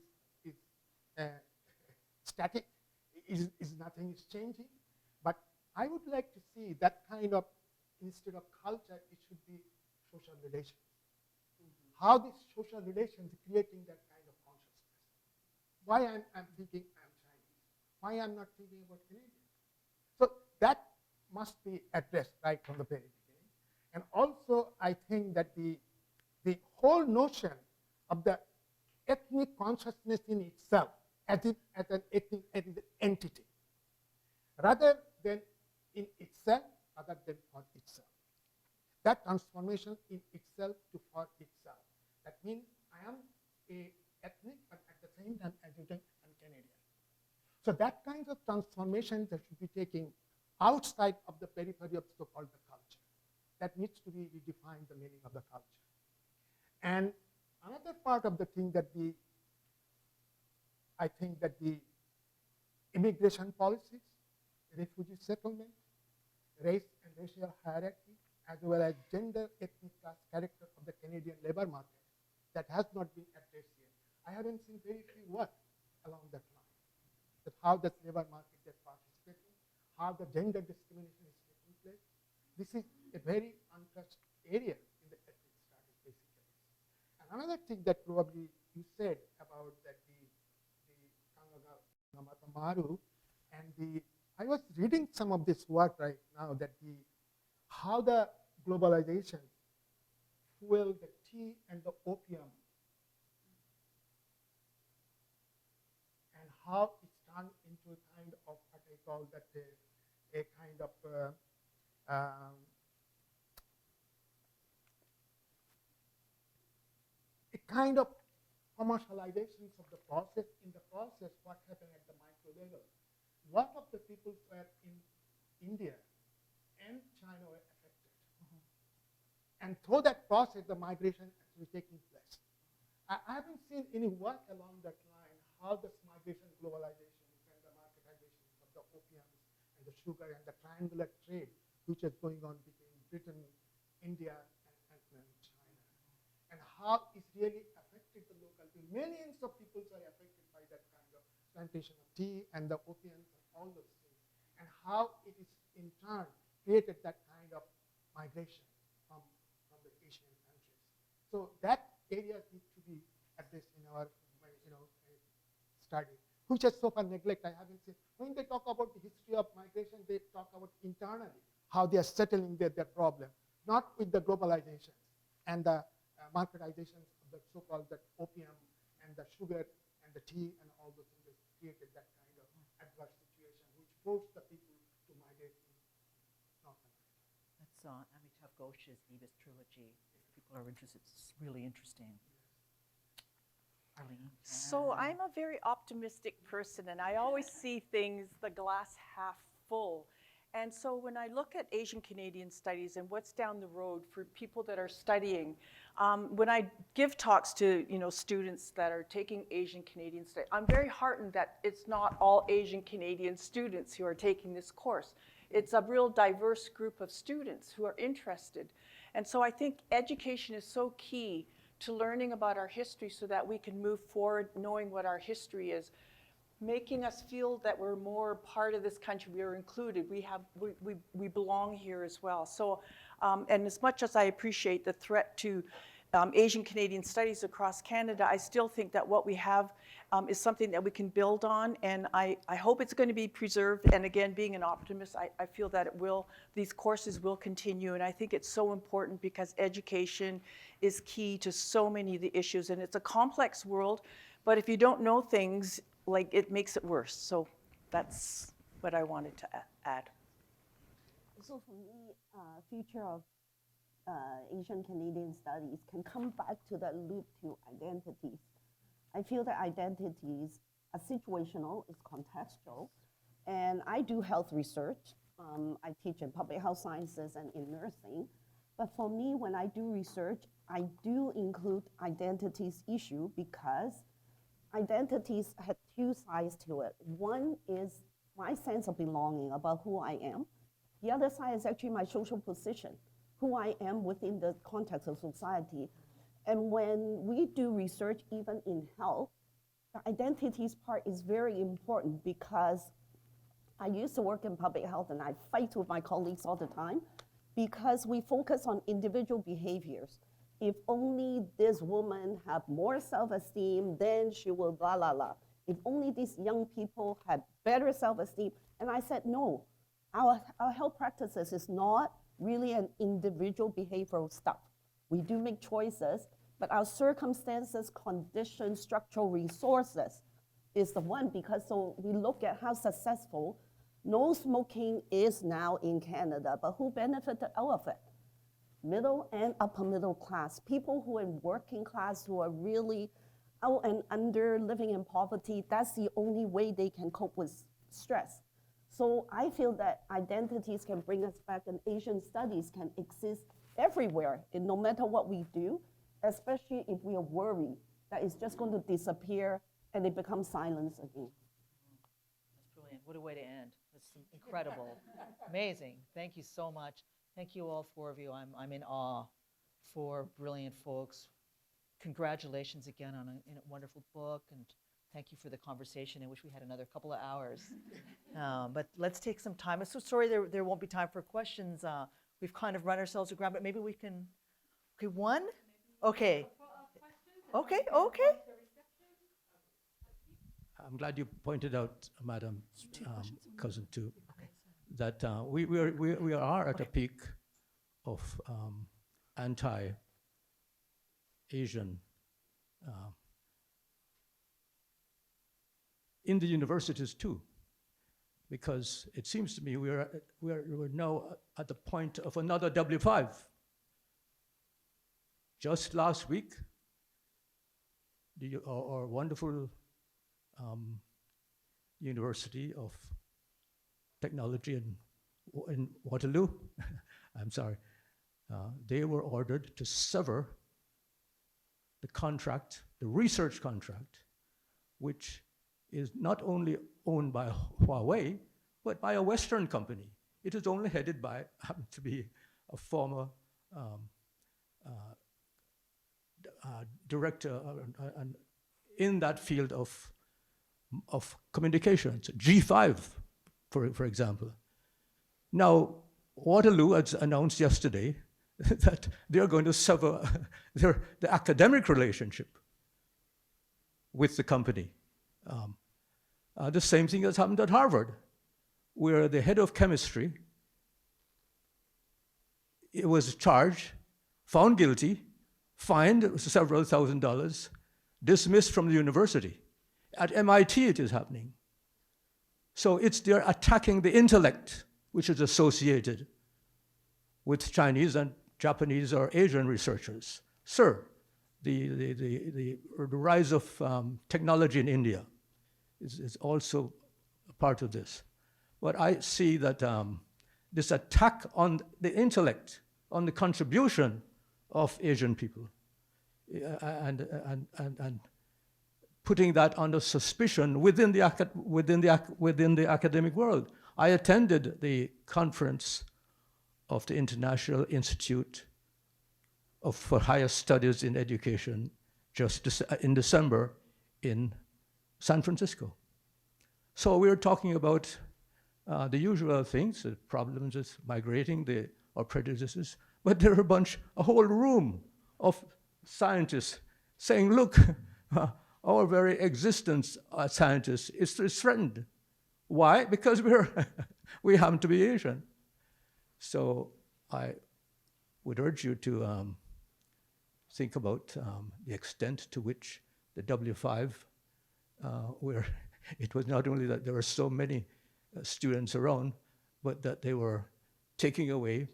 static, is nothing is changing. But I would like to see that kind of, instead of culture, it should be social relations. How these social relations creating that kind of consciousness. Why I'm thinking I'm Chinese? Why I'm not thinking about Canadian? So that must be addressed right from the very beginning. And also, I think that the whole notion of the ethnic consciousness in itself as an ethnic entity, rather than in itself, rather than for itself. That transformation in itself to for itself. That means I am a ethnic, but at the same time, adjudant and Canadian. So that kind of transformation that should be taking outside of the periphery of so-called the culture. That needs to be redefined the meaning of the culture. And another part of the thing that I think that the immigration policies, refugee settlement, race and racial hierarchy, as well as gender, ethnic class character of the Canadian labor market, that has not been addressed yet. I haven't seen very few work along that line. That how the labor market is participating, how the gender discrimination is taking place. This is a very untouched area in the ethnic studies, basically. And another thing that probably you said about that the Kangamata and I was reading some of this work right now that how the globalization fueled the tea and the opium, and how it's turned into a kind of what I call that a kind of commercializations of the process. In the process, what happened at the micro level? A lot of the people were in India and China were affected. And through that process, the migration actually taking place. I haven't seen any work along that line, how this migration globalization and the marketization of the opiums and the sugar and the triangular trade, which is going on between Britain, India, and China. And how it's really affected the local people. Millions of people are affected by that kind of plantation of tea and the opiums and all those things. And how it is in turn created that kind of migration from the Asian countries. So that area needs to be addressed in our study, which is so far neglected. I haven't seen. When they talk about the history of migration, they talk about internally, how they are settling their problem, not with the globalization and the marketizations of the so-called that opium and the sugar and the tea and all those things that created that kind of adverse situation, which forced the people to migrate to North America. That's Amitav Ghosh's Nevis trilogy. If people are interested, it's really interesting. Arlene? So I'm a very optimistic person, and I always see things, the glass half full. And so when I look at Asian Canadian studies and what's down the road for people that are studying, when I give talks to students that are taking Asian Canadian studies, I'm very heartened that it's not all Asian Canadian students who are taking this course. It's a real diverse group of students who are interested. And so I think education is so key to learning about our history so that we can move forward knowing what our history is, making us feel that we're more part of this country, we are included, we belong here as well. So, and as much as I appreciate the threat to Asian Canadian studies across Canada, I still think that what we have is something that we can build on, and I hope it's going to be preserved. And again, being an optimist, I feel that these courses will continue, and I think it's so important because education is key to so many of the issues, and it's a complex world, but if you don't know things, it makes it worse. So that's what I wanted to add. So for me, future of Asian Canadian studies can come back to that loop to identities. I feel that identities are situational, it's contextual, and I do health research. I teach in public health sciences and in nursing. But for me, when I do research, I do include identities issue because identities have two sides to it. One is my sense of belonging about who I am. The other side is actually my social position, who I am within the context of society. And when we do research, even in health, the identities part is very important because I used to work in public health and I fight with my colleagues all the time because we focus on individual behaviors. If only this woman have more self-esteem, then she will blah, blah, blah. If only these young people had better self-esteem. And I said, no, our health practices is not really an individual behavioral stuff. We do make choices, but our circumstances, conditions, structural resources is the one because so we look at how successful no smoking is now in Canada, but who benefited out of it? Middle and upper middle class, people who are in working class who are really out and under living in poverty. That's the only way they can cope with stress. So I feel that identities can bring us back and Asian studies can exist everywhere, and no matter what we do, especially if we are worried that it's just going to disappear and it becomes silence again. That's brilliant. What a way to end. That's incredible. Amazing. Thank you so much. Thank you all four of you. I'm in awe. Four brilliant folks. Congratulations again on a wonderful book, and thank you for the conversation. I wish we had another couple of hours. But let's take some time. I'm so sorry there won't be time for questions. We've kind of run ourselves aground, but maybe we can, okay, one? Okay. Okay. I'm glad you pointed out, Madam Cousin, too, that we are at a peak of anti-Asian in the universities too, because it seems to me we're now at the point of another W5. Just last week, our wonderful University of Technology in Waterloo, I'm sorry, they were ordered to sever the contract, the research contract, which is not only owned by Huawei, but by a Western company. It is only headed by, happened to be a former director in that field of communications, G5, for example. Now, Waterloo has announced yesterday that they're going to sever the academic relationship with the company. The same thing has happened at Harvard, where the head of chemistry was charged, found guilty, fined several $1,000s, dismissed from the university. At MIT it is happening. So they're attacking the intellect, which is associated with Chinese and Japanese or Asian researchers. Sir, the rise of technology in India is also a part of this. But I see that this attack on the intellect, on the contribution of Asian people, and putting that under suspicion within the academic world. I attended the conference of the International Institute for Higher Studies in Education just in December in San Francisco. So we were talking about the usual things, the problems with migrating, or prejudices, but there are a whole room of scientists saying, look, our very existence as scientists is threatened. Why? Because we happen to be Asian. So I would urge you to think about the extent to which the W5, where it was not only that there were so many students around, but that they were taking away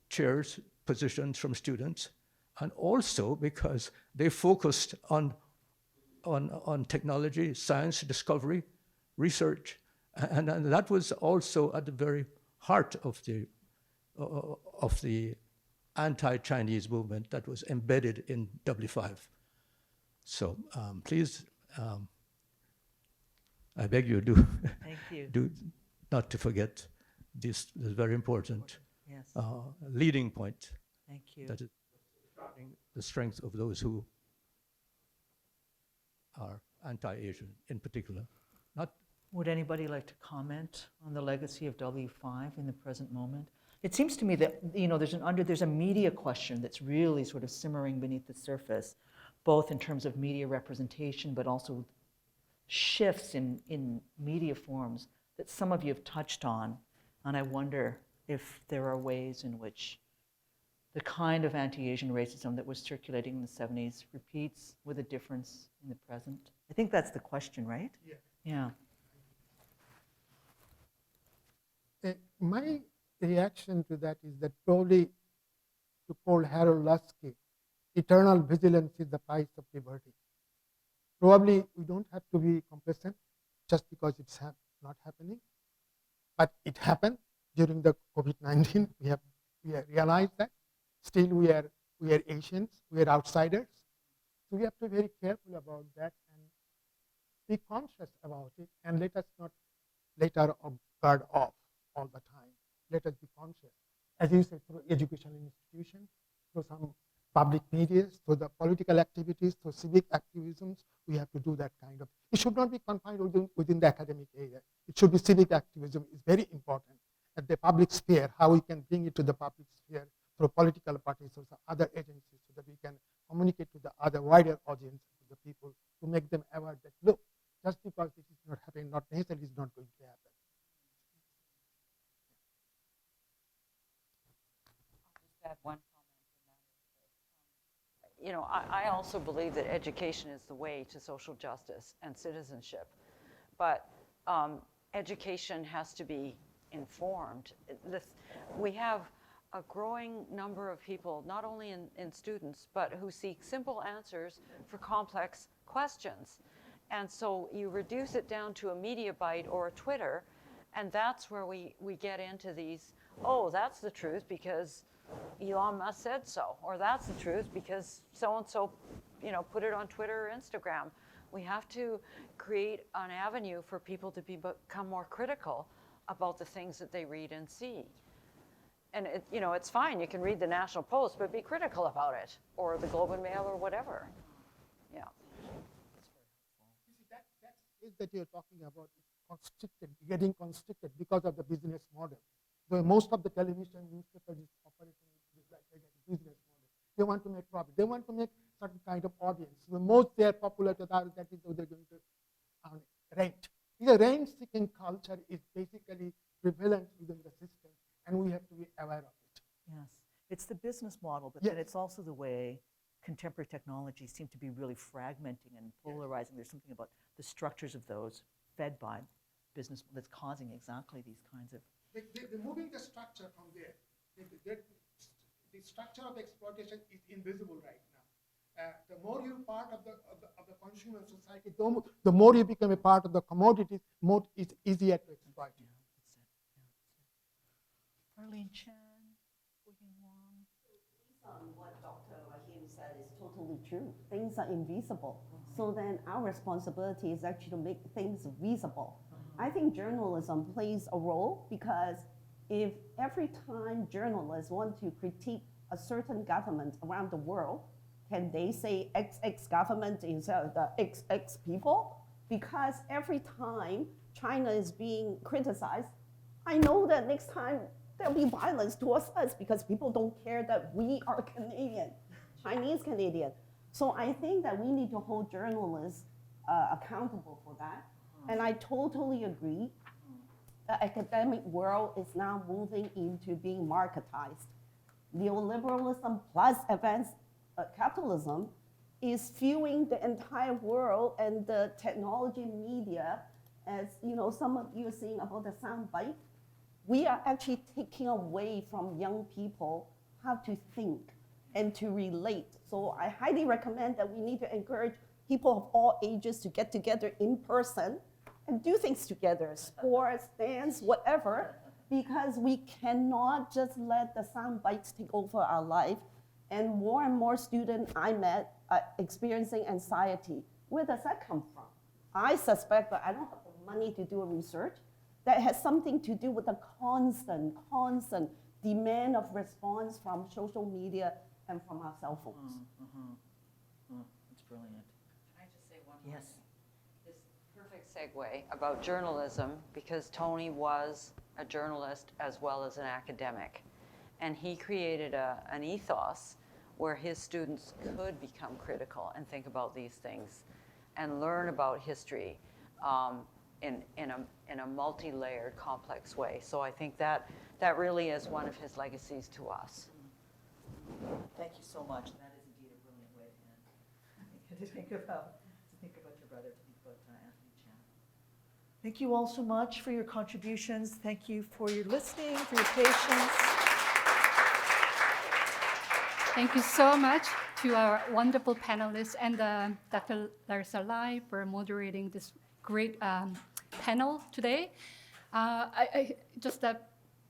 chairs, positions from students, and also because they focused on technology, science, discovery, research, and that was also at the very heart of the anti-Chinese movement that was embedded in W5. So please, I beg you, Thank you. do not to forget this very important Yes, leading point. thank you. That is the strength of those who are anti-Asian in particular. Would anybody like to comment on the legacy of W5 in the present moment? It seems to me that, you know, there's a media question that's really sort of simmering beneath the surface, both in terms of media representation, but also shifts in media forms that some of you have touched on. And I wonder if there are ways in which the kind of anti-Asian racism that was circulating in the 70s repeats with a difference in the present. I think that's the question, right? Yeah. Yeah. My reaction to that is that probably, to quote Harold Lasky, eternal vigilance is the price of liberty. Probably we don't have to be complacent just because it's not happening, but it happened during the COVID-19. We have realized that. Still, we are Asians, we are outsiders. So we have to be very careful about that and be conscious about it, and let us not let our guard off all the time. Let us be conscious. As you said, through educational institutions, through some public media, through the political activities, through civic activisms, we have to do that kind of. It should not be confined within the academic area. It should be civic activism. It's very important at the public sphere, how we can bring it to the public sphere through political parties or some other agencies, so that we can communicate to the other wider audience, to the people, to make them aware that, look, just because this is not happening, not necessarily is not going to happen. Add one comment, and that is that, you know, I also believe that education is the way to social justice and citizenship, but education has to be informed. We have a growing number of people, not only in students, but who seek simple answers for complex questions. And so you reduce it down to a media bite or a Twitter, and that's where we get into these, oh, that's the truth because Elon Musk said so, or that's the truth because so-and-so, you know, put it on Twitter or Instagram. We have to create an avenue for people to become more critical about the things that they read and see. And you know, it's fine, you can read the National Post, but be critical about it, or the Globe and Mail or whatever. Yeah. You see, that is that you're talking about is constricted, getting constricted because of the business model. So most of the television newspapers is operating like a business model. They want to make profit. They want to make certain kind of audience. The most they are popular to that is they're going to rent. The rent-seeking culture is basically prevalent within the system, and we have to be aware of it. Yes, it's the business model, but Yes. then it's also the way contemporary technologies seem to be really fragmenting and polarizing. There's something about the structures of those fed by business that's causing exactly these kinds of. They're moving the structure from there. The structure of exploitation is invisible right now. The more you're part of the consumer society, the more you become a part of the commodities, more it's easier to exploit you. Arlene Chan, Pui-Hing Wong. What Dr. Rahim said is totally true. Things are invisible. So then our responsibility is actually to make things visible. I think journalism plays a role because if every time journalists want to critique a certain government around the world, can they say XX government instead of the XX people? Because every time China is being criticized, I know that next time there'll be violence towards us because people don't care that we are Canadian, Chinese Canadian. So I think that we need to hold journalists accountable for that. And I totally agree. The academic world is now moving into being marketized. Neoliberalism plus advanced capitalism is fueling the entire world, and the technology media, as you know, some of you are seeing about the sound bite. we are actually taking away from young people how to think and to relate. So I highly recommend that we need to encourage people of all ages to get together in person and do things together, sports, dance, whatever, because we cannot just let the sound bites take over our life. And more students I met are experiencing anxiety. Where does that come from? I suspect, but I don't have the money to do a research, that has something to do with the constant demand of response from social media and from our cell phones. That's brilliant. Can I just say one Yes. This perfect segue about journalism, because Tony was a journalist as well as an academic. And he created an ethos where his students could become critical and think about these things and learn about history in a multi-layered, complex way. So I think that really is one of his legacies to us. Thank you so much. That is indeed a brilliant way to end. to think about your brother, to think about Anthony Chan. Thank you all so much for your contributions. Thank you for your listening, for your patience. Thank you so much to our wonderful panelists and Dr. Larissa Lai for moderating this great panel today. I just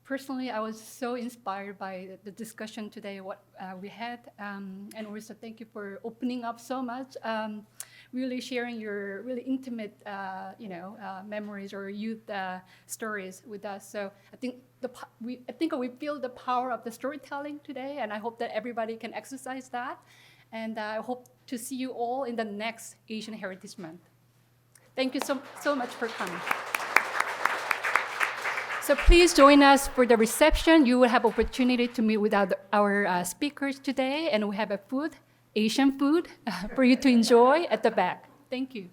personally, I was so inspired by the discussion today, what we had, and also thank you for opening up so much, really sharing your really intimate, memories or youth stories with us. So I think we feel the power of the storytelling today, and I hope that everybody can exercise that. And I hope to see you all in the next Asian Heritage Month. Thank you so much for coming. So please join us for the reception. You will have opportunity to meet with our speakers today, and we have Asian food for you to enjoy at the back. Thank you.